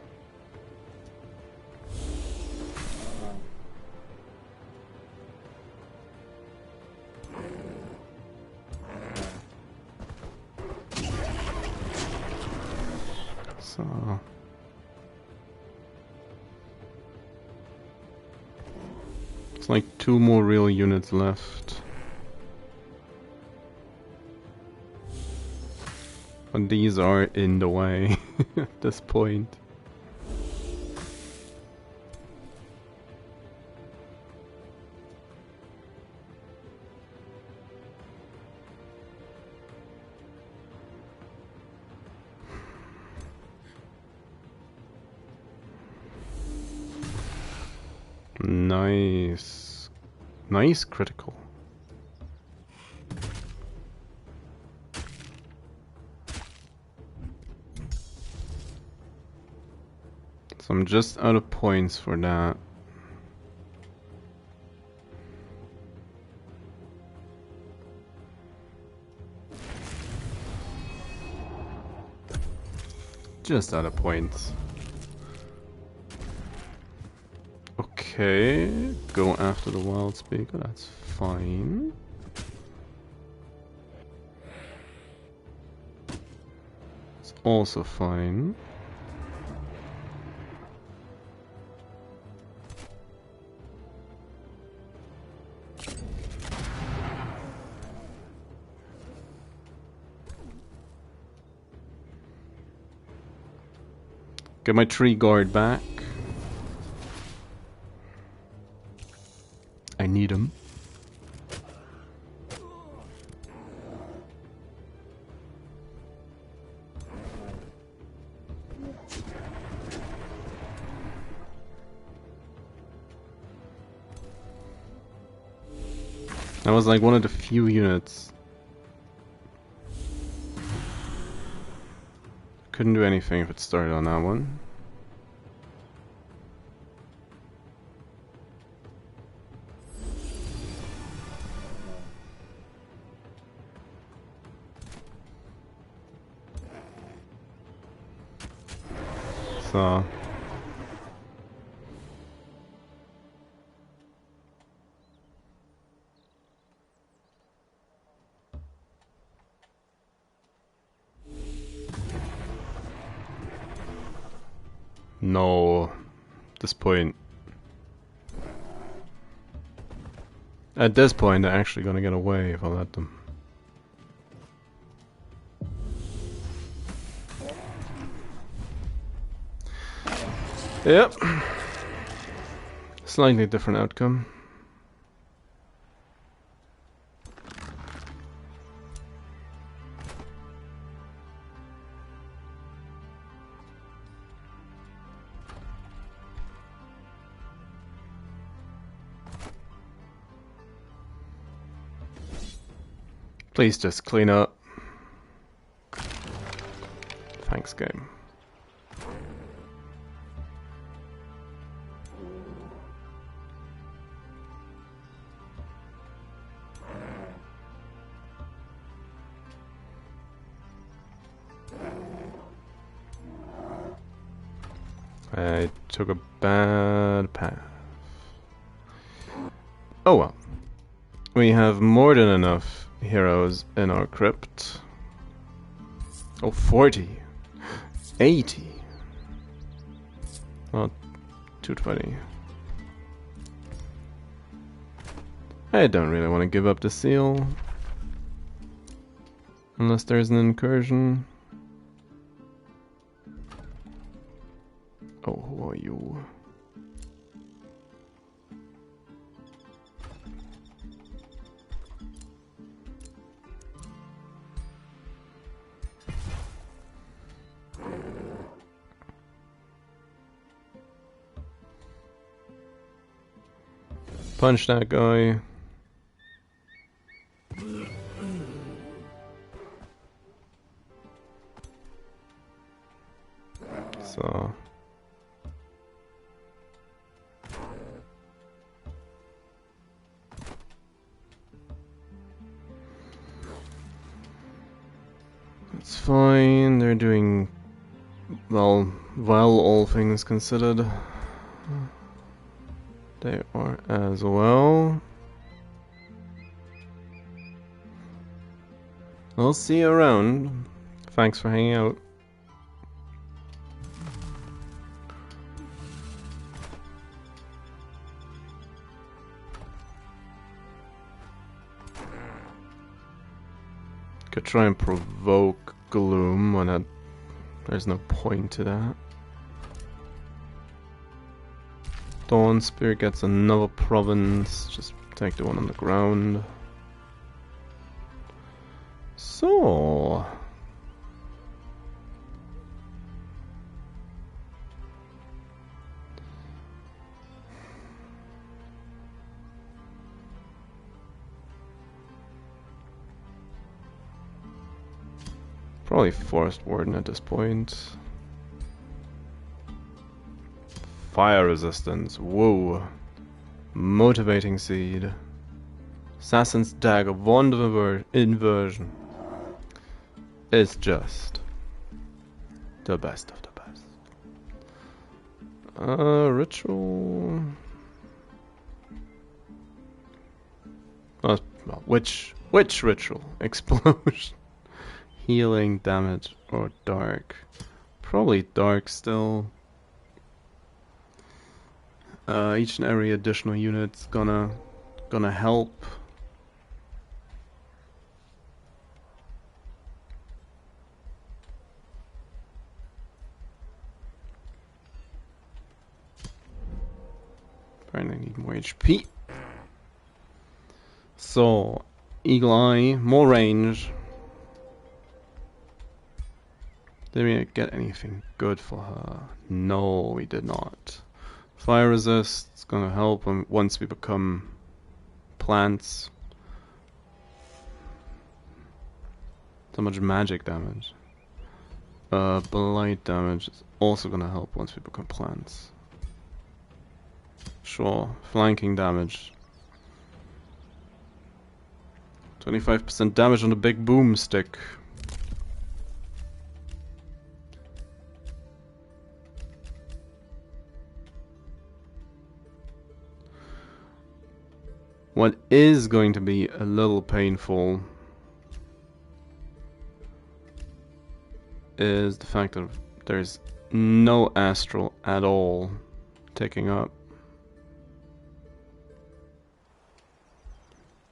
So it's like 2 more real units left. And these are in the way at this point. Nice. Nice critical. So I'm just out of points for that. Just out of points. Okay, go after the wild speaker, that's fine. It's also fine. Get my tree guard back. I need him. That was like one of the few units. Couldn't do anything if it started on that one. So no, this point. At this point, they're actually gonna get away if I let them. Yep. Slightly different outcome. Please just clean up. Thanks, game. I took a bad path. Oh well. We have more than enough heroes in our crypt. Oh, 40. 80. Well, 220. I don't really want to give up the seal. Unless there's an incursion. Oh, who are you? Punch that guy. So it's fine, they're doing well, all things considered. They are as well. I'll see you around. Thanks for hanging out. Could try and provoke Gloom when there's no point to that. Dawn Spear gets another province. Just take the one on the ground. So... probably Forest Warden at this point. Fire resistance, whoa. Motivating Seed. Assassin's Dagger, Wand of Inversion. It's just the best of the best. Ritual. Well, which ritual? Explosion. Healing, damage, or dark? Probably dark still. Each and every additional unit's gonna help. Apparently need more HP. So, Eagle Eye, more range. Did we get anything good for her? No, we did not. Fire resist is gonna help once we become plants. So much magic damage. Blight damage is also gonna help once we become plants. Sure, flanking damage. 25% damage on the big boomstick. What is going to be a little painful is the fact that there's no astral at all taking up.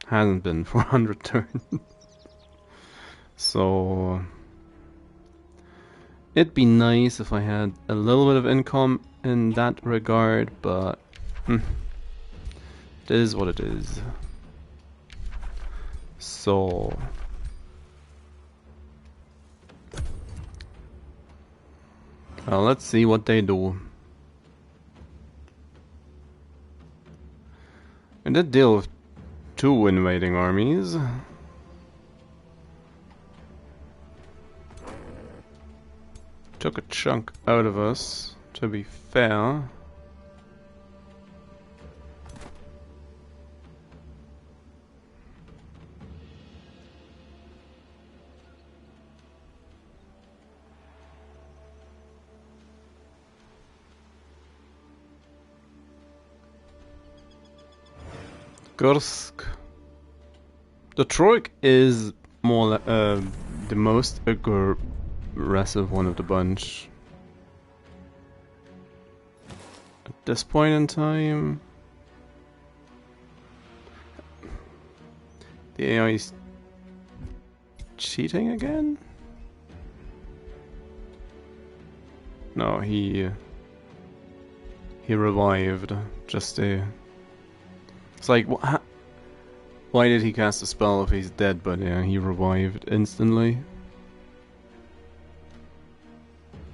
Hasn't been for 100 turns. So it'd be nice if I had a little bit of income in that regard, but it is what it is. So well, let's see what they do. I did deal with 2 invading armies. Took a chunk out of us, to be fair. Kursk. The Troik is more the most aggressive one of the bunch. At this point in time, the AI is cheating again? No, he revived just a... It's like, why did he cast a spell if he's dead? But yeah, he revived instantly.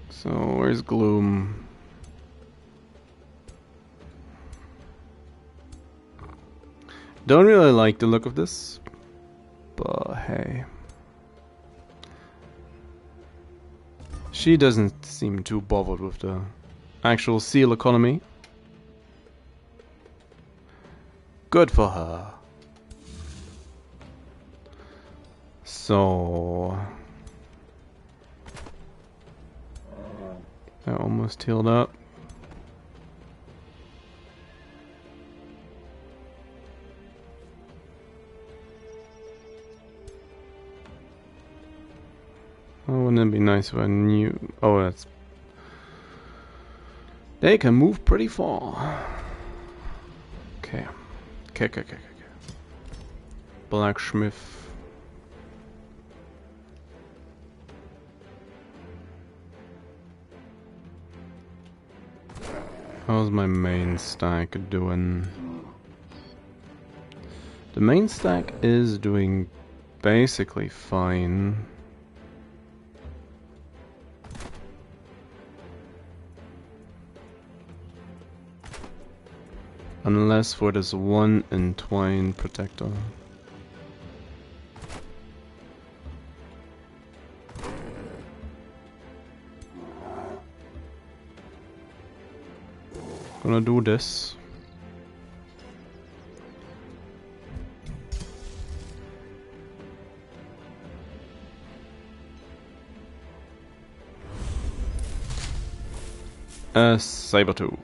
So, where's Gloom? Don't really like the look of this, but hey. She doesn't seem too bothered with the actual seal economy. Good for her. So I almost healed up. Oh, wouldn't it be nice if I knew? Oh, that's... They can move pretty far. Okay. Okay. Blacksmith. How's my main stack doing? The main stack is doing basically fine. Unless for this one entwined protector. Gonna do this. A Sabertooth.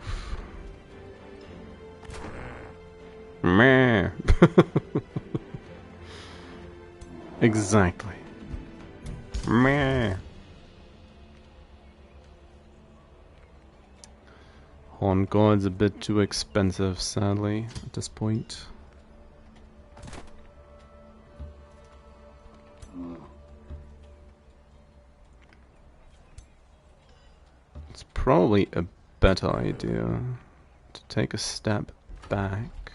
Meh. Exactly. Meh. Horn God's a bit too expensive, sadly, at this point. It's probably a better idea to take a step back.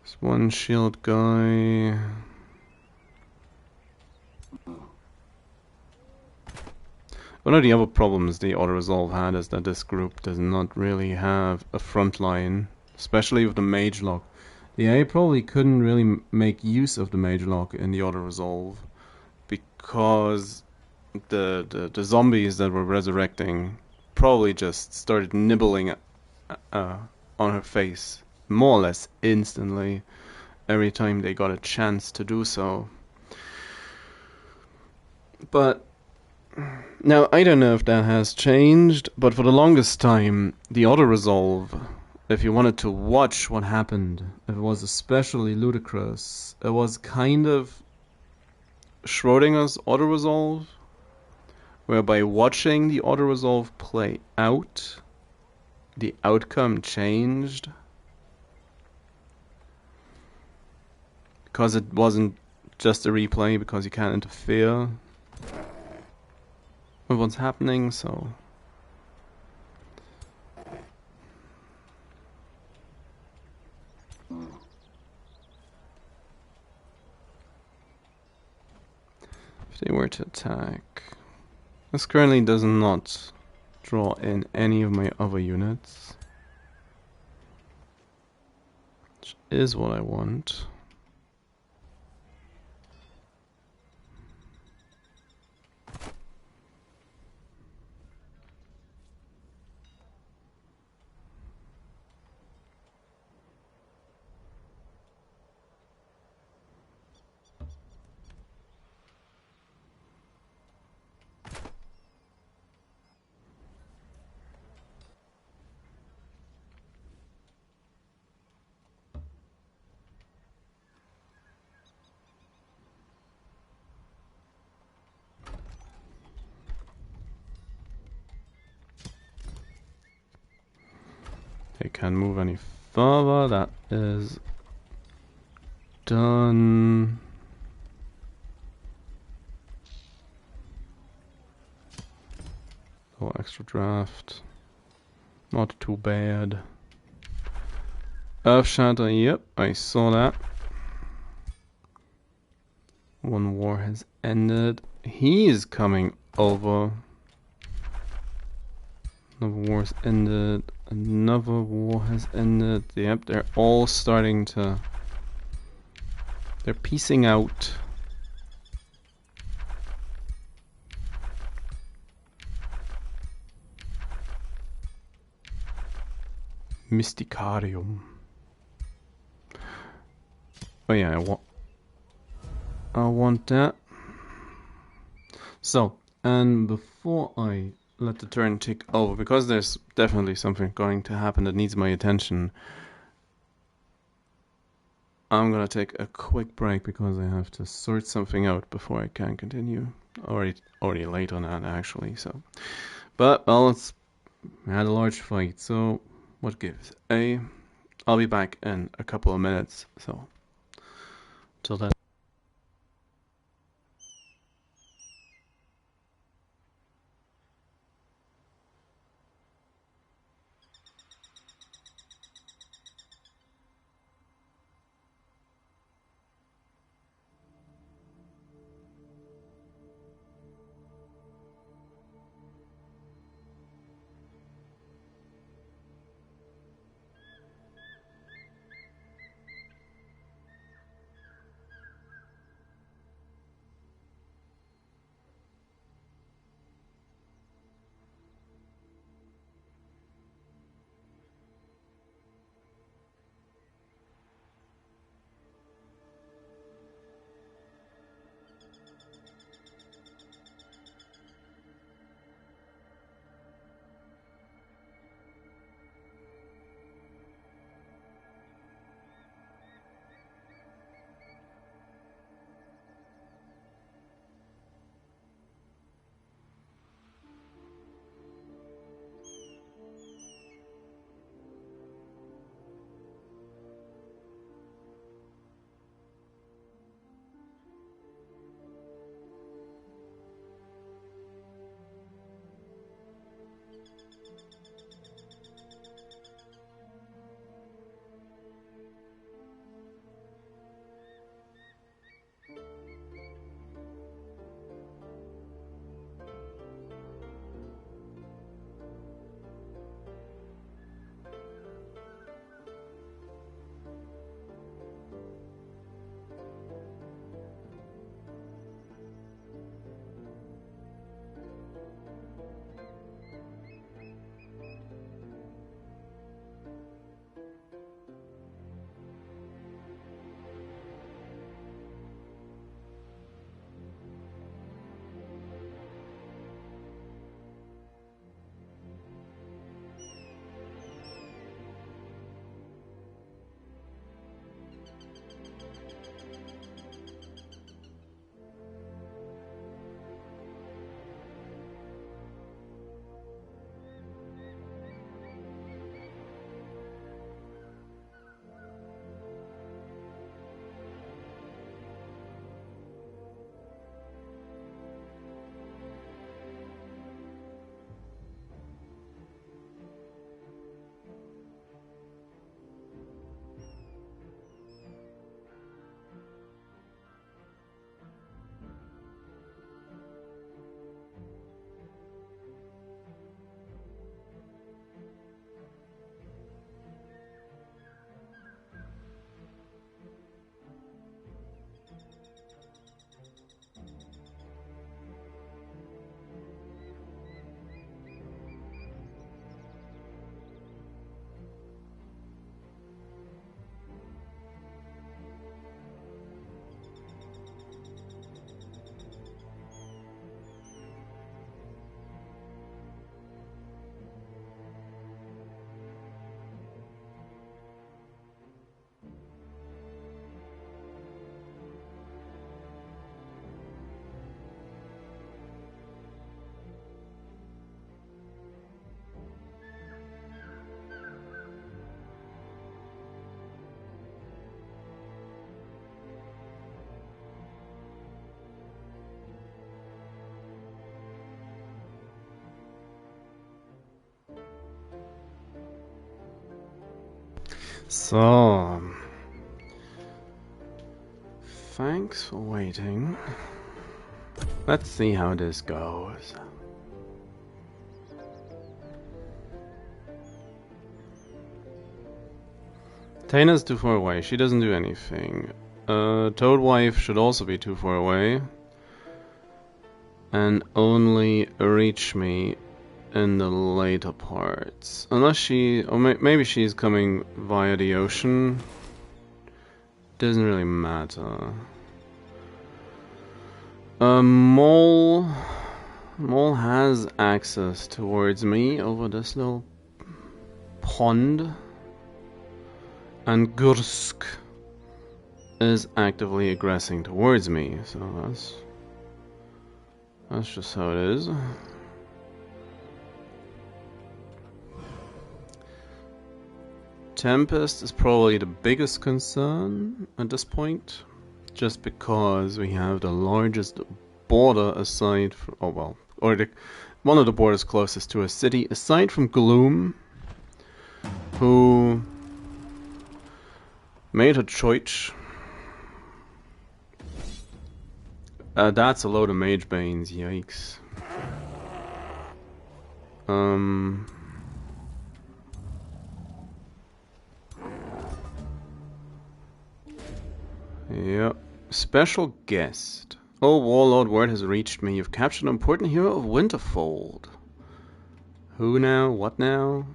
There's one shield guy. One of the other problems the auto-resolve had is that this group does not really have a front line, especially with the mage lock. The AI probably couldn't really make use of the mage lock in the auto-resolve because the zombies that were resurrecting probably just started nibbling on her face more or less instantly every time they got a chance to do so. But now, I don't know if that has changed, but for the longest time, the auto-resolve, if you wanted to watch what happened, it was especially ludicrous. It was kind of Schrodinger's auto-resolve, whereby watching the auto-resolve play out, the outcome changed. Because it wasn't just a replay, because you can't interfere with what's happening, so if they were to attack, this currently does not draw in any of my other units, which is what I want. They can't move any further. That is done. Oh, extra draft. Not too bad. Earth Shatter, yep, I saw that. One war has ended. He is coming over. Another war's ended. Another war has ended. Yep, they're all starting to... They're piecing out. Mysticarium. Oh yeah, I want that. So, and before I let the turn tick over, because there's definitely something going to happen that needs my attention, I'm gonna take a quick break because I have to sort something out before I can continue. Already late on that actually. So, but well, we had a large fight, so what gives? I'll be back in a couple of minutes. So, till then. So, thanks for waiting. Let's see how this goes. Tana's too far away. She doesn't do anything. Toad Wife should also be too far away. And only reach me in the later parts. Unless she... or maybe she's coming via the ocean. Doesn't really matter. Mole has access towards me over this little pond. And Gursk is actively aggressing towards me, so that's just how it is. Tempest is probably the biggest concern at this point, just because we have the largest border aside from, oh well, or one of the borders closest to a city, aside from Gloom, who made a choice. That's a load of mage banes, yikes. Yep. Special guest. Oh, Warlord, word has reached me. You've captured an important hero of Winterfold. Who now? What now?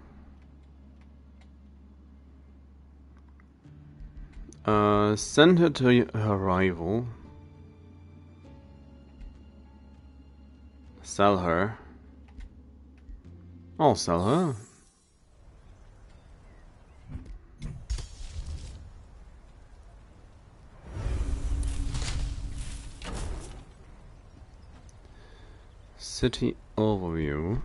Send her to her rival. Sell her. I'll sell her. City overview.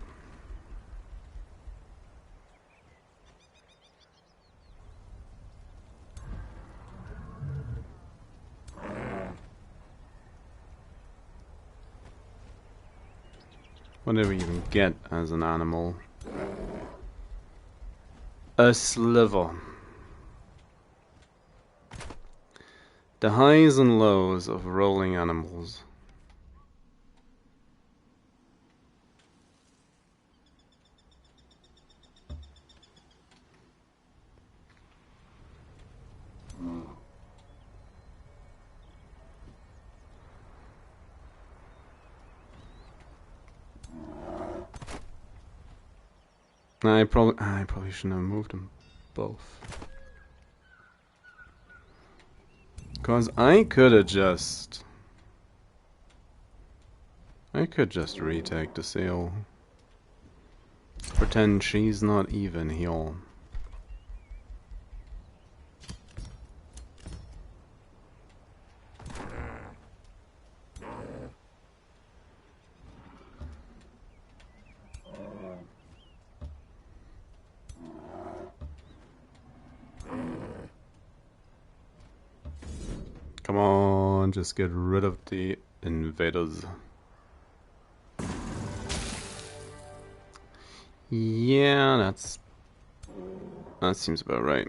What do we even get as an animal? A sliver. The highs and lows of rolling animals. I probably shouldn't have moved them both. Cause I could just retake the seal. Pretend she's not even here. Come on, just get rid of the invaders. Yeah, that seems about right.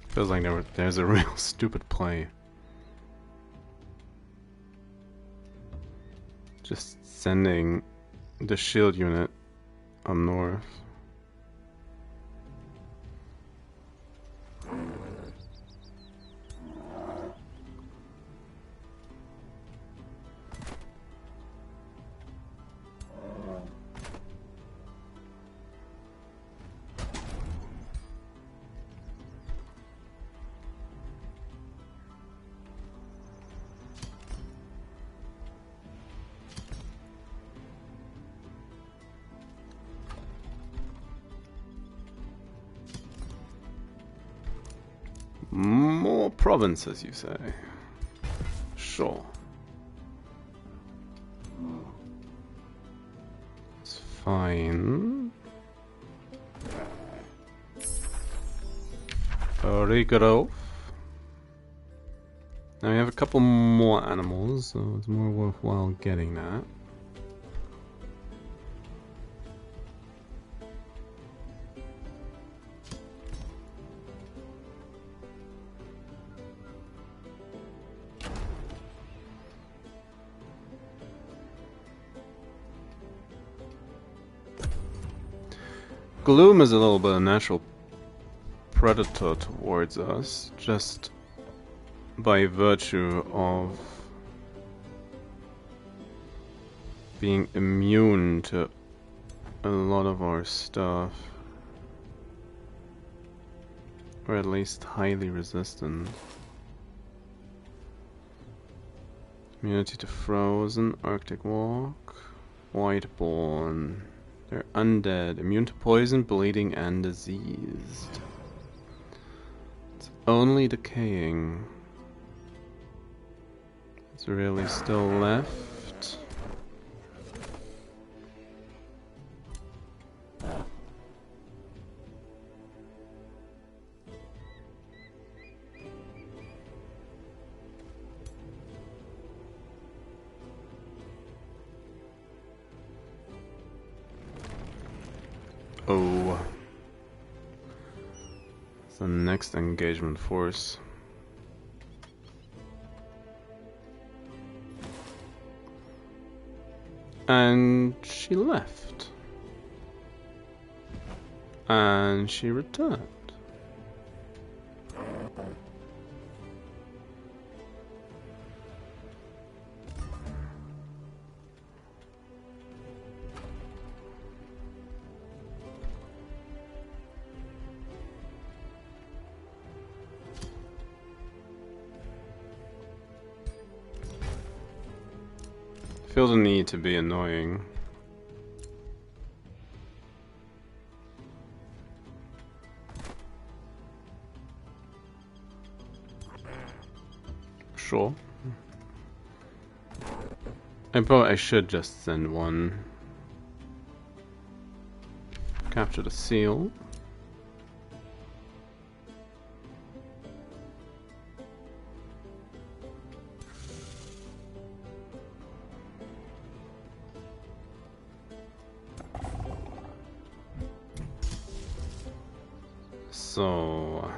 Feels like there's a real stupid play. Just sending the shield unit up north. provinces, you say? Sure. It's fine. Regrowth. Now we have a couple more animals, so it's more worthwhile getting that. Gloom is a little bit of a natural predator towards us, just by virtue of being immune to a lot of our stuff, or at least highly resistant. Immunity to frozen, Arctic walk, Whiteborn. They're undead, immune to poison, bleeding, and diseased. It's only decaying. It's really still left. Oh. It's the next engagement force. And she left. And she returned. Feel the need to be annoying. Sure. I should just send one. Capture the seal. So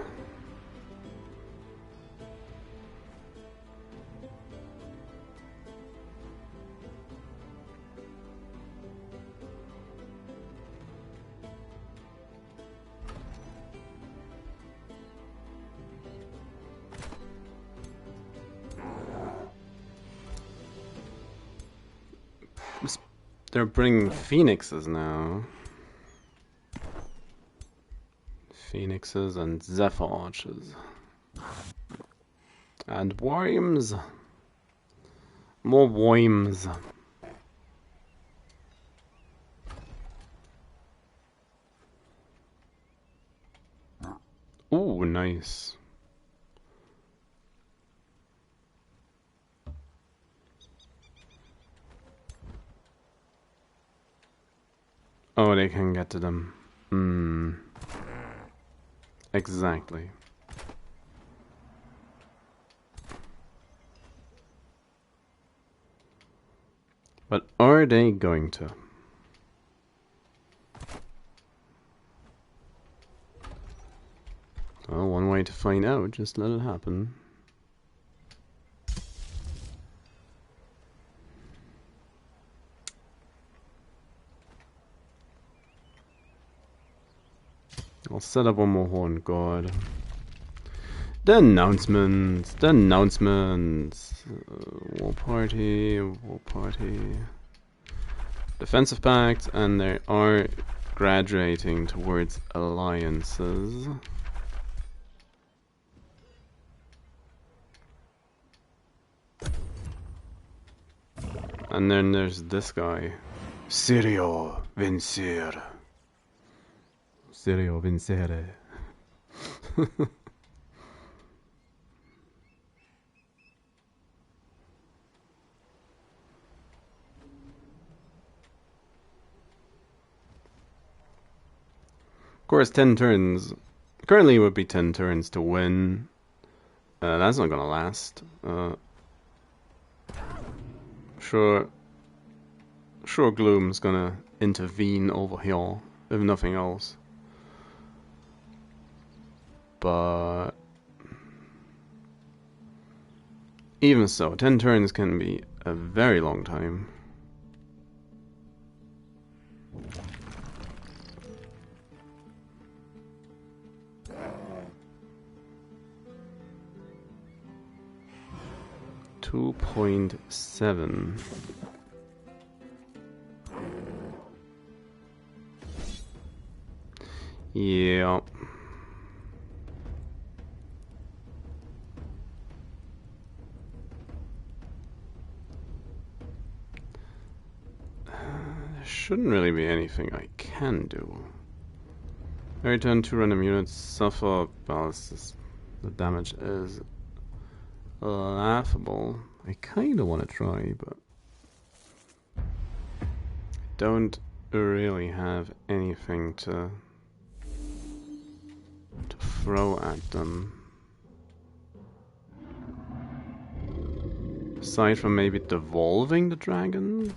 they're bringing phoenixes now. Phoenixes and zephyr archers. And worms. More worms. Ooh, nice. Oh, they can get to them. Exactly. But are they going to? Well, one way to find out, just let it happen. I'll set up one more horn guard. The announcements. War party. Defensive pact, and they are graduating towards alliances. And then there's this guy. Sirio Vincere. course, 10 turns. Currently, it would be 10 turns to win. That's not gonna last. Sure, Gloom's gonna intervene over here, if nothing else. But even so, 10 turns can be a very long time. .7. Yeah. There shouldn't really be anything I can do. Every turn 2 random units suffer. Well, the damage is laughable. I kinda wanna try, but don't really have anything to throw at them. Aside from maybe devolving the dragons?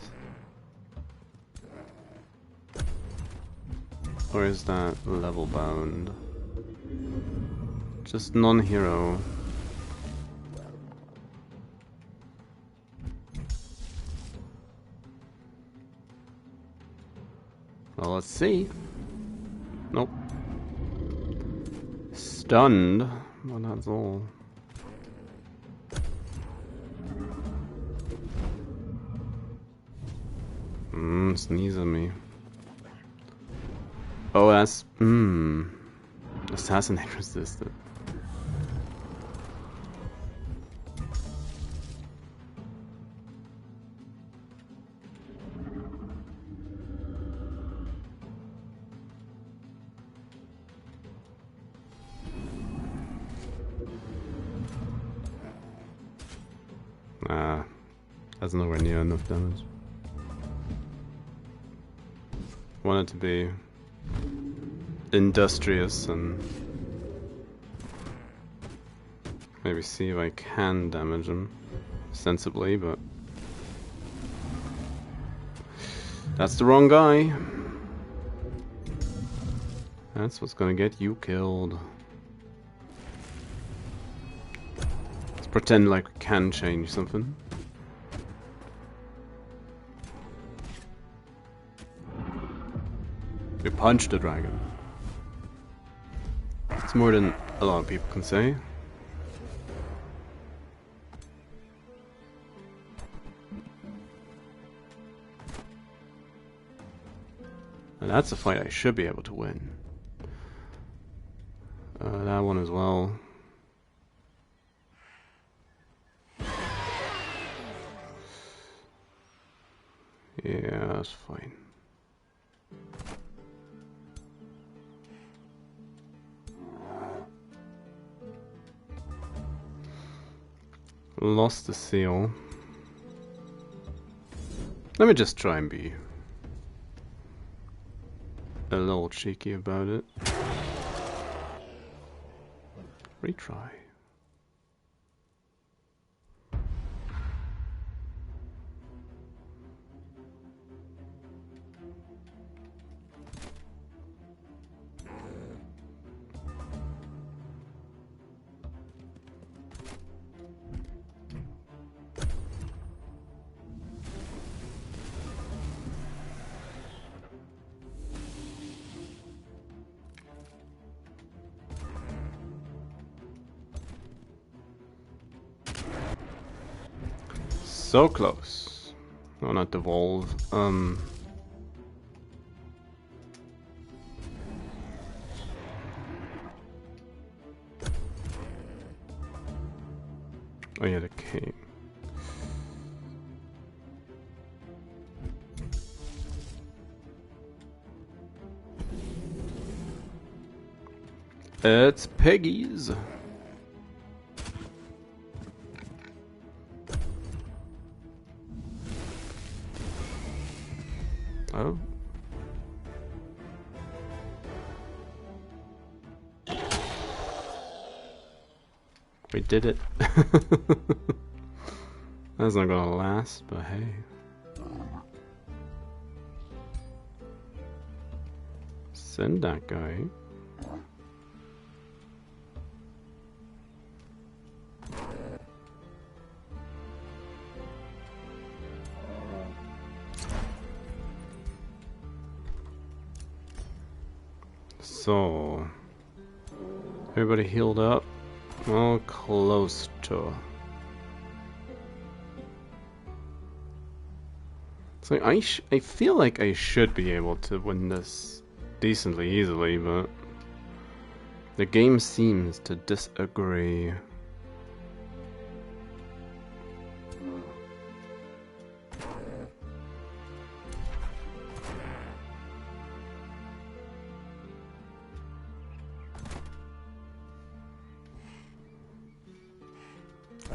Or is that level bound? Just non-hero. Well, let's see. Nope. Stunned. Well, that's all. Sneeze at me. Oh, that's... Assassinate resistant. That's nowhere near enough damage. Want it to be industrious and maybe see if I can damage him sensibly, but that's the wrong guy. That's what's gonna get you killed. Let's pretend like we can change something. We punched the dragon. It's more than a lot of people can say. And that's a fight I should be able to win. That one as well. Yeah, that's fine. Lost the seal. Let me just try and be a little cheeky about it. Retry. So close. No, not devolve. Oh yeah, the king. It's Peggy's. Oh. We did it. That's not gonna last, but hey. Send that guy. So, everybody healed up? Well, close to. So I feel like I should be able to win this decently easily, but the game seems to disagree.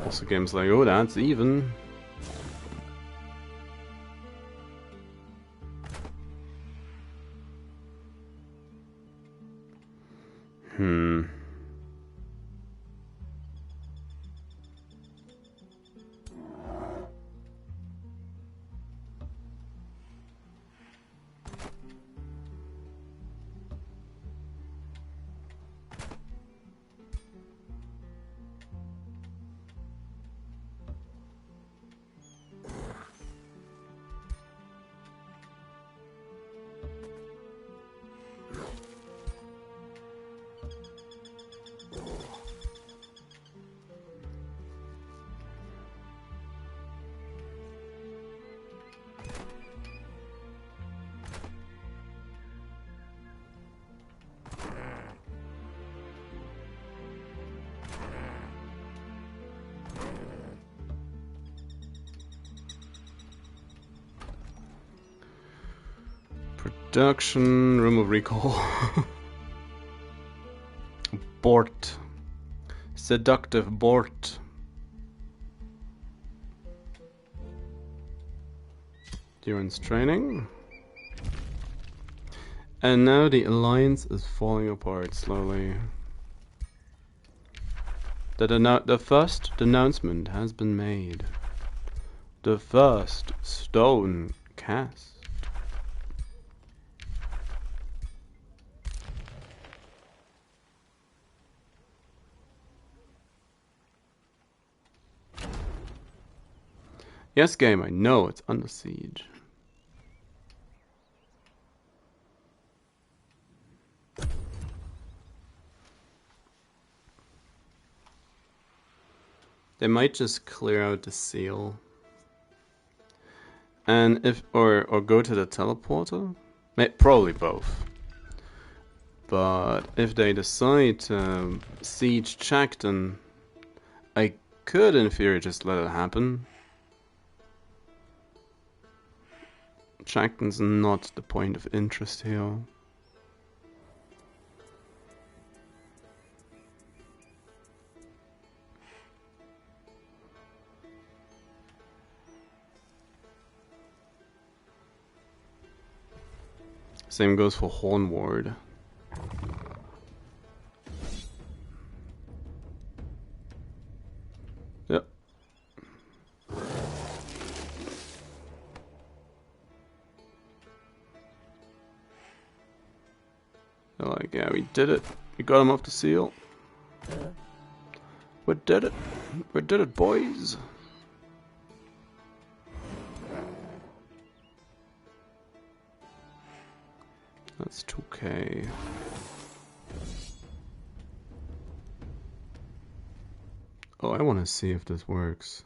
Also, game's like, oh, that's even. Production, room of recall. Bort. Seductive Bort. Duran's training. And now the alliance is falling apart slowly. The first denouncement has been made. The first stone cast. Yes, game, I know it's under siege. They might just clear out the seal. And if or go to the teleporter? Probably both. But if they decide to siege check, then I could in theory just let it happen. Chackton's not the point of interest here. Same goes for Hornward. Yep. They're like, yeah, we did it. We got him off the seal. We did it. We did it, boys. That's 2K. Oh, I want to see if this works.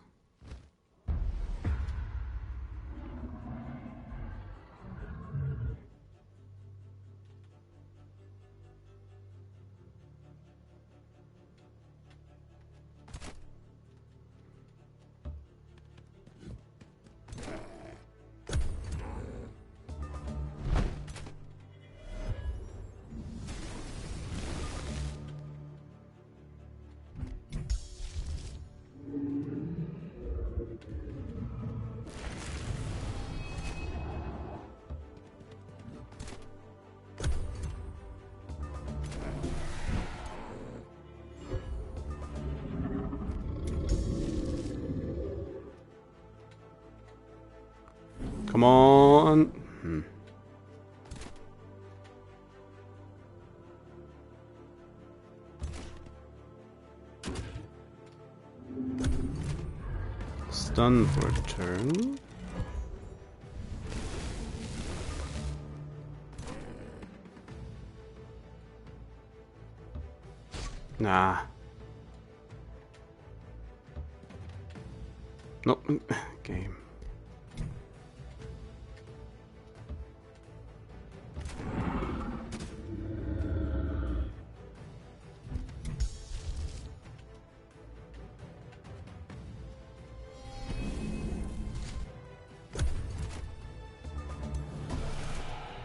Come on. Stun for a turn. Nah. Nope. Game.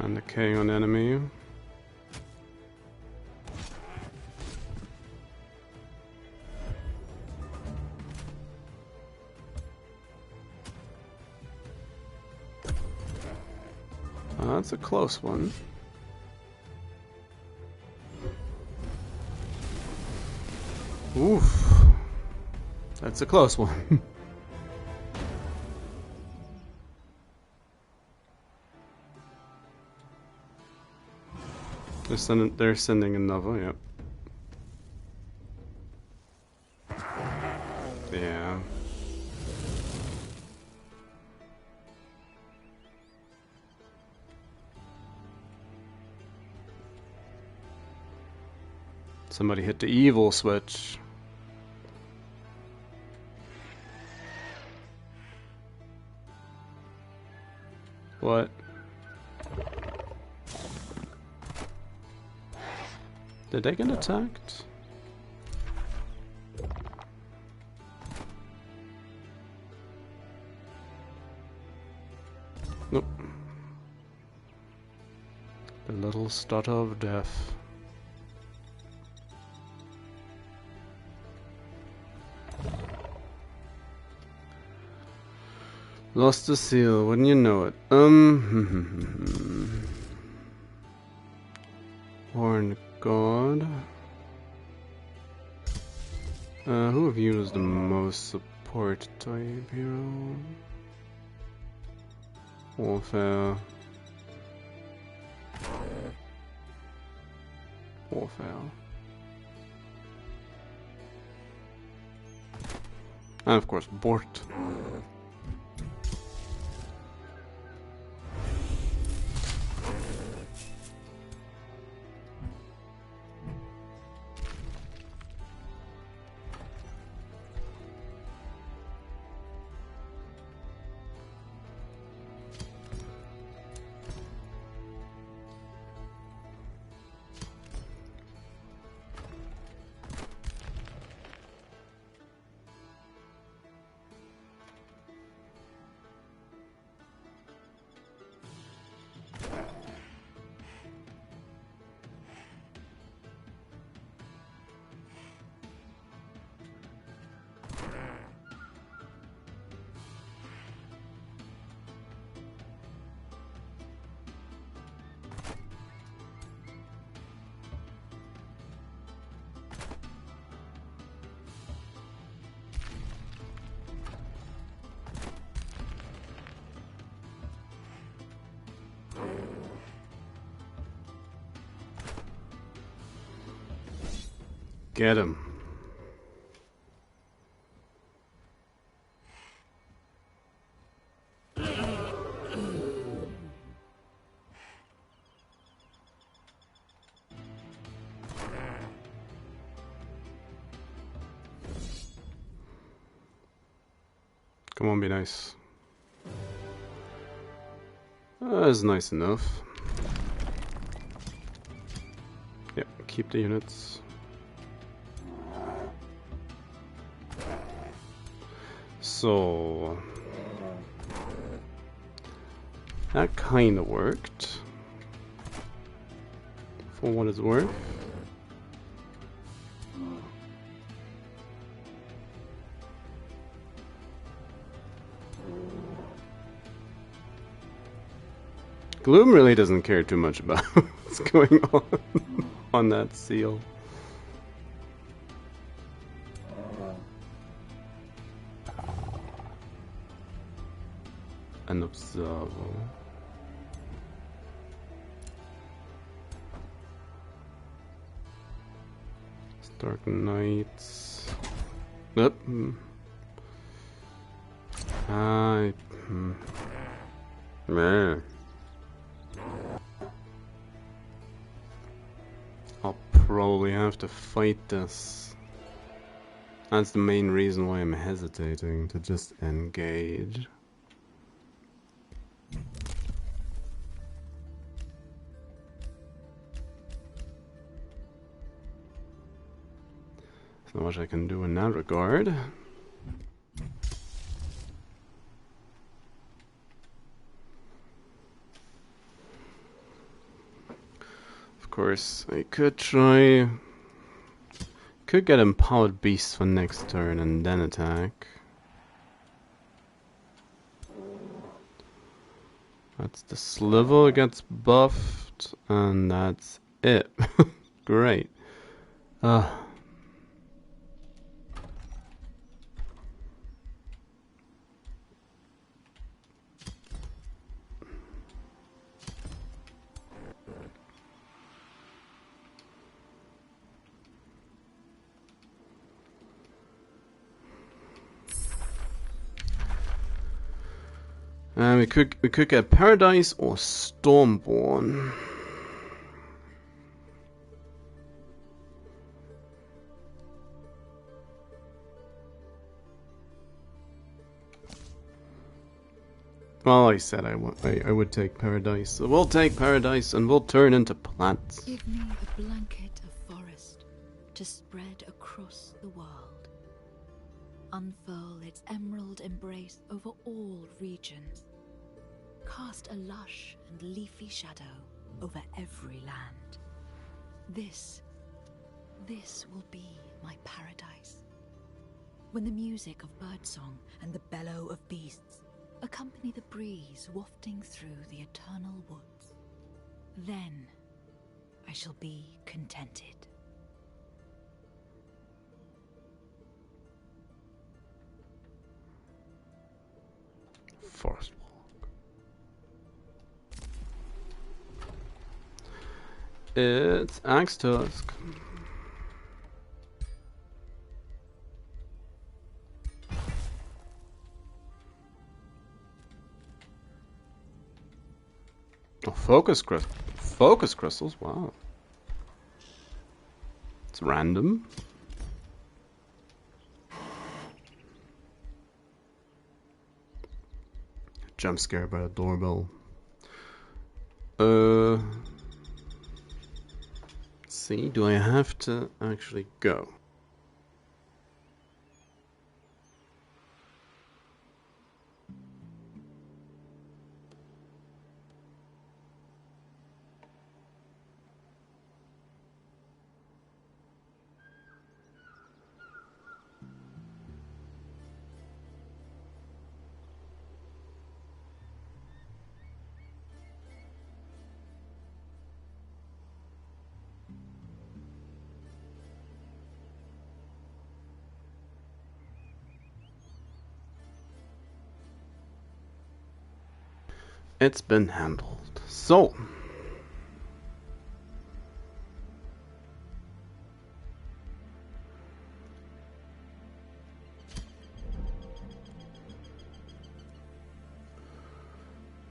And the K on enemy. That's a close one. Oof. That's a close one. They're sending another, yep. Yeah. Somebody hit the evil switch. What? Did they get attacked? Nope. The little stutter of death. Lost the seal, wouldn't you know it? Horned God. Who of you is the most support type hero? Warfare. And of course, Bort. Get him. Come on, be nice. That's nice enough. Yep, keep the units. So that kind of worked for what it's worth. Gloom really doesn't care too much about what's going on that seal. an observer. Dark Knights. Yep. Man. I'll probably have to fight this. That's the main reason why I'm hesitating to just engage. There's not much I can do in that regard. Of course, I could try... Could get Empowered Beast for next turn and then attack. That's the Sliver gets buffed, and that's it. Great. We could get Paradise or Stormborn. Well, I said I would take Paradise, so we'll take Paradise and we'll turn into plants. Give me a blanket of forest to spread across the world. Unfurl its emerald embrace over all regions. Cast a lush and leafy shadow over every land. This will be my paradise. When the music of birdsong and the bellow of beasts accompany the breeze wafting through the eternal woods, then I shall be contented. Forest Walk. It's Axe Tusk. Oh, focus crystals, wow. It's random. Jump scare by the doorbell. See, do I have to actually go? It's been handled. So,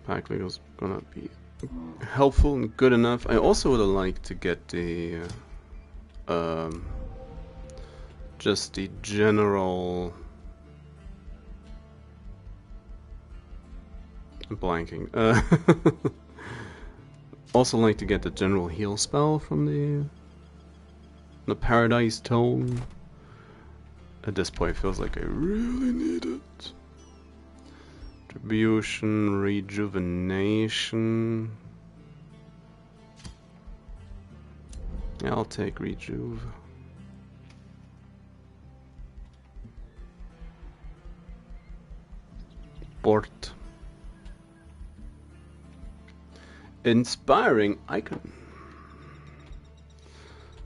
Pack Lego's gonna be helpful and good enough. I also would have liked to get the just the general blanking. Also like to get the general heal spell from the Paradise Tome. At this point, it feels like I really need it. Retribution, rejuvenation. Yeah, I'll take rejuve. Port. Inspiring icon.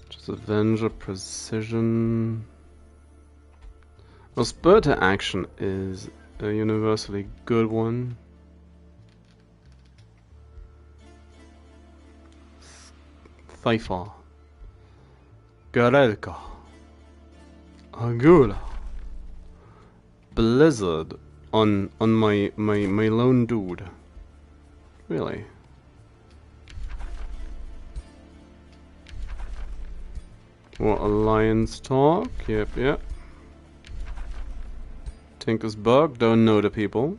Just Avenger Precision. Well, Spur to Action is a universally good one. Fifa. Garelka. Agula. Blizzard on my lone dude. Really? What alliance talk? Yep. Tinker's Bug, don't know the people.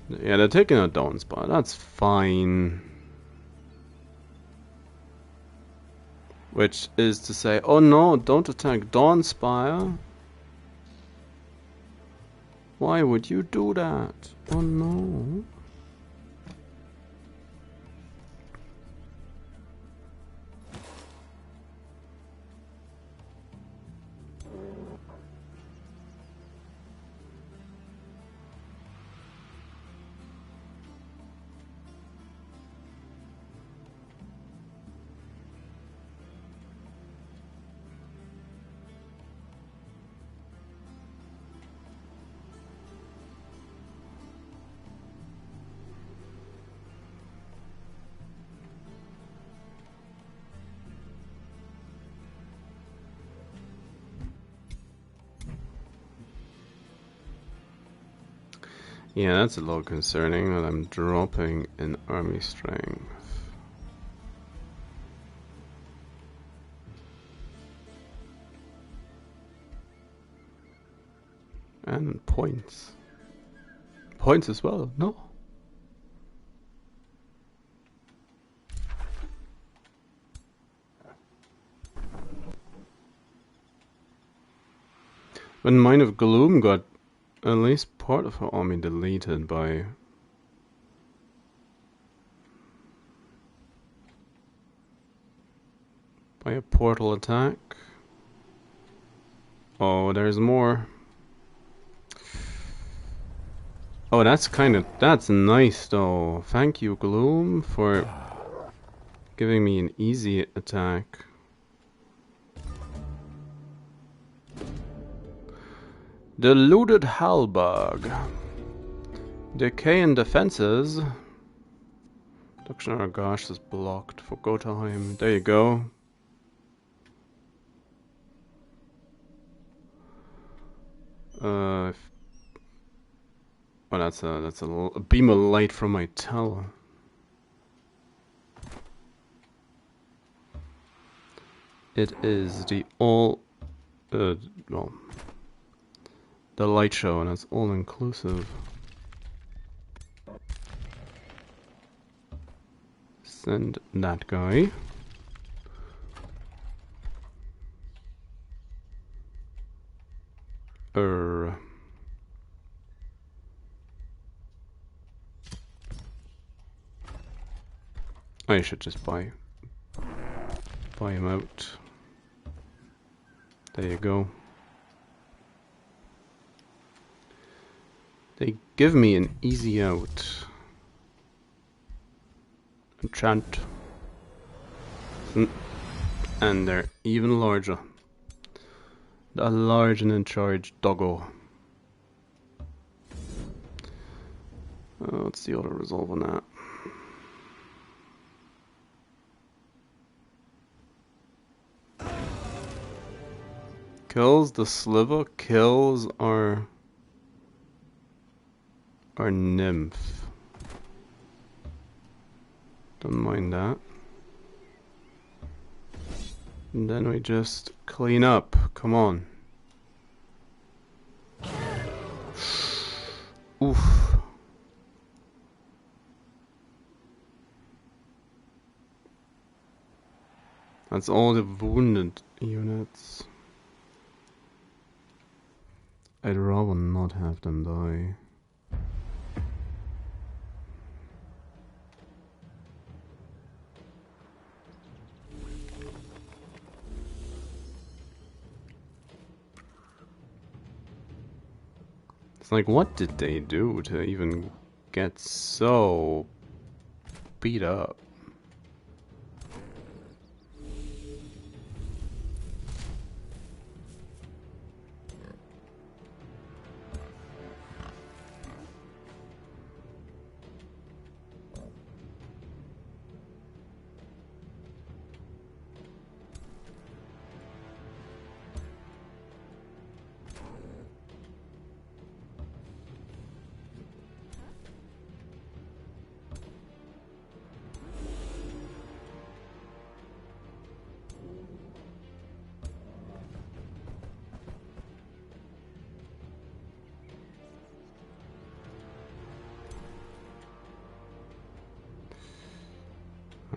Yeah, they're taking out Dawnspire, that's fine. Which is to say, oh no, don't attack Dawnspire. Why would you do that? Oh no. Yeah, that's a little concerning that I'm dropping in army strength. And points. Points as well, no? When Mine of Gloom got at least part of her army deleted by a portal attack. Oh, there's more. Oh, that's nice though. Thank you, Gloom, for giving me an easy attack. The looted Halberg. Decay in defenses. Duction Argash is blocked for Gotheim. There you go. Oh, that's a beam of light from my tower. It is the the light show, and it's all inclusive. Send that guy. I should just buy him out. There you go. They give me an easy out. Enchant. And they're even larger. The large and in charge doggo. Let's see auto resolve on that. Kills the sliver, kills our nymph. Don't mind that. And then we just clean up. Come on. Oof. That's all the wounded units. I'd rather not have them die. It's like, what did they do to even get so beat up?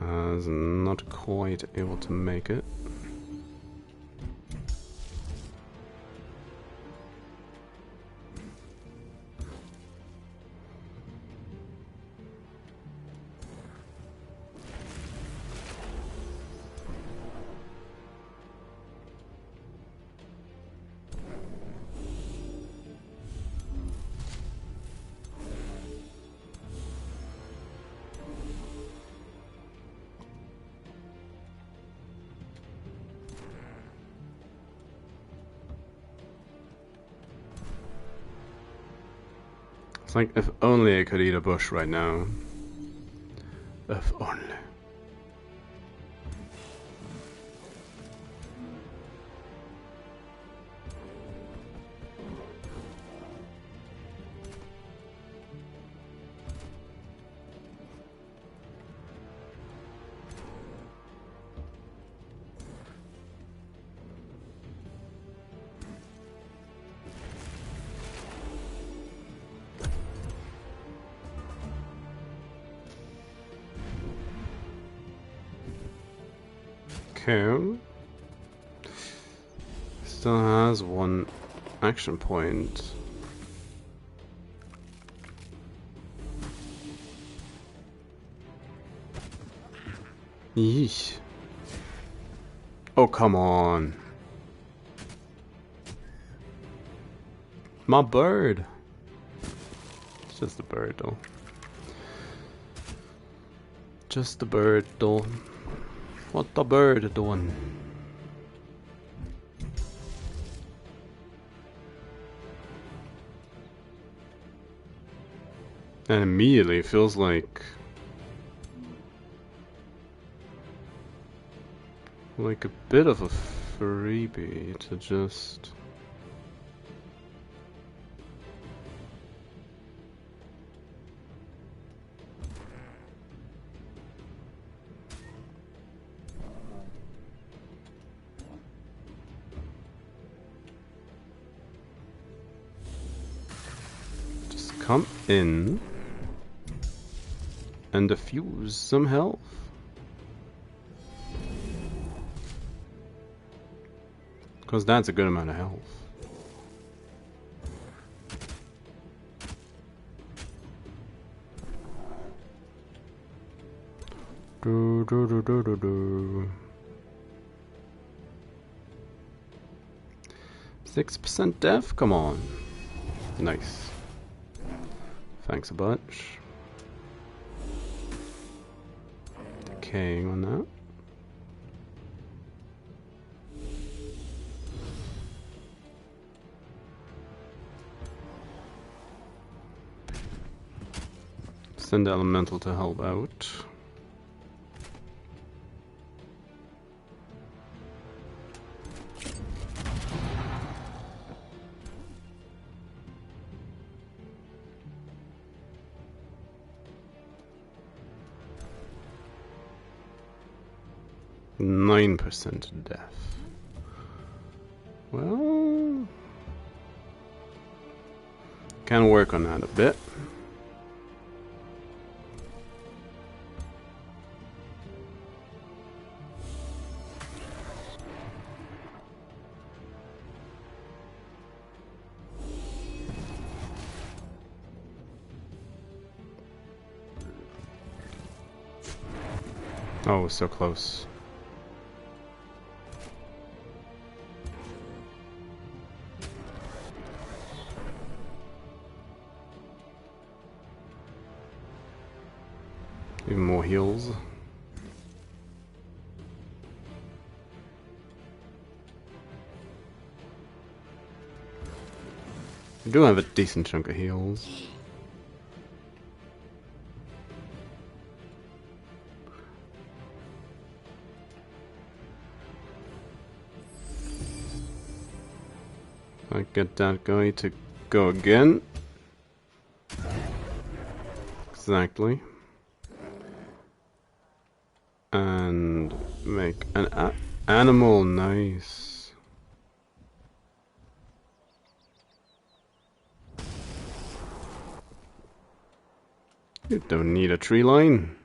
Is not quite able to make it. It's like, if only I could eat a bush right now. If only. Okay. Still has one action point. Yeesh. Oh, come on. My bird. It's just a bird, though. Just a bird, though. What the bird doing? And immediately it feels like a bit of a freebie to just come in and diffuse some health. Because that's a good amount of health. Do, do, do, do, do, do. 6% def? Come on. Nice. Thanks a bunch. Decaying on that. Send elemental to help out. %9 death. Well, can work on that a bit. Oh, so close. Even more heals. We do have a decent chunk of heals. I get that guy to go again. Exactly. And make an animal. Nice. You don't need a tree line.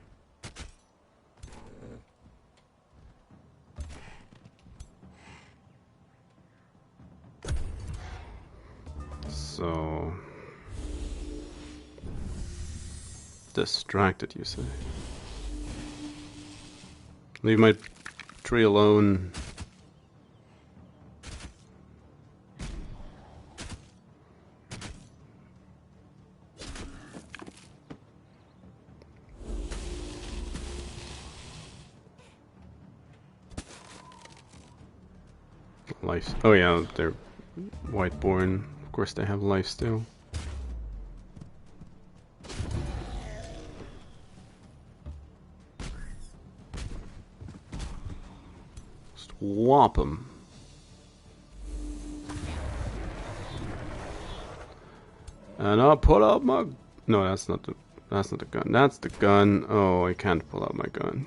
Distracted, you say? Leave my tree alone. Life. Oh yeah, they're white-born. Of course they have life still. Just whop them. And I'll pull out my... No, that's not the gun. That's the gun. Oh, I can't pull out my gun.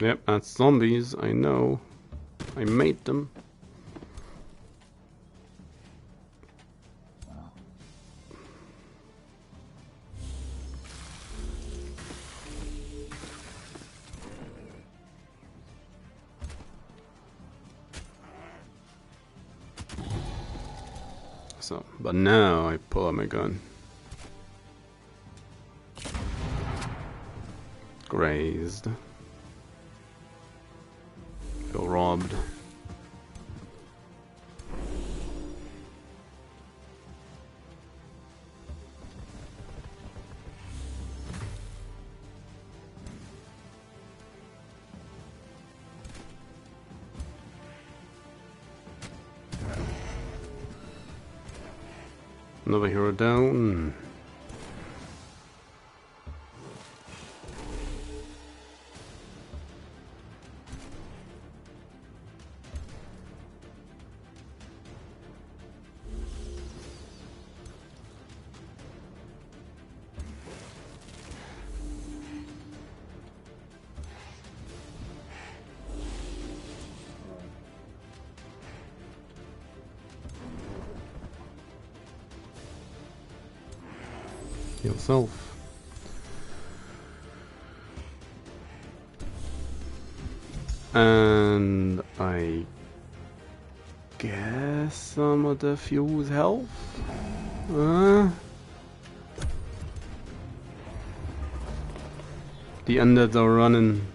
Yep, that's zombies, I know. I made them. So, but now I pull out my gun. Grazed. Feel robbed. Another hero down. Yourself. And I guess some of the fuel's health? The undeads are running.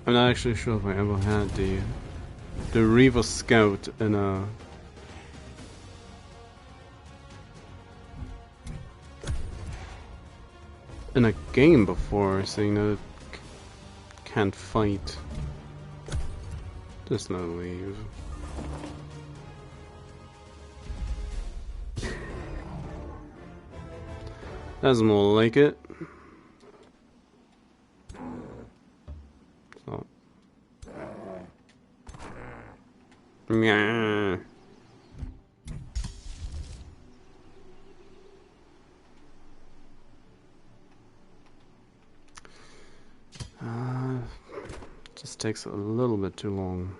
I'm not actually sure if I ever had the Reaver Scout in a game before, saying that it can't fight. Just not leave. That's more like it. So. Yeah. Just takes a little bit too long.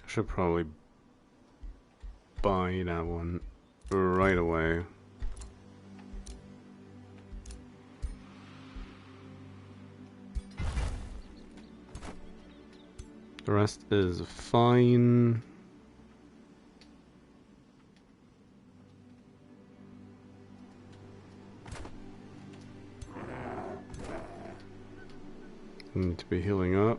Should probably buy that one right away. The rest is fine. Need to be healing up.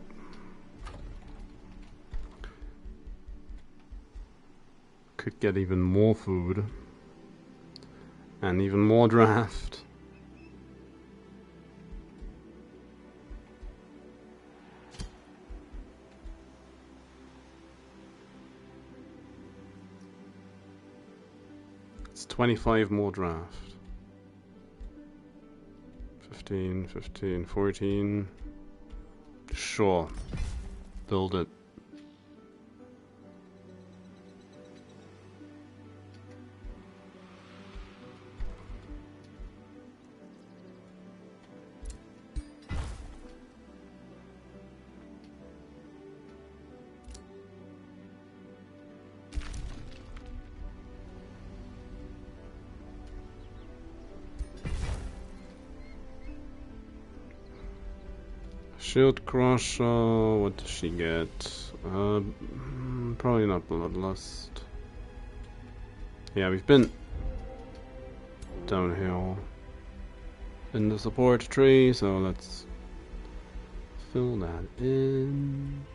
Could get even more food. And even more draft. It's 25 more draft. 14, 15, 14. Sure. Build it. Shield Crusher, what does she get? Probably not Bloodlust. Yeah, we've been downhill in the support tree, so let's fill that in.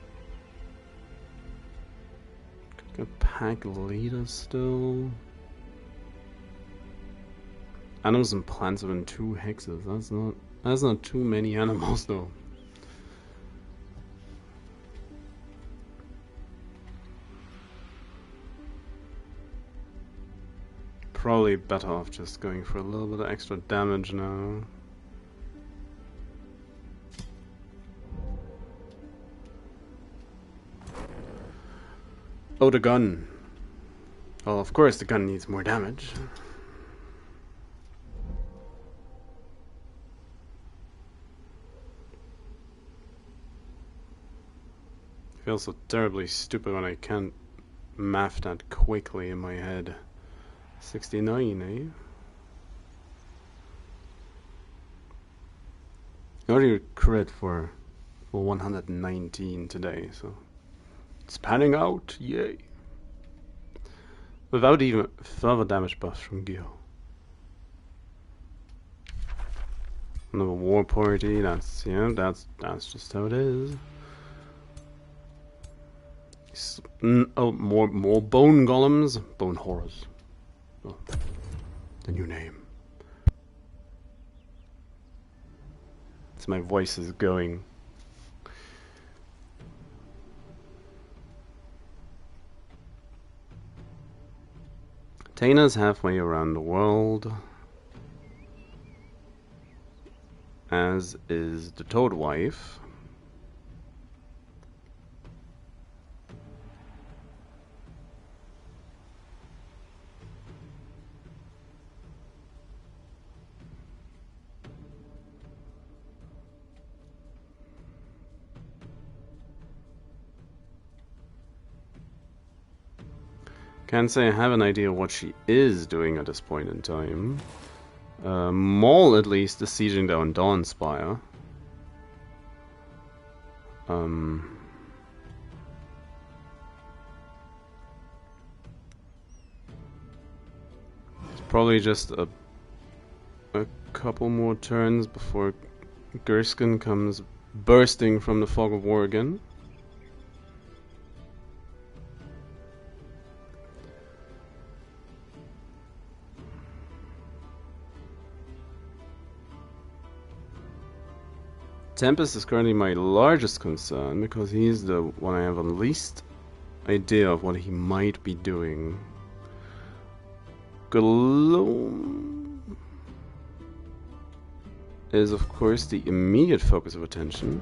Could get pack leader still. Animals and plants within 2 hexes. That's not too many animals though. Probably better off just going for a little bit of extra damage now. Oh, the gun. Well, of course the gun needs more damage. I feel so terribly stupid when I can't math that quickly in my head. 69, eh? I already crit for 119 today, so it's panning out, yay! Without even further damage buffs from Gil. Another war party, that's just how it is. Oh, more bone golems, bone horrors. Oh, the new name. So my voice is going. Tana's halfway around the world, as is the Toad Wife. Can't say I have an idea what she is doing at this point in time. Maul at least is sieging down Dawnspire. It's probably just a couple more turns before Gurskin comes bursting from the fog of war again. Tempest is currently my largest concern because he's the one I have the least idea of what he might be doing. Gloom is of course the immediate focus of attention,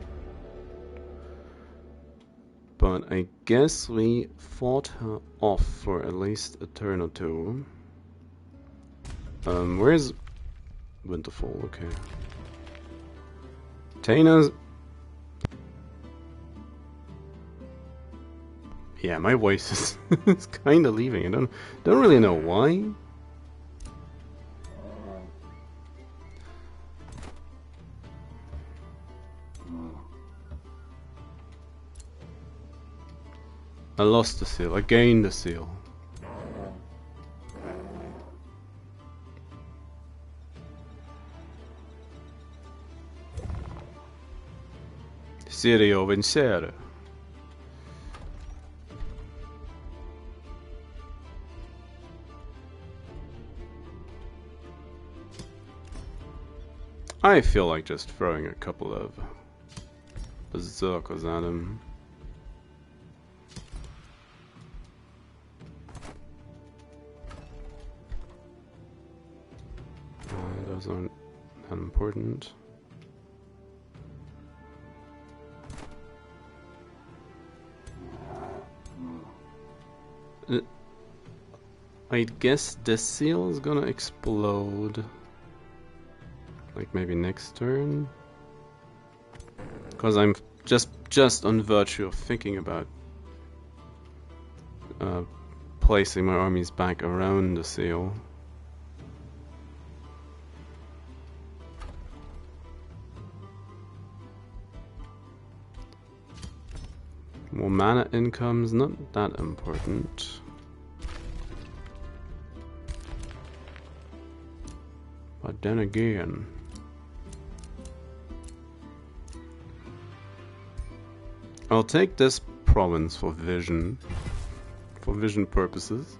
but I guess we fought her off for at least a turn or two. Where's Winterfall? Okay. Tana's... Yeah, my voice is kind of leaving. I don't really know why. I lost the seal. I gained the seal. Serio vincere. I feel like just throwing a couple of berserkers at him. Those aren't that important. I guess this seal is gonna explode. Like maybe next turn? Because I'm just on virtue of thinking about placing my armies back around the seal. More mana income's not that important. But then again, I'll take this province for vision purposes.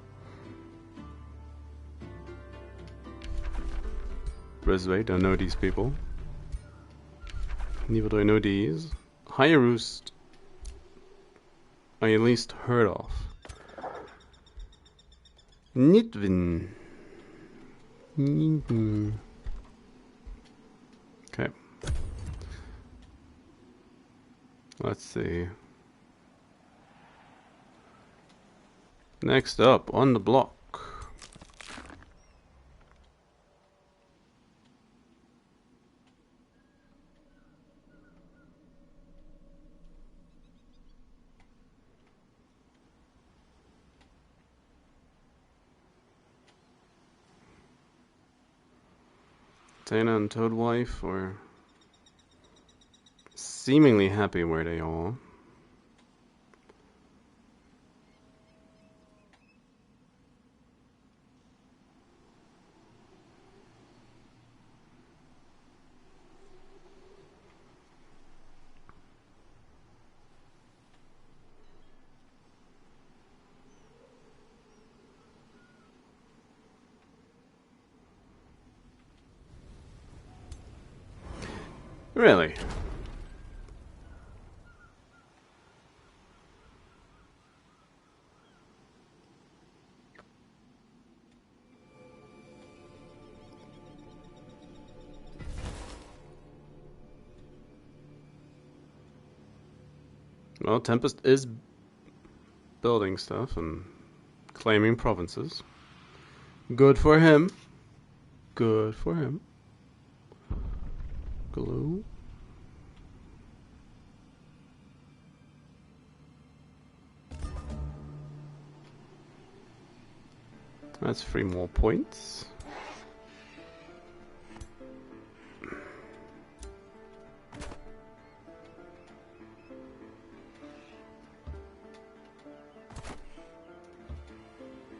Brisbane, don't know these people. Neither do I know these. High Roost, I at least heard of. Nidwin. Okay. Let's see. Next up on the block. Tana and Toadwife are seemingly happy where they are. Really? Well, Tempest is building stuff and claiming provinces. Good for him. Good for him. Glue. That's 3 more points.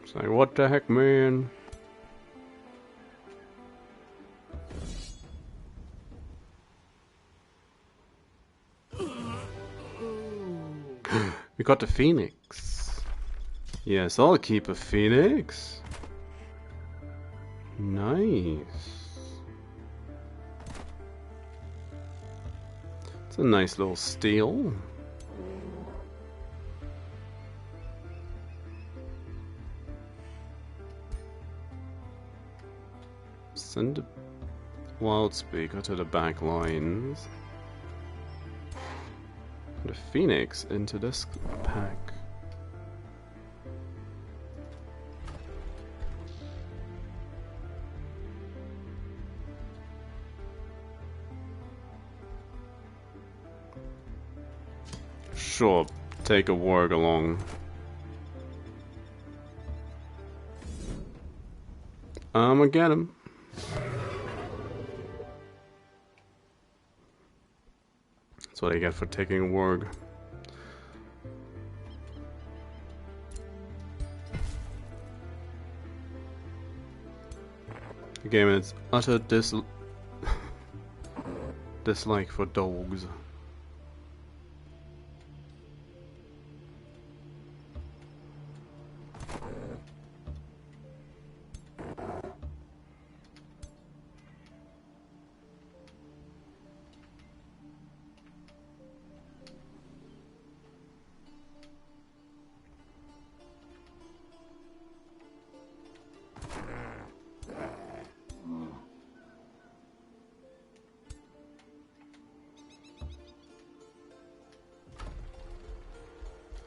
It's like, what the heck, man? We got the Phoenix. Yes, I'll keep a Phoenix. Nice. It's a nice little steal. Send a Wild Speaker to the back lines. The Phoenix into this pack. Sure, take a warg along. I'ma get him. That's what I get for taking a warg. The game and its utter dislike for dogs.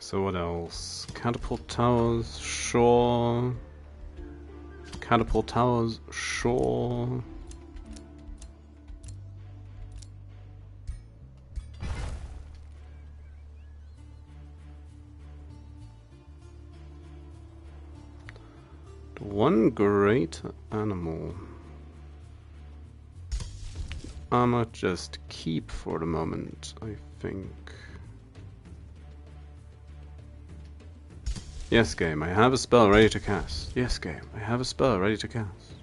So what else? Catapult towers, sure. Catapult towers, sure. One great animal. I might just keep for the moment, I think. Yes, game, I have a spell ready to cast. Yes, game, I have a spell ready to cast.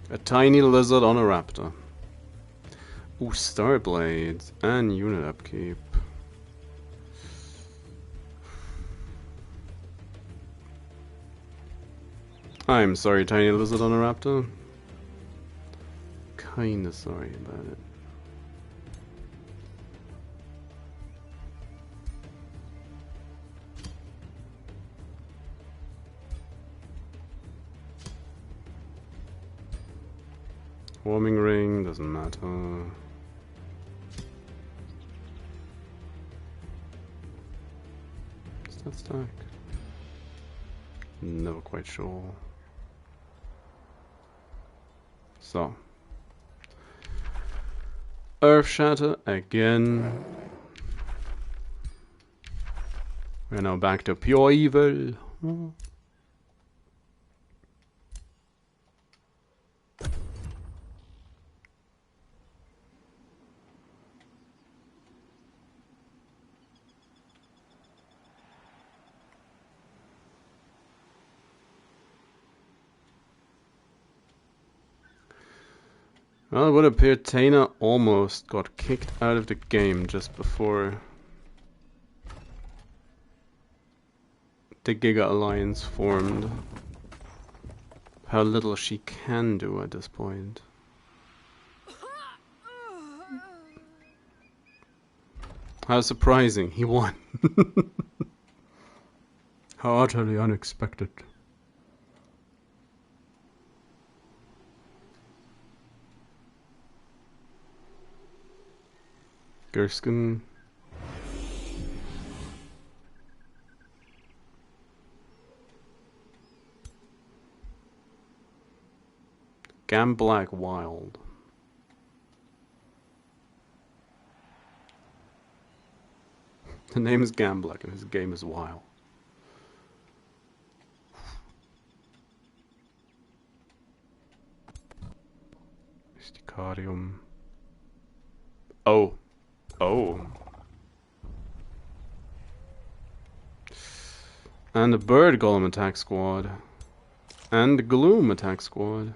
A tiny lizard on a raptor. Ooh, star blades and unit upkeep. I'm sorry, tiny lizard on a raptor. Kinda sorry about it. Warming ring, doesn't matter. Is that stack? Never quite sure. So. Earth Shatter again. We're now back to pure evil. Well, it would appear Taina almost got kicked out of the game just before the Giga Alliance formed. How little she can do at this point. How surprising, he won. How utterly unexpected. Gerskin. Gamblack Wild. The name is Gamblack and his game is Wild. Mysticarium. Oh. Oh. And the Bird Golem attack squad. And the Gloom attack squad.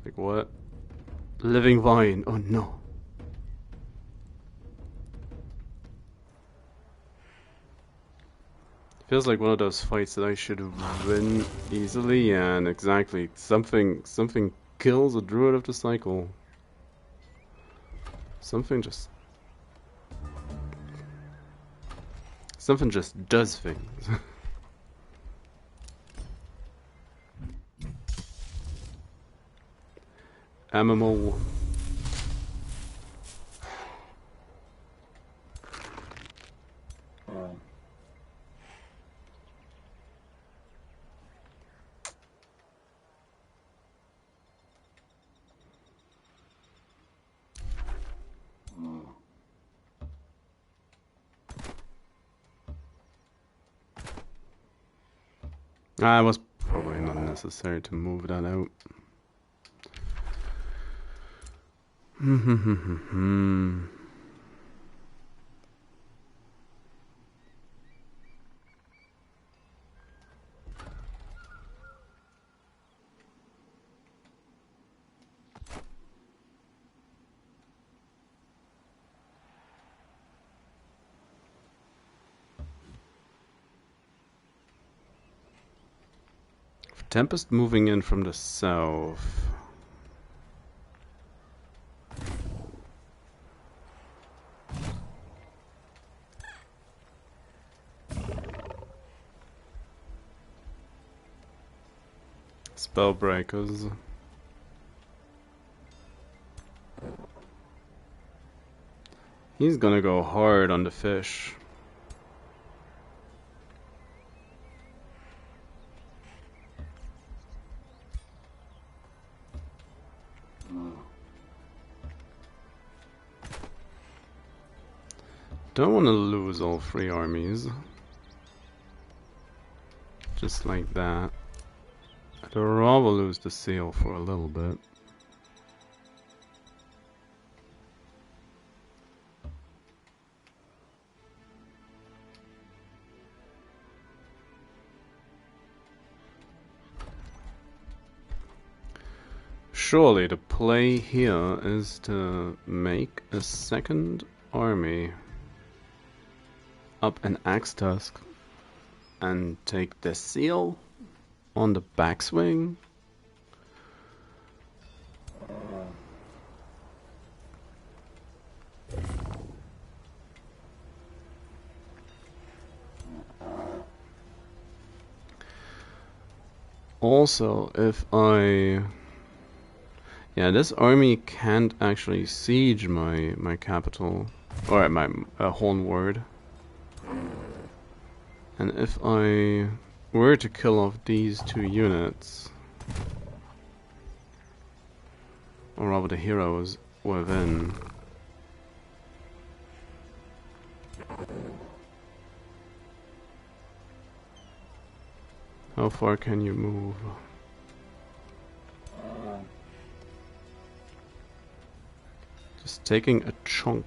Like what? Living Vine. Oh no. Feels like one of those fights that I should win easily, and exactly something kills a druid of the cycle. Something just does things. MMO. It was probably not necessary to move that out. Tempest moving in from the south. Spellbreakers. He's gonna go hard on the fish. Don't want to lose all 3 armies. Just like that. I'd rather lose the seal for a little bit. Surely the play here is to make a second army up an axe tusk and take the seal on the backswing. Also, if I... Yeah, this army can't actually siege my capital, or my Hornward. And if I were to kill off these 2 units, or rather the heroes within, how far can you move? Just taking a chunk.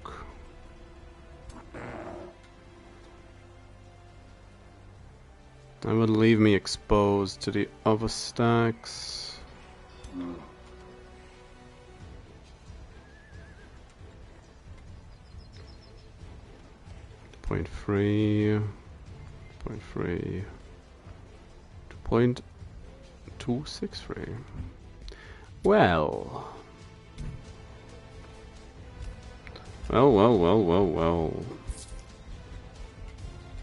That would leave me exposed to the other stacks. 0.3, 0.3, 2.263. Well. Well.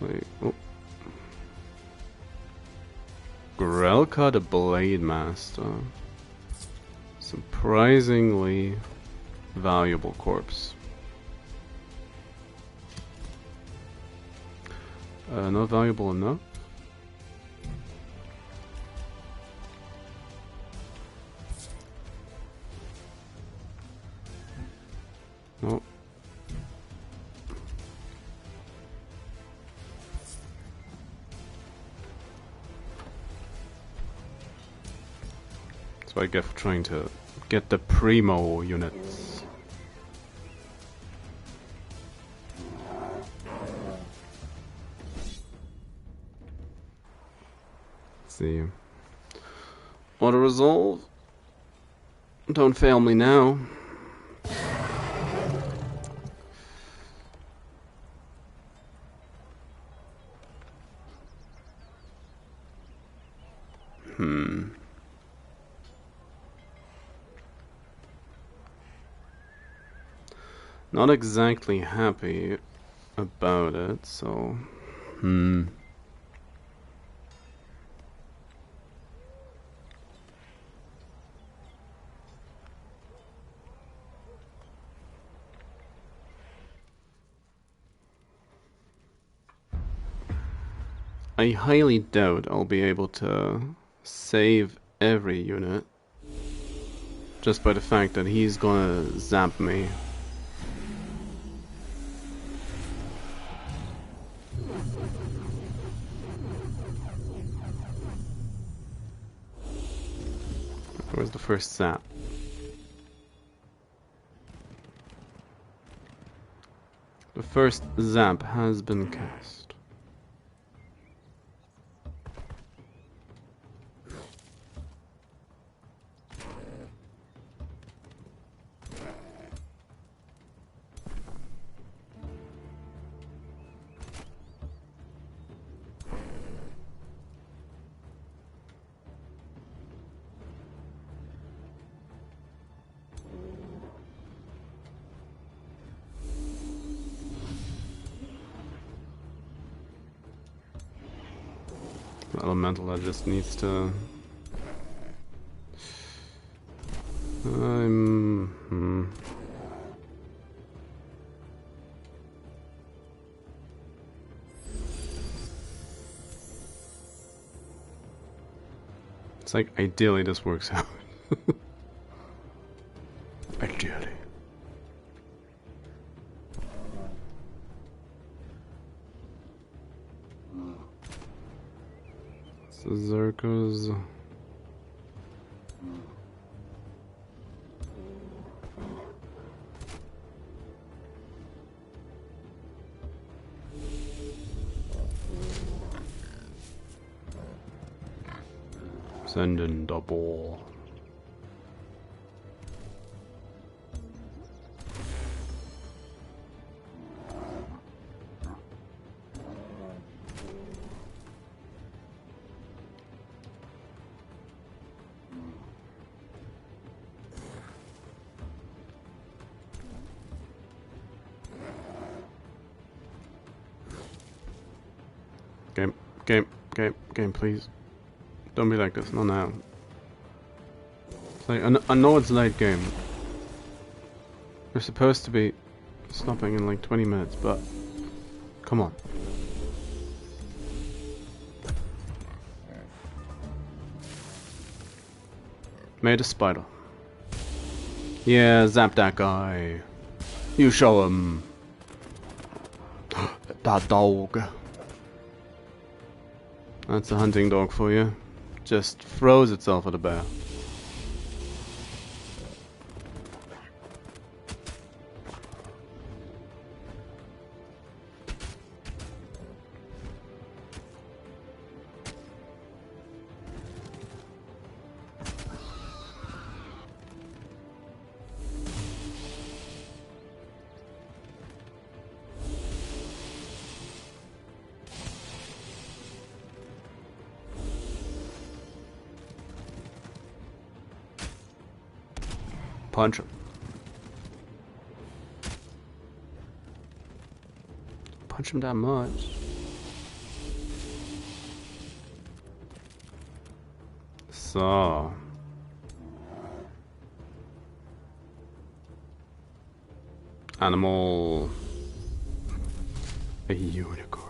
Wait, oh. Grelka the Blade Master. Surprisingly valuable corpse. Not valuable enough. No. That's what I get for trying to get the Primal units. Let's see. Auto resolve. Don't fail me now. Not exactly happy about it, so... I highly doubt I'll be able to save every unit just by the fact that he's gonna zap me. Where's the first zap? The first zap has been cast. Elemental that just needs to It's like, ideally this works out. Ideally. So Zerko's... Send in double. Game, please. Don't be like this, not now. It's like, I know it's late game. We're supposed to be stopping in like 20 minutes, but come on. Made a spider. Yeah, zap that guy. You show him. That dog. That's a hunting dog for you. Just throws itself at a bear. Punch him. Punch him that much. So. Animal. A unicorn.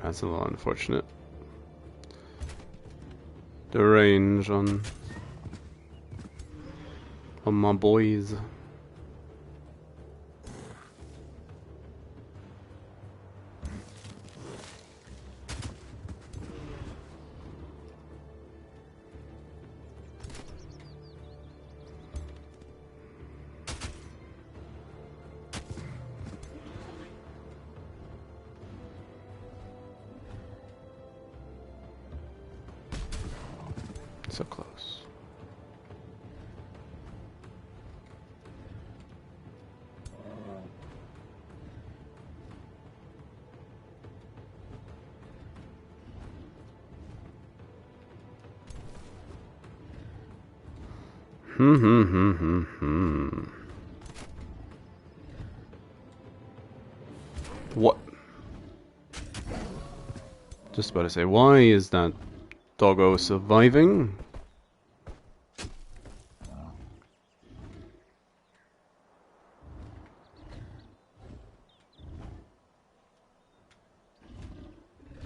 That's a little unfortunate. The range on my boys. So close. What? Just about to say, why is that doggo surviving?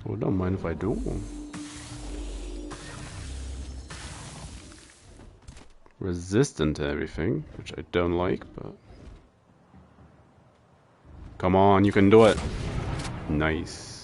Well, don't mind if I do. Resistant to everything, which I don't like, but... Come on, you can do it. Nice.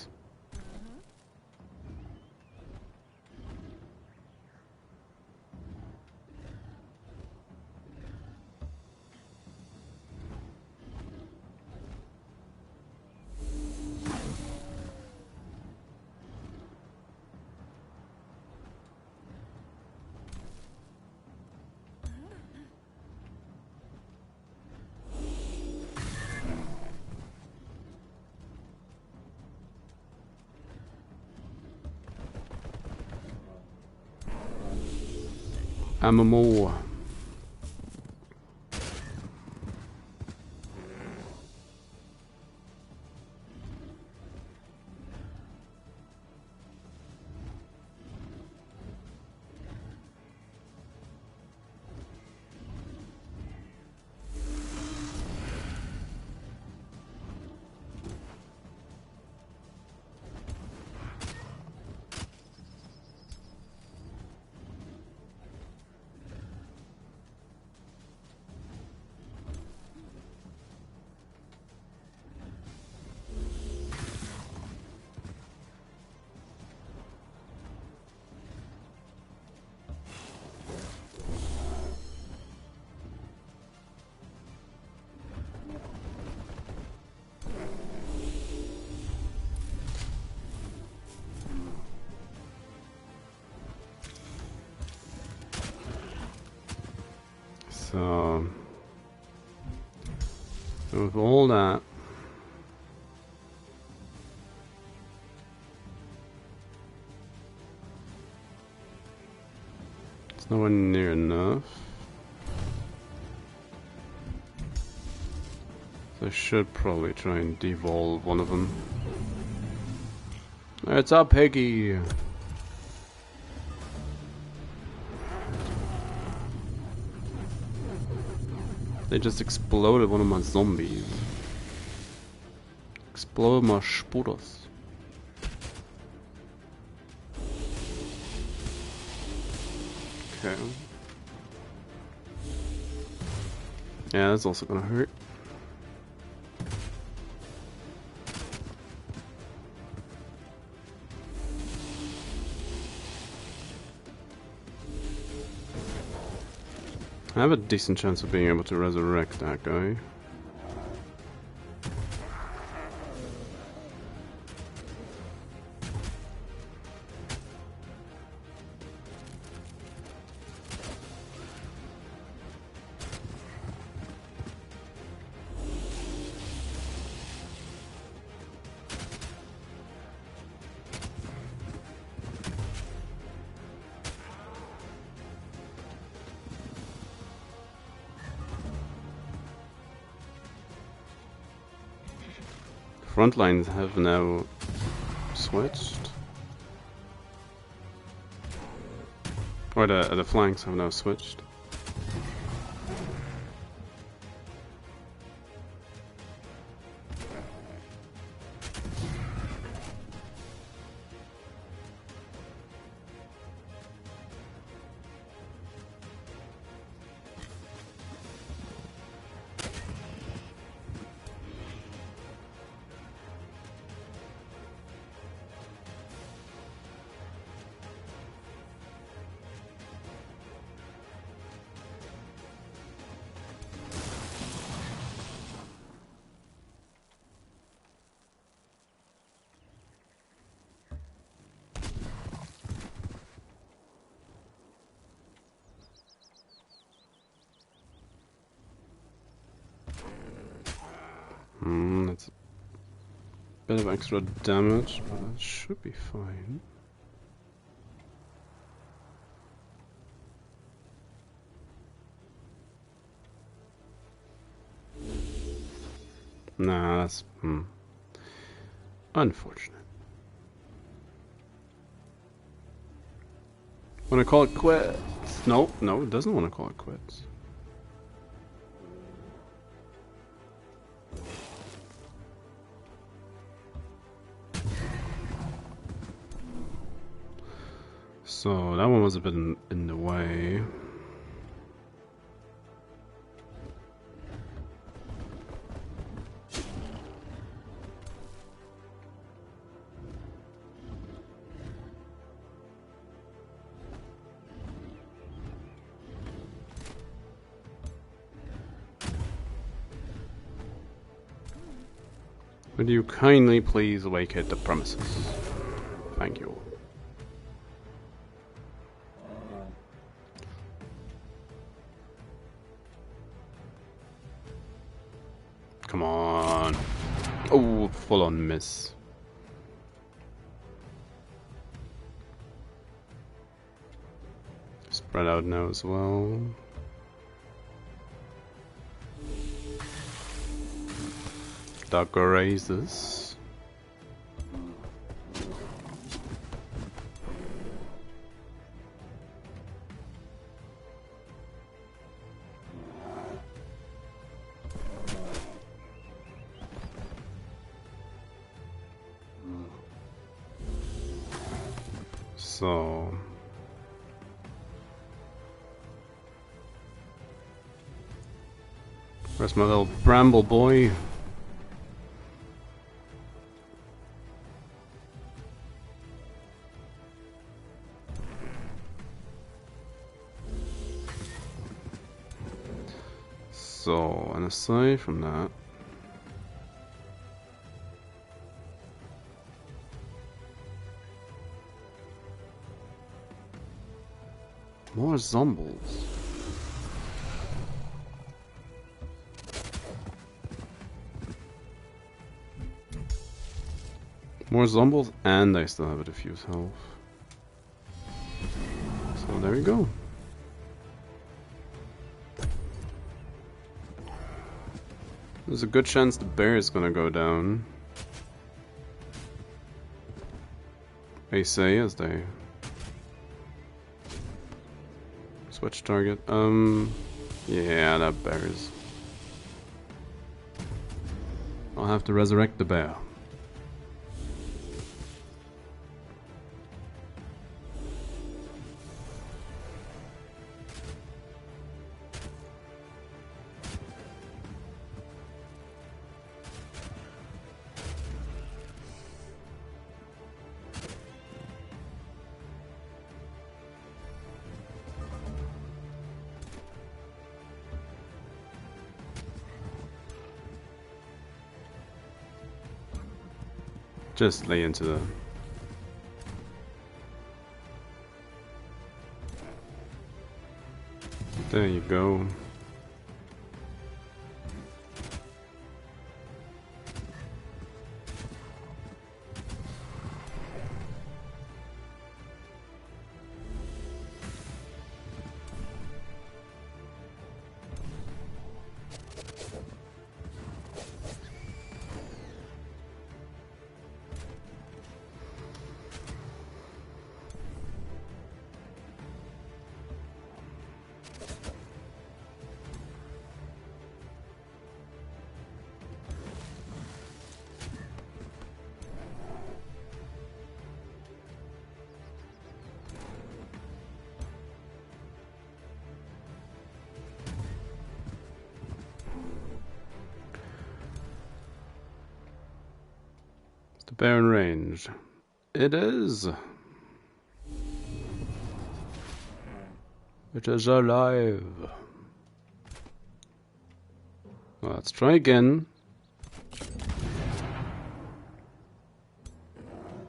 MMO. So, with all that, it's nowhere near enough. So I should probably try and devolve one of them. It's up, Peggy! They just exploded one of my zombies. Exploded my sputos. Okay. Yeah, that's also gonna hurt. I have a decent chance of being able to resurrect that guy. Front lines have now switched. Or the flanks have now switched. That's a bit of extra damage, but that should be fine. Nah, that's unfortunate. Wanna call it quits? No, it doesn't want to call it quits. So that one was a bit in the way. Would you kindly please vacate the premises? Thank you. Come on. Oh, full on miss. Just spread out now as well. Duck raises. So where's my little bramble boy? So, and aside from that, more zombies. More zombies, and I still have a diffuse health. So there you go. There's a good chance the bear is gonna go down. They say as they switch target. Yeah, that bear is. I'll have to resurrect the bear. Just lay into the... There you go. The bear in range. It is. It is alive. Well, let's try again.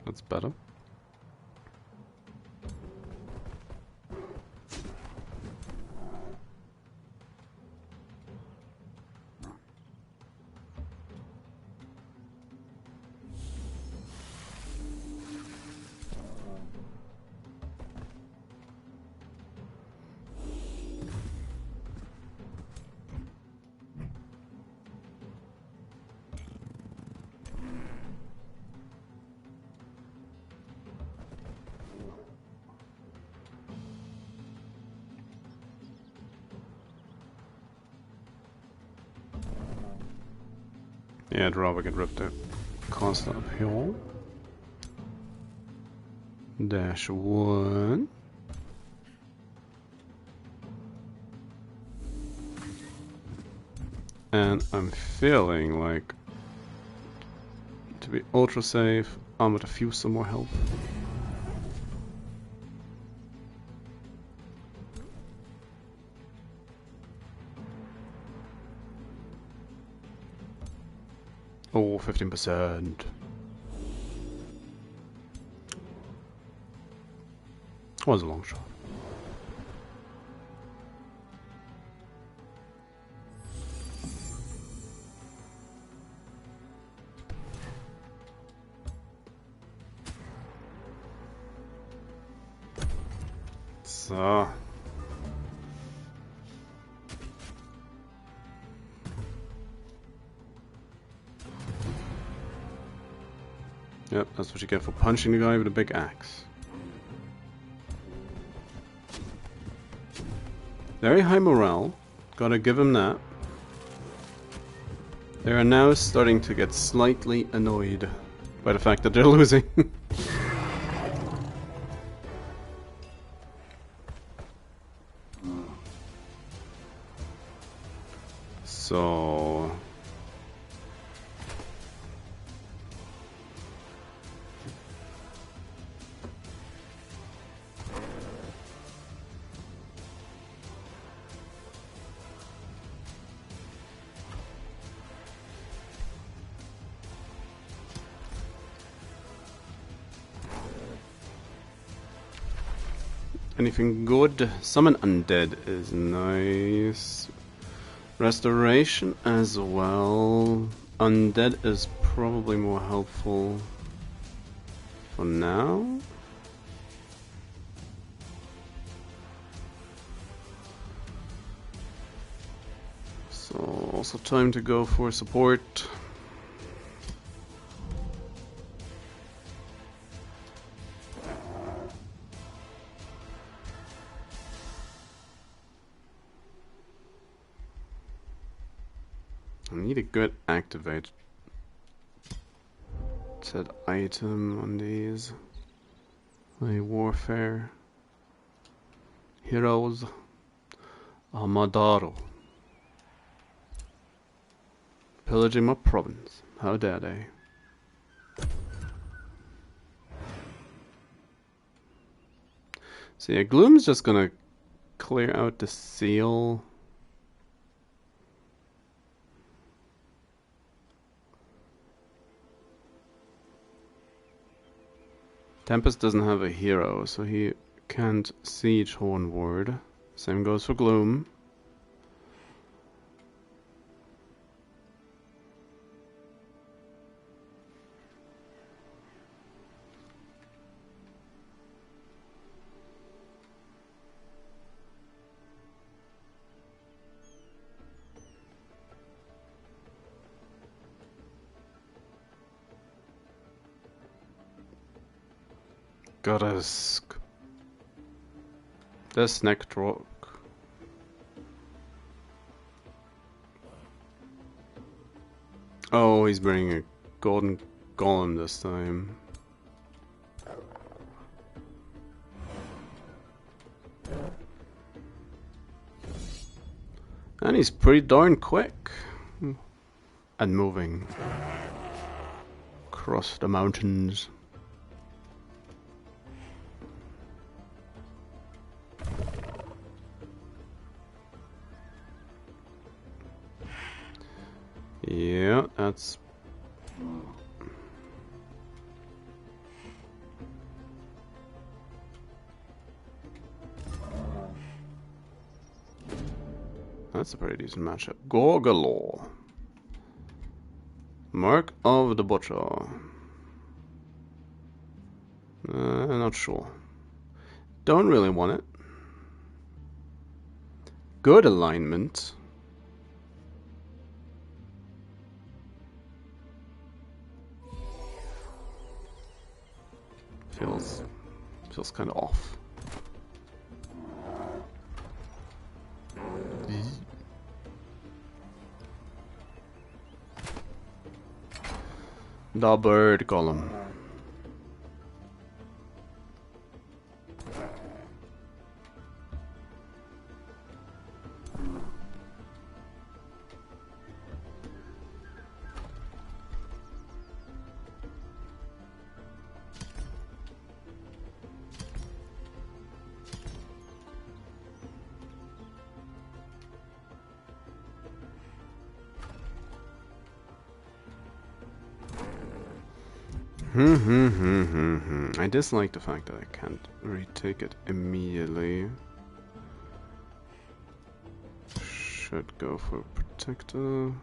That's better. Yeah, I'd rather get ripped out. Cost uphill. -1. And I'm feeling like to be ultra safe, I'm gonna fuse some more health. Oh, 15%. Was a long shot. So, Yep, that's what you get for punching the guy with a big axe. Very high morale. Gotta give him that. They are now starting to get slightly annoyed by the fact that they're losing. So... anything good? Summon undead is nice. Restoration as well. Undead is probably more helpful for now. So also time to go for support. I need a good activate set item on these. My warfare heroes Amadaro. Pillaging my province. How dare they? So yeah, Gloom's just gonna clear out the seal. Tempest doesn't have a hero, so he can't siege Hornward. Same goes for Gloom. Goddess. This neck rock. Oh, he's bringing a golden golem this time. And he's pretty darn quick. And moving. Across the mountains. Yeah, that's... That's a pretty decent matchup. Gorgalore. Mark of the Butcher. Not sure. Don't really want it. Good alignment. Feels kind of off. The bird column. I dislike the fact that I can't retake it immediately. Should go for Protector.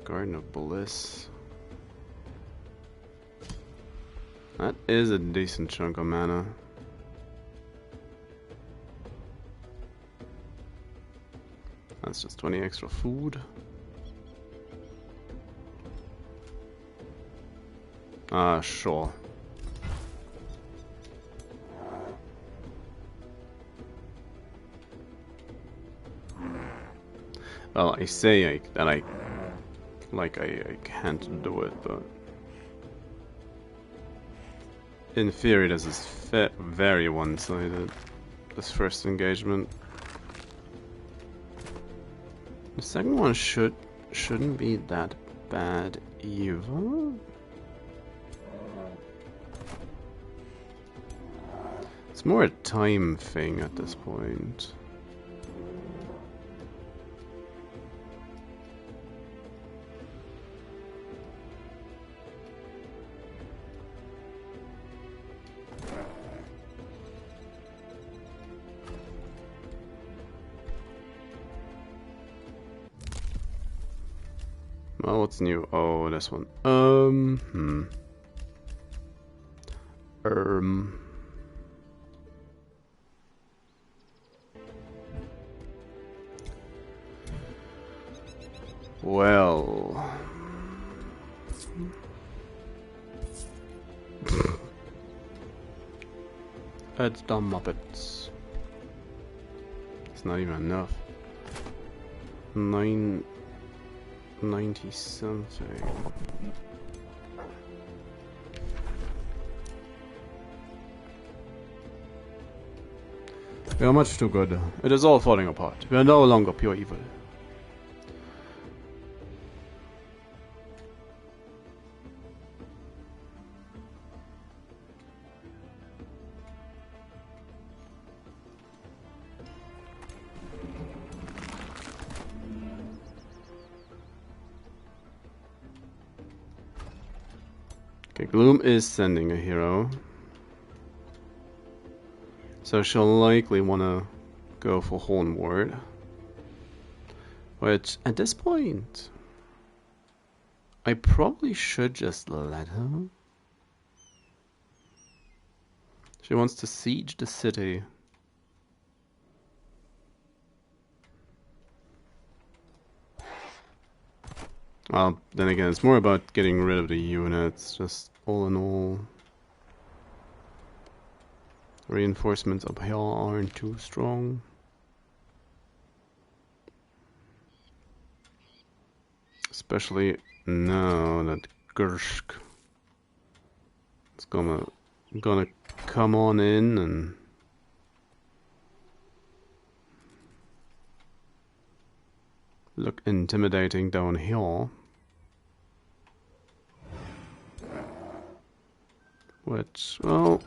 Garden of Bliss. That is a decent chunk of mana. That's just 20 extra food. Sure. Well, I say that I can't do it, but in theory this is very one-sided, this first engagement. The second one shouldn't be that bad either. It's more a time thing at this point. Oh, what's new? Oh, this one. Well. It's the Muppets. It's not even enough. 990 something. We are much too good. It is all falling apart. We are no longer pure evil. Okay, Gloom is sending a hero. So she'll likely want to go for Horn Ward. Which, at this point, I probably should just let her. She wants to siege the city. Well, then again, it's more about getting rid of the units, just all in all. Reinforcements up here aren't too strong. Especially now that Gershk is gonna come on in and look intimidating down here. Which, well,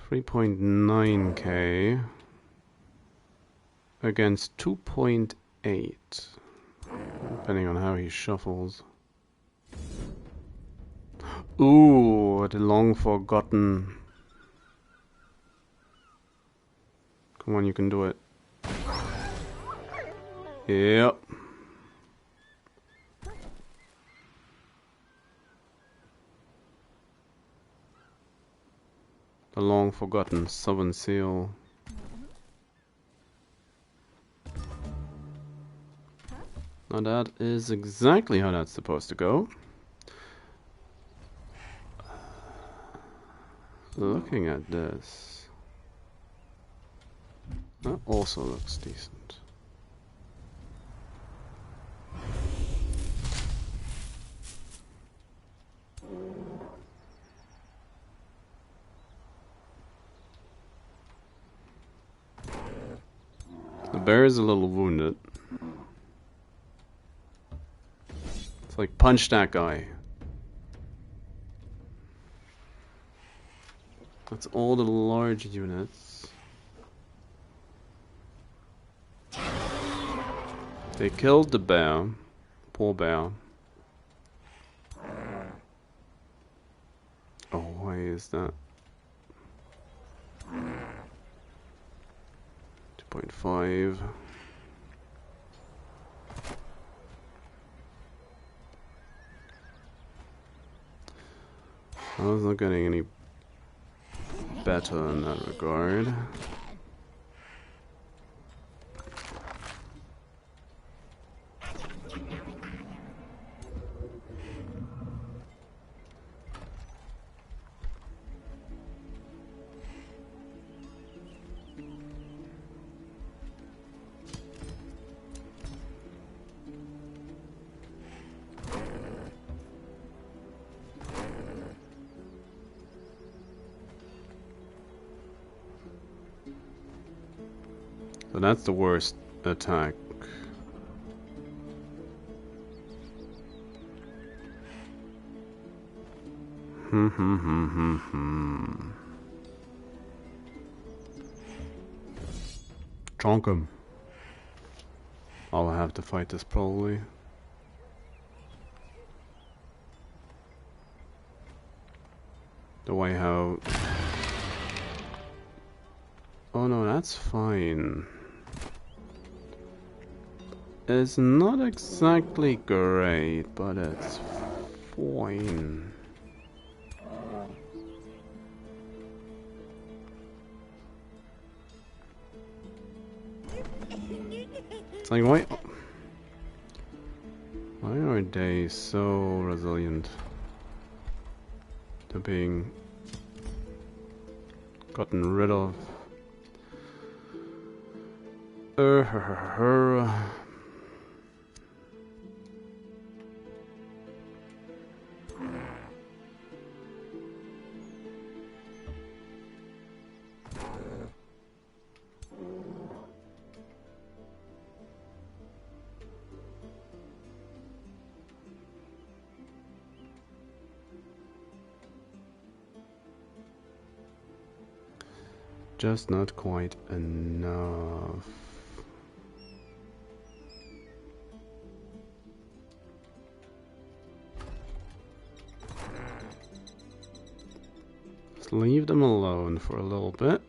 3.9k against 2.8, depending on how he shuffles. Ooh, the long forgotten. Come on, you can do it. Yep. The long forgotten Southern Seal. Now that is exactly how that's supposed to go. Looking at this, that also looks decent. The bear is a little wounded. It's like, punch that guy. That's all the large units. They killed the bear. Poor bear. Oh, why is that? 2.5. I was not getting any better in that regard. So that's the worst attack. Chonk him. I'll have to fight this probably. The way how... Oh no, that's fine. It's not exactly great, but it's fine. It's like, why are they so resilient to being gotten rid of? Just not quite enough. Just leave them alone for a little bit.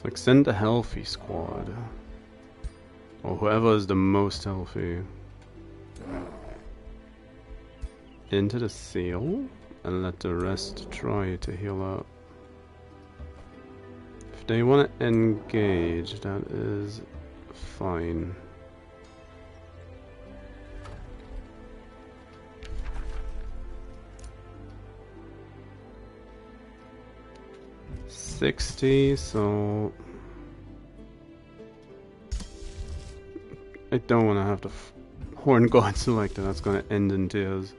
Like, send a healthy squad. Or whoever is the most healthy. Into the seal. And let the rest try to heal up. If they want to engage, that is fine. So I don't want to have the horn god selected. That's gonna end in tears.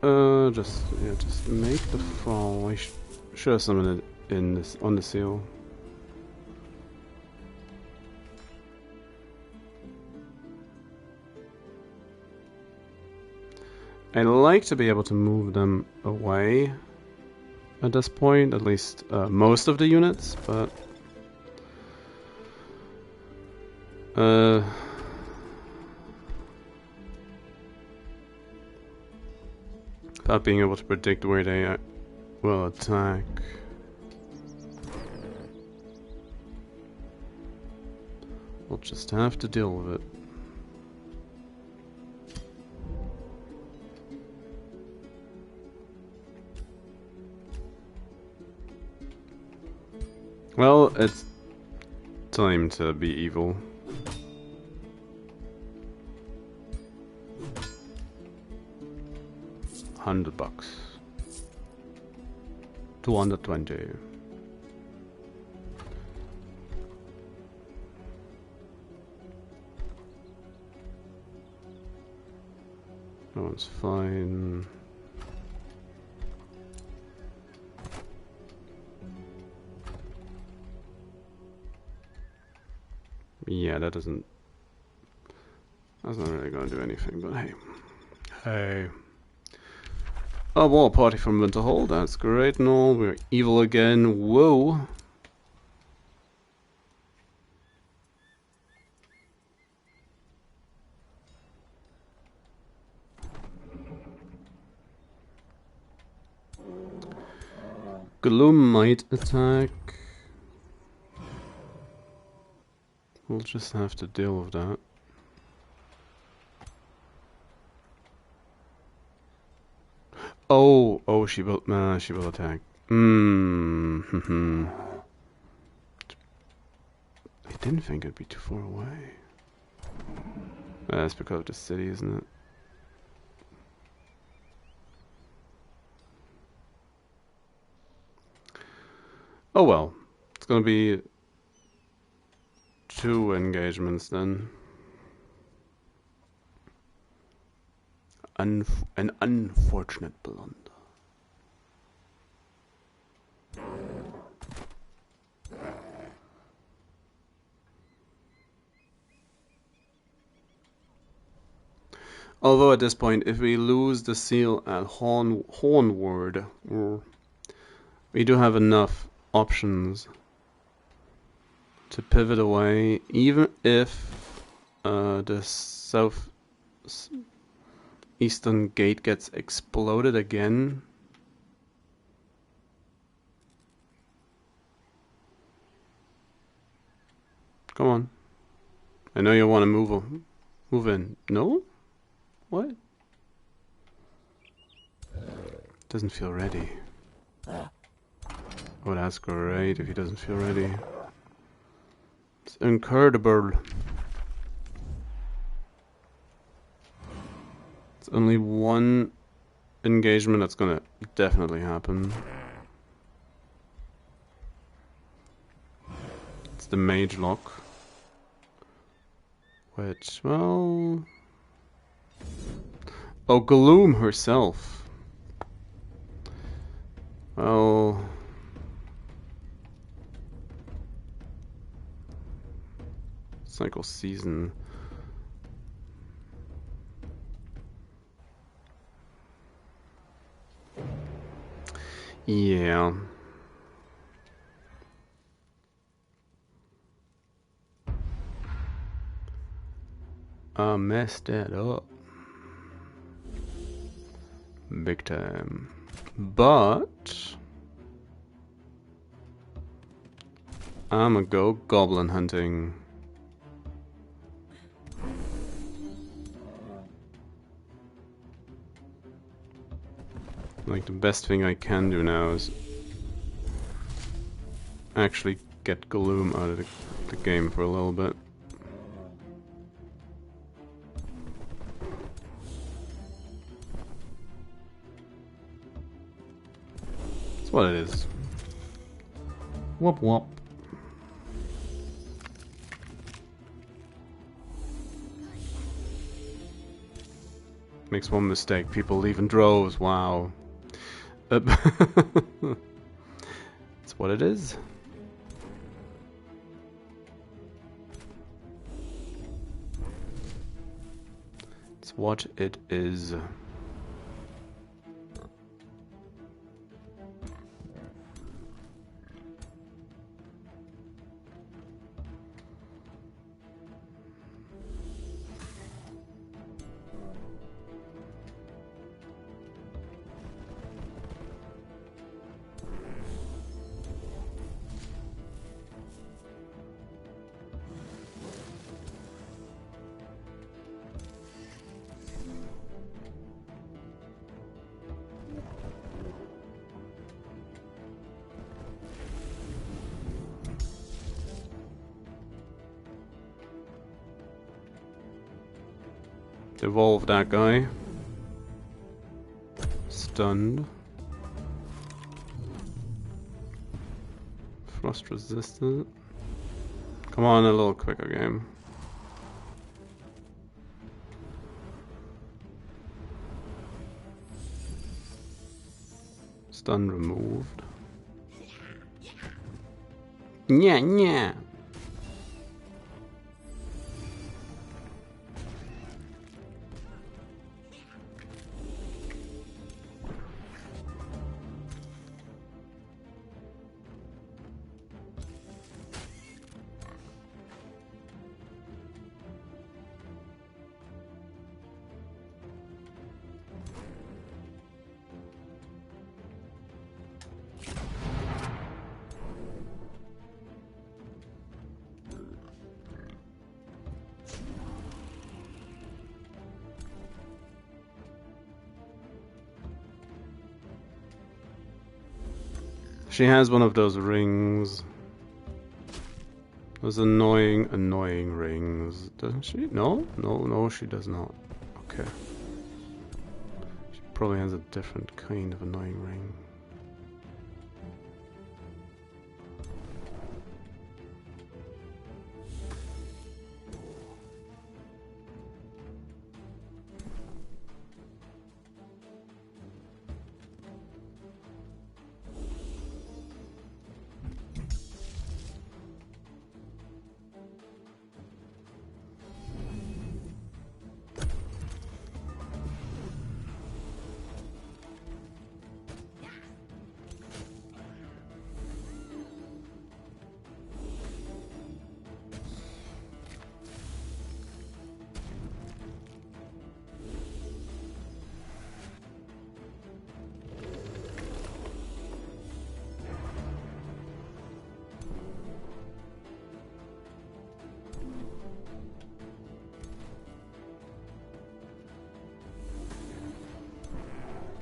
Just make the fall. I should have summoned it in this on the seal. I like to be able to move them away. At this point, at least most of the units, but without being able to predict where they will attack. We'll just have to deal with it. Well, it's time to be evil. $100. 220. That one's fine. Yeah, that's not really gonna do anything, but hey. Hey. A war party from Winterhold, that's great and all. We're evil again. Whoa. Gloom might attack. We'll just have to deal with that. Oh, she will attack. I didn't think it'd be too far away. That's because of the city, isn't it? Oh well, it's gonna be 2 engagements then. An unfortunate blunder. Although at this point, if we lose the seal at Hornward, we do have enough options to pivot away, even if the south eastern gate gets exploded again. Come on. I know you want to move in. No? What? Doesn't feel ready. Oh, that's great if he doesn't feel ready. It's incredible. It's only one engagement that's gonna definitely happen. It's the mage lock. Which, well... Oh, Gloom herself. Well... Cycle season. Yeah. I messed that up. Big time. But I'ma go goblin hunting. Like, the best thing I can do now is actually get Gloom out of the game for a little bit. That's what it is. Whoop whoop. Makes one mistake, people leave in droves, wow. That's what it is. It's what it is. Evolve that guy. Stunned. Frost resistant. Come on, a little quicker game. Stun removed. Yeah, yeah. She has one of those rings. Those annoying rings. Doesn't she? No? No, she does not. Okay. She probably has a different kind of annoying ring.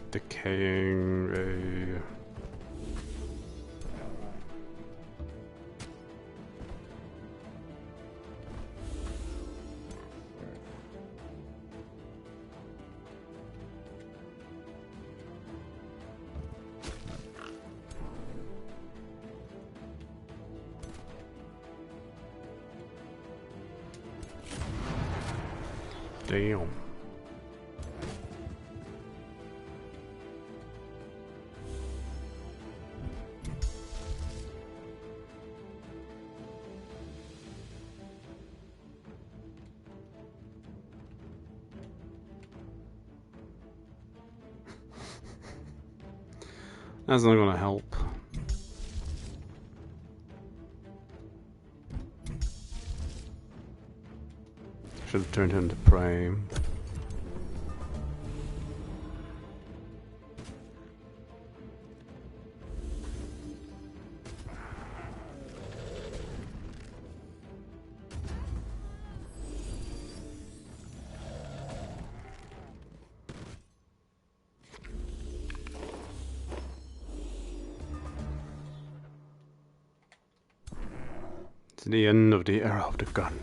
Decaying. Damn. That's not gonna help. Should have turned him to Primal. It's the end of the era of the gun.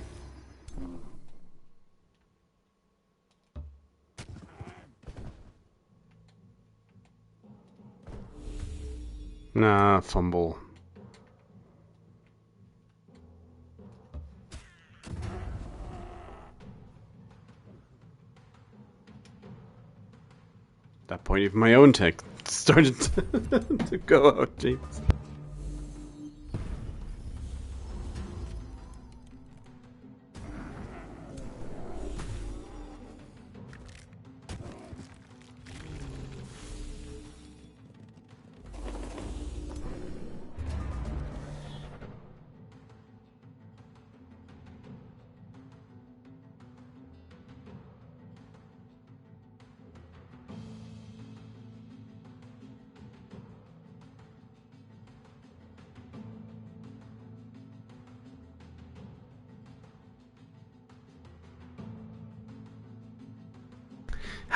Nah, fumble. At that point, even my own tech started to go out. Jeez.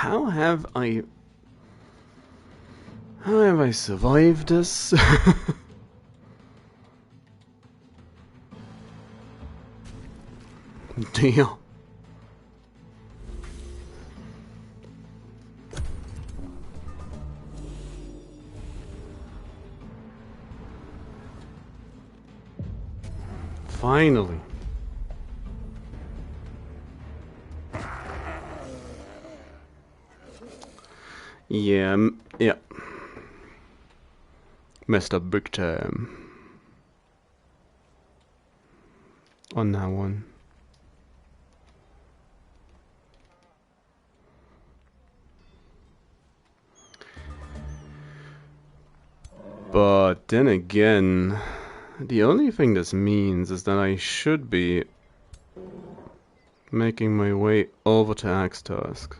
How have I survived this? Damn. Finally. Yeah, yeah. Messed up big time on that one. But then again, the only thing this means is that I should be making my way over to Axe Tusk.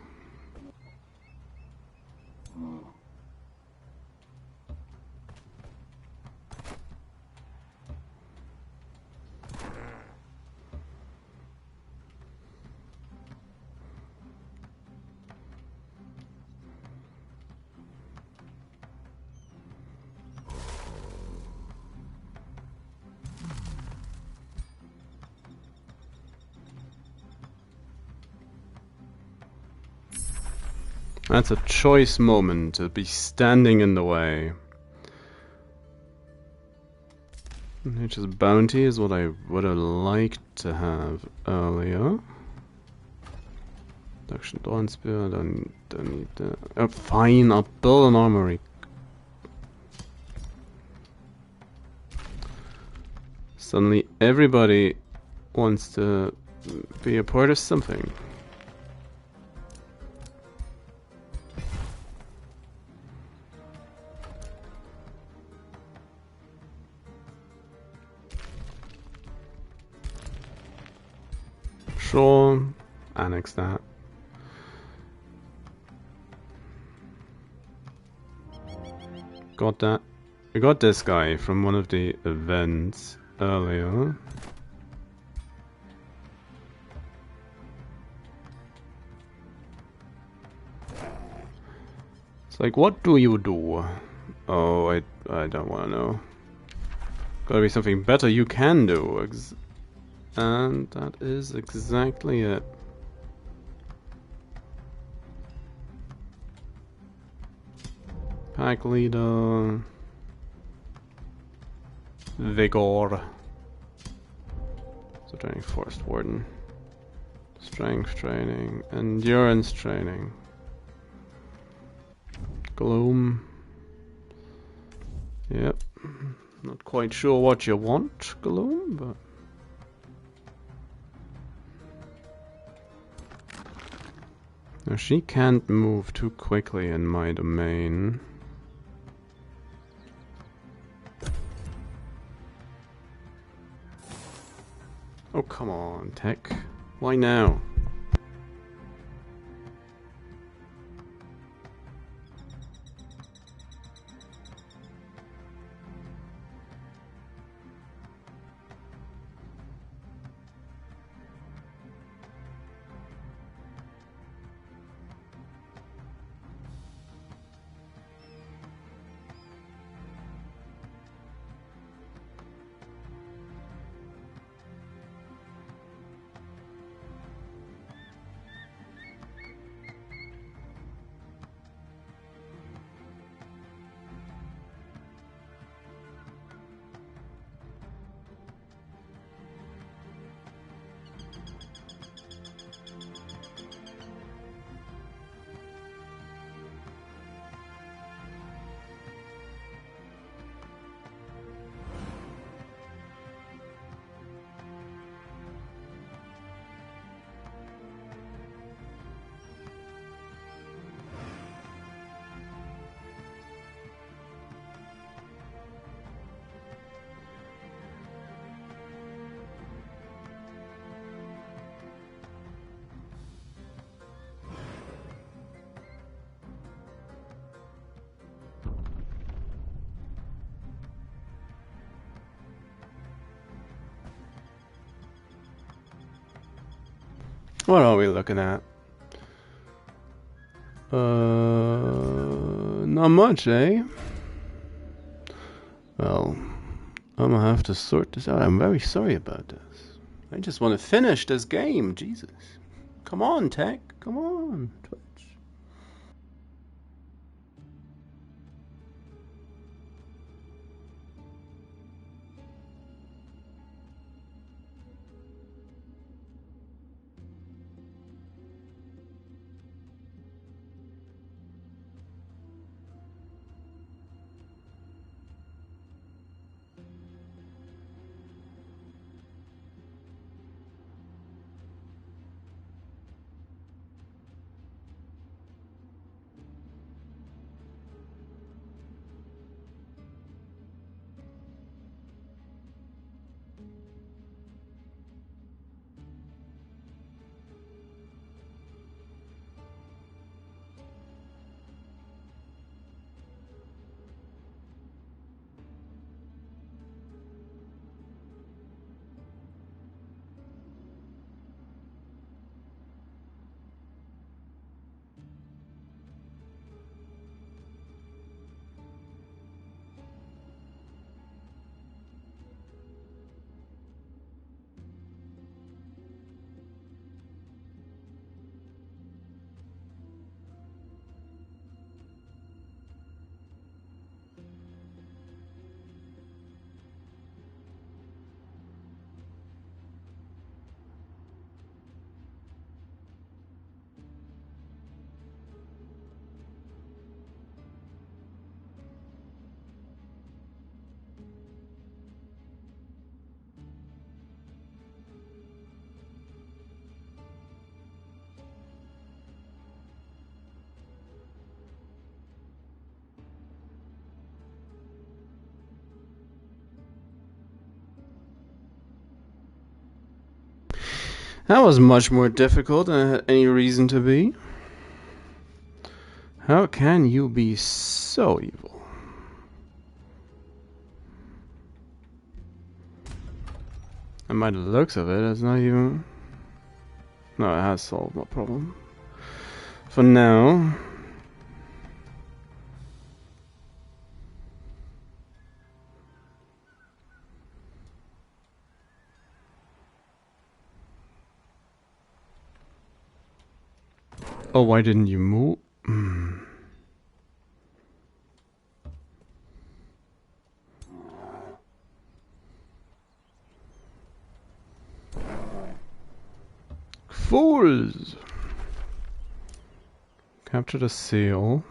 That's a choice moment to be standing in the way. Nature's bounty is what I would have liked to have earlier. Reduction Dawn Spear, don't need that. Oh, fine, I'll build an armory. Suddenly everybody wants to be a part of something. Sure, annex that. Got that. We got this guy from one of the events earlier. It's like, what do you do? Oh, I don't want to know. Gotta be something better you can do. And that is exactly it. Pack leader. Vigor. So training, forest warden. Strength training. Endurance training. Gloom. Yep. Not quite sure what you want, Gloom, but... Now she can't move too quickly in my domain. Oh, come on, Tech. Why now? What are we looking at? Not much, eh? Well, I'm gonna have to sort this out. I'm very sorry about this. I just want to finish this game, Jesus. Come on, Tech. Come on, Twitch. That was much more difficult than it had any reason to be. How can you be so evil? And by the looks of it, it's not even... No, it has solved my problem. For now... Oh, why didn't you move? Hmm. Fools! Capture the seal.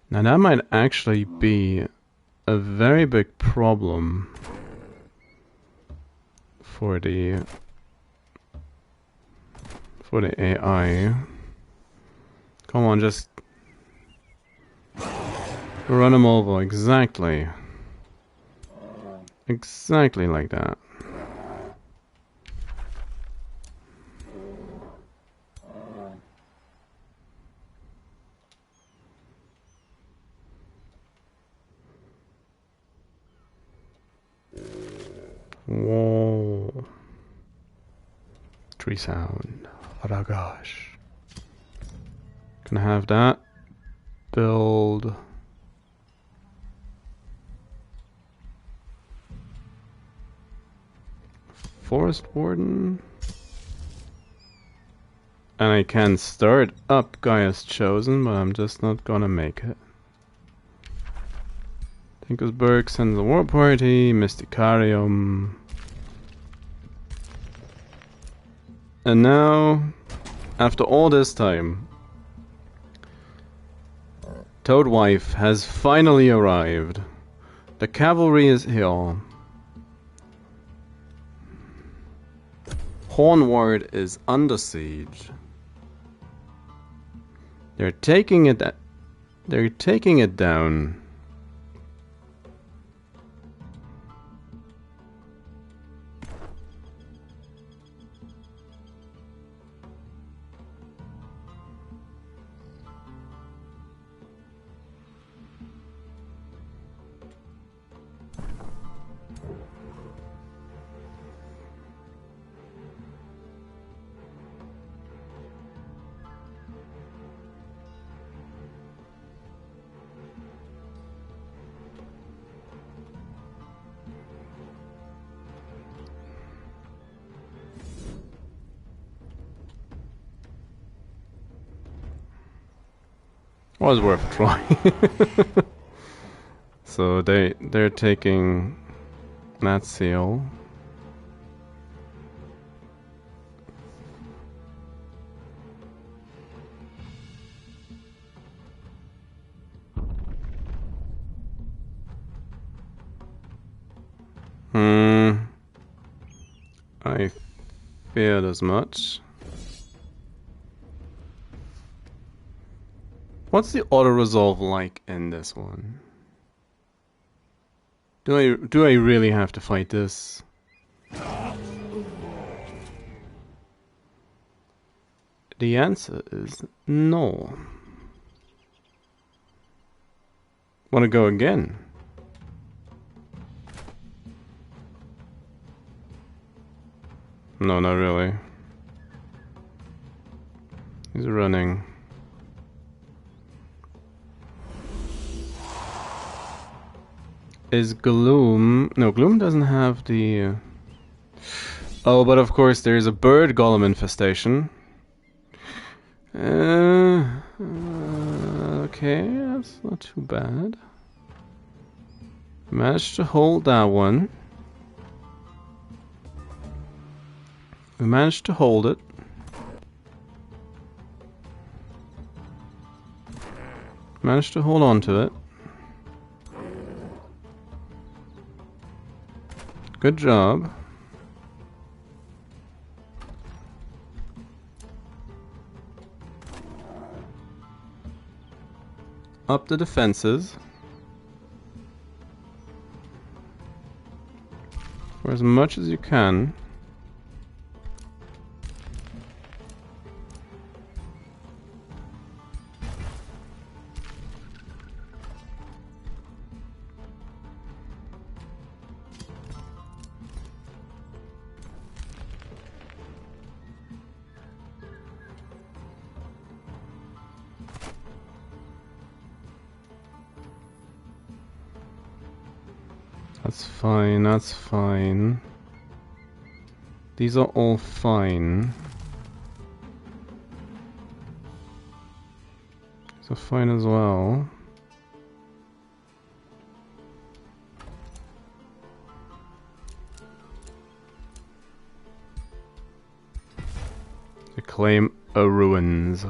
Now that might actually be a very big problem for the AI. Come on, just run him over. Exactly like that. Whoa. Tree sound. Oh gosh. Can I have that? Build. Forest Warden. And I can start up Gaia's Chosen, but I'm just not gonna make it. Tinkelsburg sends the War Party, Mysticarium. And now, after all this time, Toadwife has finally arrived. The cavalry is here. Hornward is under siege. They're taking it down. Was worth trying. So they're taking that seal. I feared as much. What's the auto resolve like in this one? Do I really have to fight this? The answer is no. Wanna go again? No, not really. He's running. Is Gloom... No, Gloom doesn't have the... Oh, but of course there's a bird golem infestation. Okay, that's not too bad. Managed to hold that one. We managed to hold it. Managed to hold on to it. Good job. Up the defenses. For as much as you can. That's fine, that's fine. These are all fine. These are fine as well. To claim a ruins.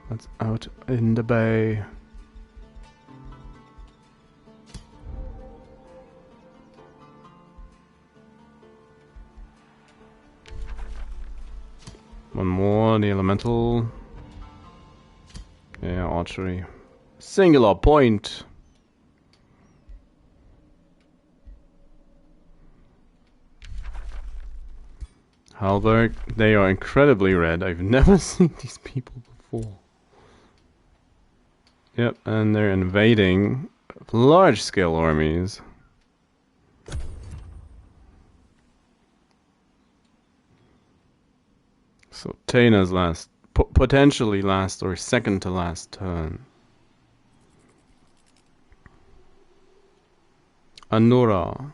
That's out in the bay. One more, the elemental. Yeah, archery. Singular point! Halberg, they are incredibly red. I've never seen these people before. Yep, and they're invading large-scale armies. So Taina's last, potentially last or second to last turn. Anura.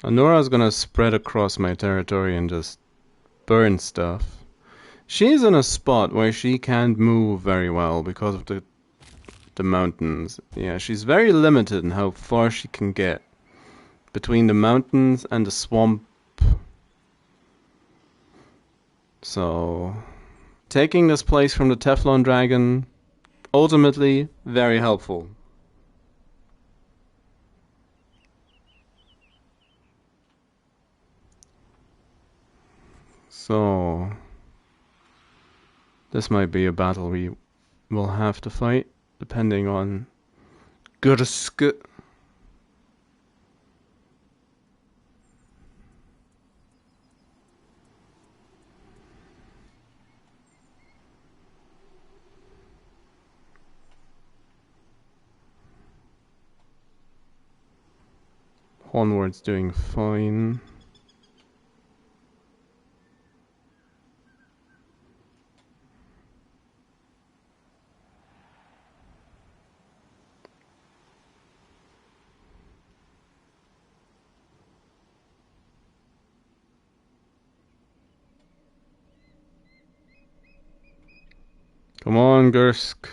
Anura's gonna spread across my territory and just burn stuff. She's in a spot where she can't move very well because of the mountains. Yeah, she's very limited in how far she can get between the mountains and the swamp. So, taking this place from the Teflon Dragon, ultimately very helpful. So, this might be a battle we will have to fight, depending on Gursk. Onward's doing fine. Come on, Gursk.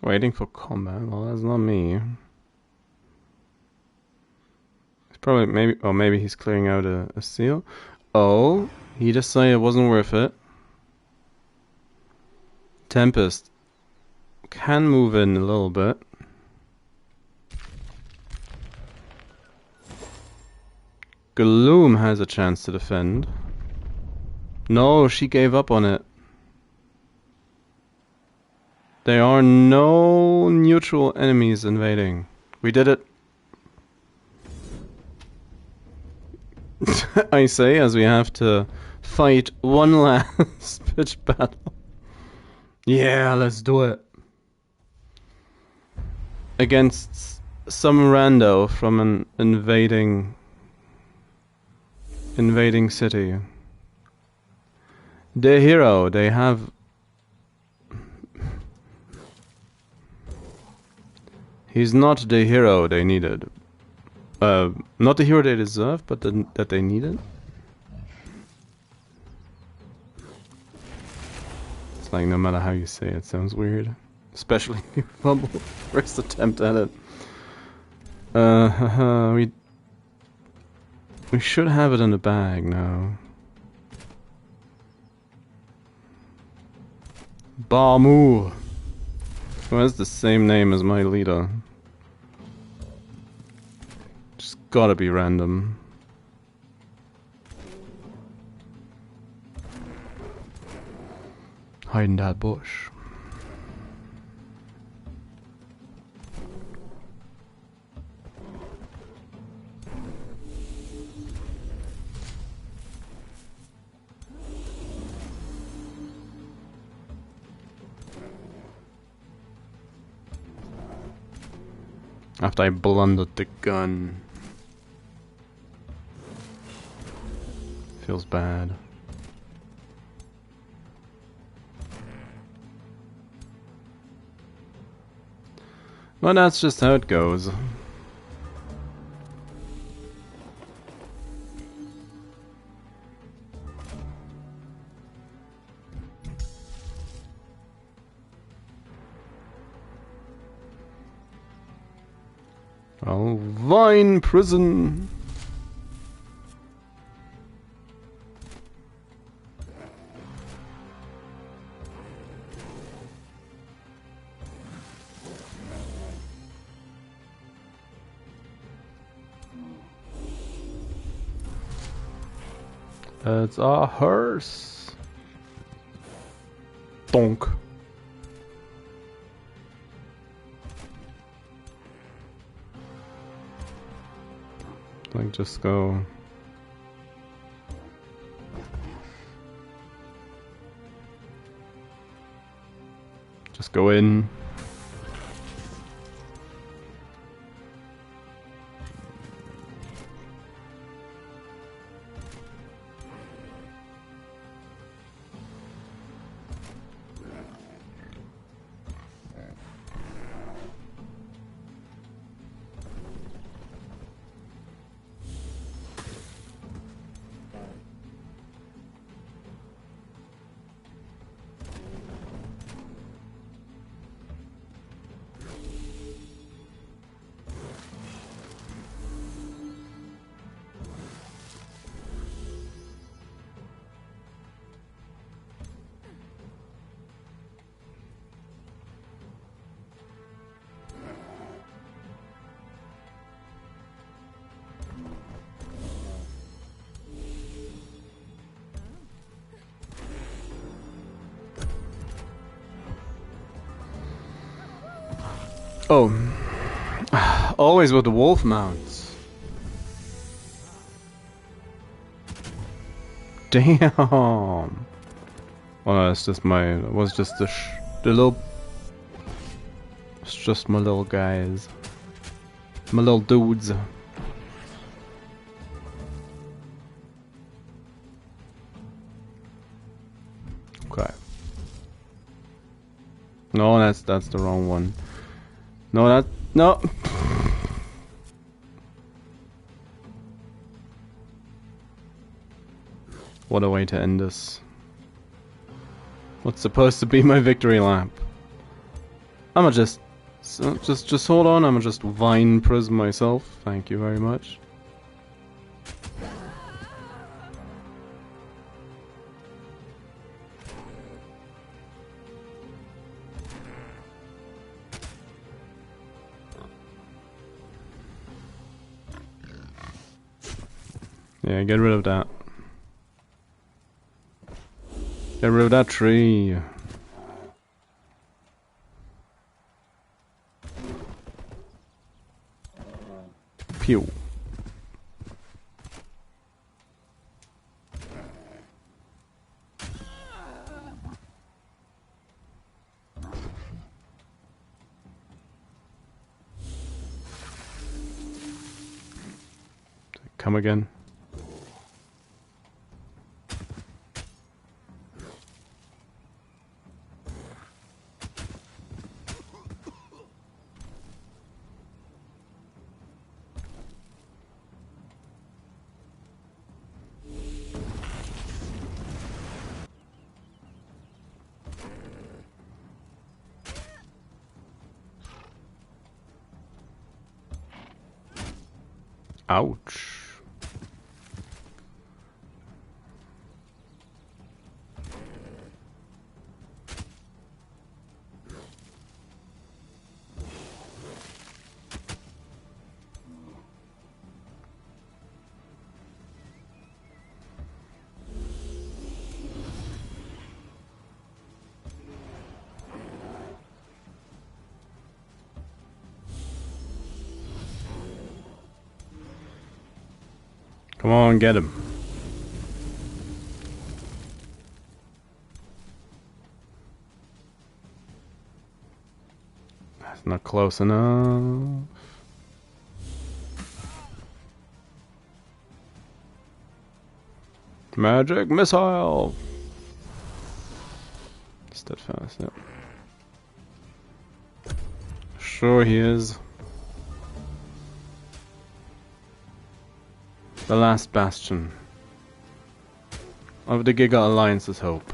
Waiting for combat. Well, that's not me. It's probably maybe. Oh, maybe he's clearing out a seal. Oh, he decided it wasn't worth it. Tempest can move in a little bit. Gloom has a chance to defend. No, she gave up on it. There are no neutral enemies invading. We did it. I say, as we have to fight one last pitch battle. Yeah, let's do it. Against some rando from an invading city. The hero, they have... He's not the hero they needed. Not the hero they deserve, but that they needed. It's like no matter how you say it, sounds weird. Especially if you fumble first attempt at it. We should have it in the bag now. Bamu! Who has the same name as my leader. Just gotta be random. Hide in that bush. After I blundered the gun. Feels bad. Well, that's just how it goes. Oh, Vine Prison! It's a hearse. Donk. Like, just go. Just go in. Oh. Always with the wolf mounts. Damn. Well, no, it's just my. It was just the little. It's just my little guys. My little dudes. Okay. No, that's the wrong one. No, no. What a way to end this. What's supposed to be my victory lap? I'ma just hold on. I'ma just Vine Prism myself. Thank you very much. Yeah, get rid of that. Get rid of that tree. Pew. Come again. Ouch. Come on, get him. That's not close enough. Magic missile! Steadfast, yep. Sure he is. The last bastion of the Giga Alliance's hope.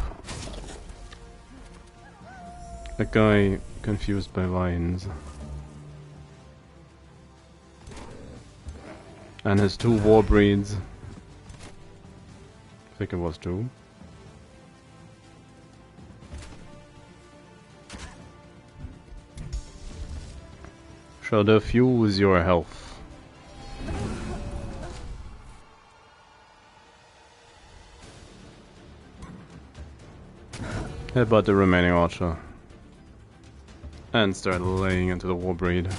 A guy confused by vines. And his 2 war breeds. I think it was 2. Shall diffuse your health. Headbutt the remaining archer. And start laying into the war breed.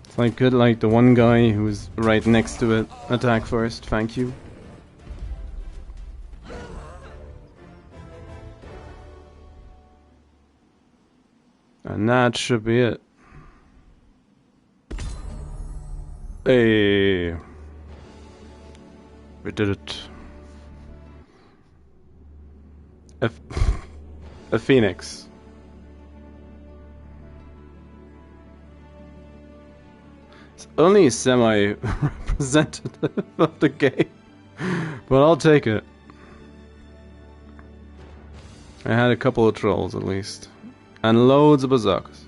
If I could, like, the one guy who's right next to it attack first, thank you. And that should be it. Hey, we did it. A phoenix. It's only semi-representative of the game, but I'll take it. I had a couple of trolls at least, and loads of berserkers.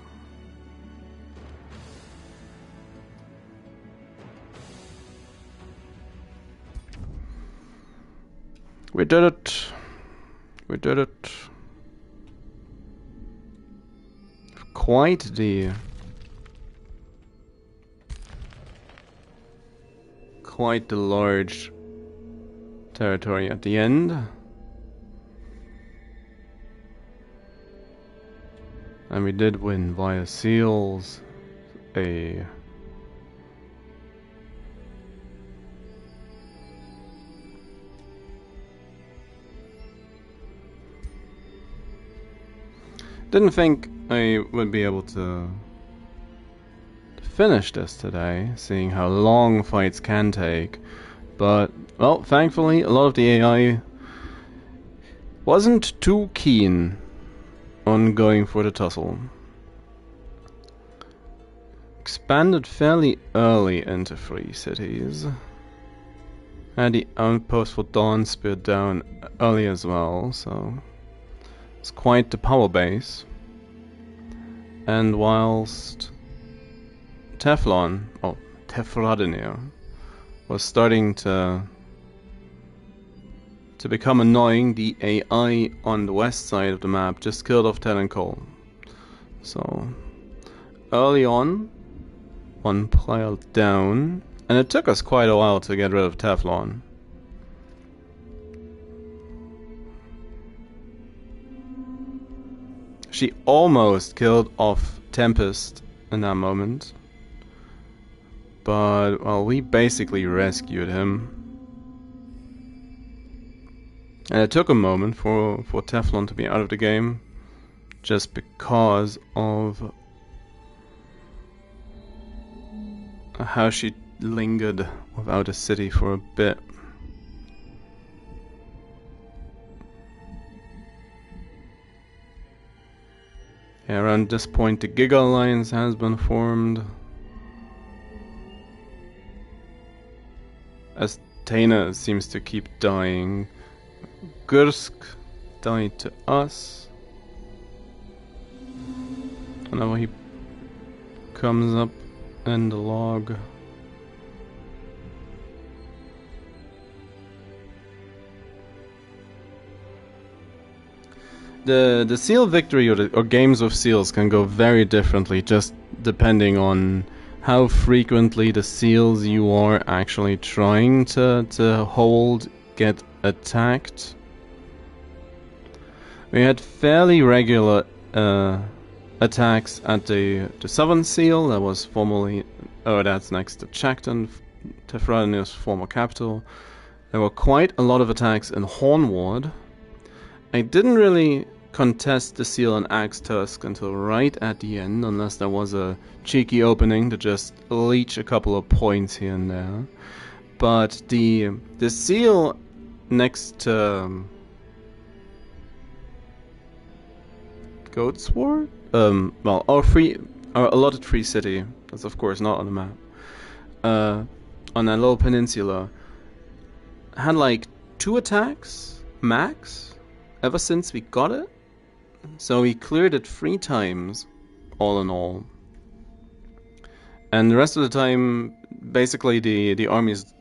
We did it. We did it. Quite the large territory at the end. And we did win via seals. Didn't think I would be able to finish this today, seeing how long fights can take. But, well, thankfully, a lot of the AI wasn't too keen on going for the tussle. Expanded fairly early into 3 cities. Had the outpost for Dawn speared down early as well, so it's quite the power base. And whilst Tefradinir was starting to become annoying, the AI on the west side of the map just killed off Telencol. So early on, one player down, and it took us quite a while to get rid of Teflon. She almost killed off Tempest in that moment. But, well, we basically rescued him. And it took a moment for Teflon to be out of the game. Just because of how she lingered without a city for a bit. Yeah, around this point the Giga Alliance has been formed. As Tana seems to keep dying. Gursk died to us. And now he comes up in the log. The seal victory or games of seals can go very differently, just depending on how frequently the seals you are actually trying to hold get attacked. We had fairly regular attacks at the southern seal that was formerly that's next to Chacton, Tefradinir's former capital. There were quite a lot of attacks in Hornward. I didn't really contest the seal and axe tusk until right at the end, unless there was a cheeky opening to just leech a couple of points here and there. But the seal next to Goatsword, well, our allotted free city. That's of course not on the map. On that little peninsula, had like 2 attacks max ever since we got it. So we cleared it 3 times, all in all. And the rest of the time, basically the armies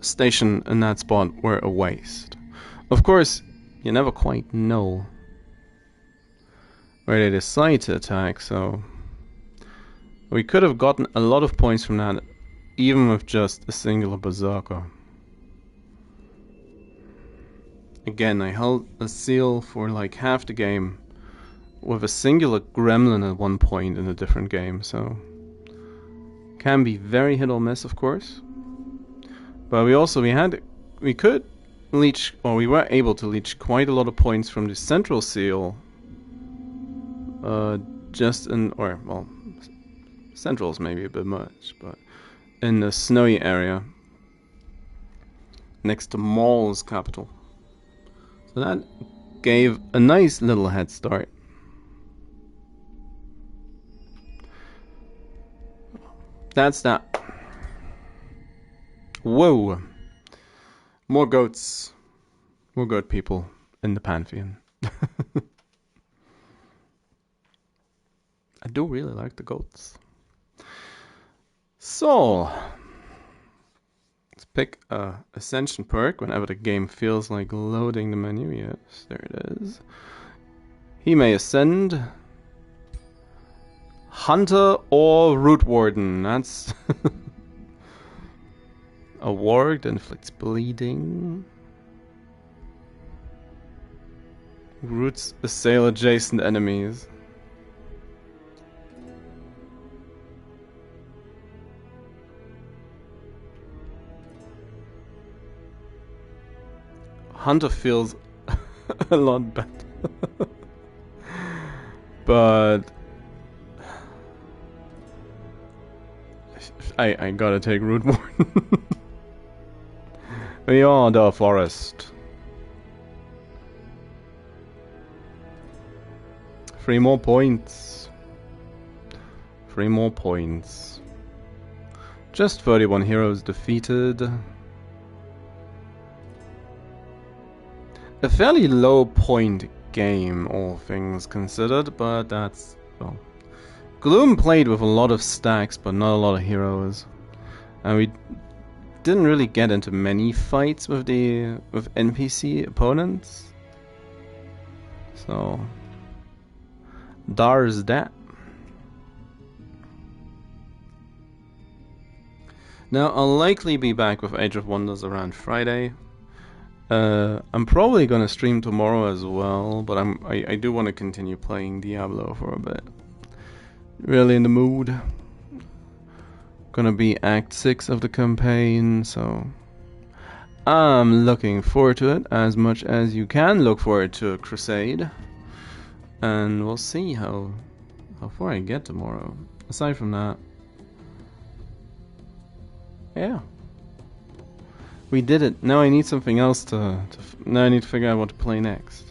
stationed in that spot were a waste. Of course, you never quite know where they decide to attack, so we could have gotten a lot of points from that, even with just a singular berserker. Again, I held a seal for like half the game with a singular gremlin at one point in a different game, so can be very hit or miss, of course. But we could leech, or we were able to leech quite a lot of points from the central seal. Central's maybe a bit much, but in the snowy area next to Maul's capital. So that gave a nice little head start. That's that. Whoa! More goats. More goat people in the Pantheon. I do really like the goats. So, let's pick a Ascension perk whenever the game feels like loading the menu. Yes, there it is. He may ascend Hunter or Root Warden. That's a warg that inflicts bleeding. Roots assail adjacent enemies. Hunter feels a lot better. But I gotta take Root Warden. We are the forest. 3 more points. 3 more points. Just 31 heroes defeated. A fairly low point game, all things considered, but that's, well, Gloom played with a lot of stacks, but not a lot of heroes, and we didn't really get into many fights with NPC opponents. So there's that. Now I'll likely be back with Age of Wonders around Friday. I'm probably gonna stream tomorrow as well, but I do want to continue playing Diablo for a bit. Really in the mood. Gonna be Act 6 of the campaign, so I'm looking forward to it as much as you can look forward to a Crusade. And we'll see how far I get tomorrow. Aside from that, yeah. We did it. Now I need something else now I need to figure out what to play next.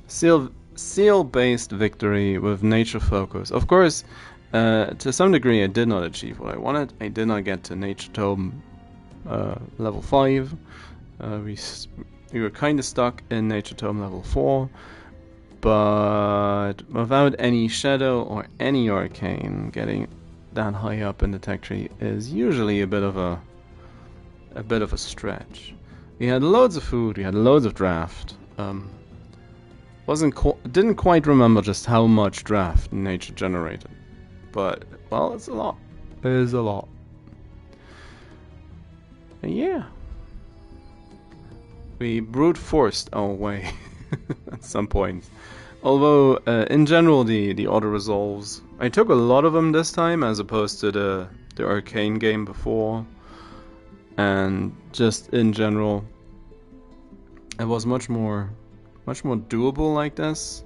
Seal-based victory with nature focus. Of course, to some degree I did not achieve what I wanted. I did not get to Nature Tome level 5. We were kind of stuck in Nature Tome level 4. But without any Shadow or any Arcane, getting that high up in the tech tree is usually a bit of a stretch. We had loads of food, we had loads of draft. Didn't quite remember just how much draft nature generated, but well, it's a lot. It is a lot. And yeah, we brute forced our way at some point. Although in general the auto resolves, I took a lot of them this time as opposed to the Arcane game before. And just in general, it was much more doable like this.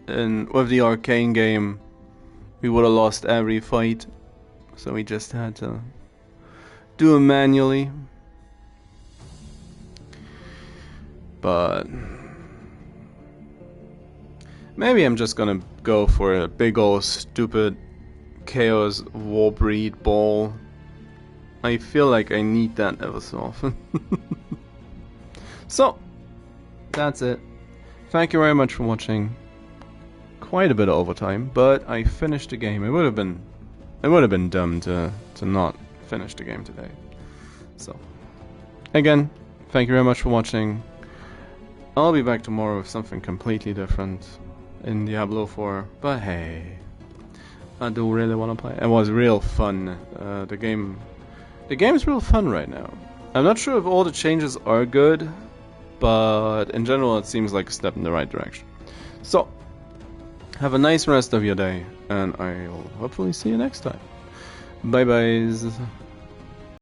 And with the arcane game, we would have lost every fight, so we just had to do it manually. But maybe I'm just gonna go for a big ol' stupid Chaos Warbreed ball. I feel like I need that ever so often. So, that's it. Thank you very much for watching. Quite a bit of overtime, but I finished the game. It would have been dumb to not finish the game today. So, again, thank you very much for watching. I'll be back tomorrow with something completely different in Diablo 4, but hey, I do really want to play. It was real fun. The game's real fun right now. I'm not sure if all the changes are good, but in general it seems like a step in the right direction. So, have a nice rest of your day, and I'll hopefully see you next time. Bye byes.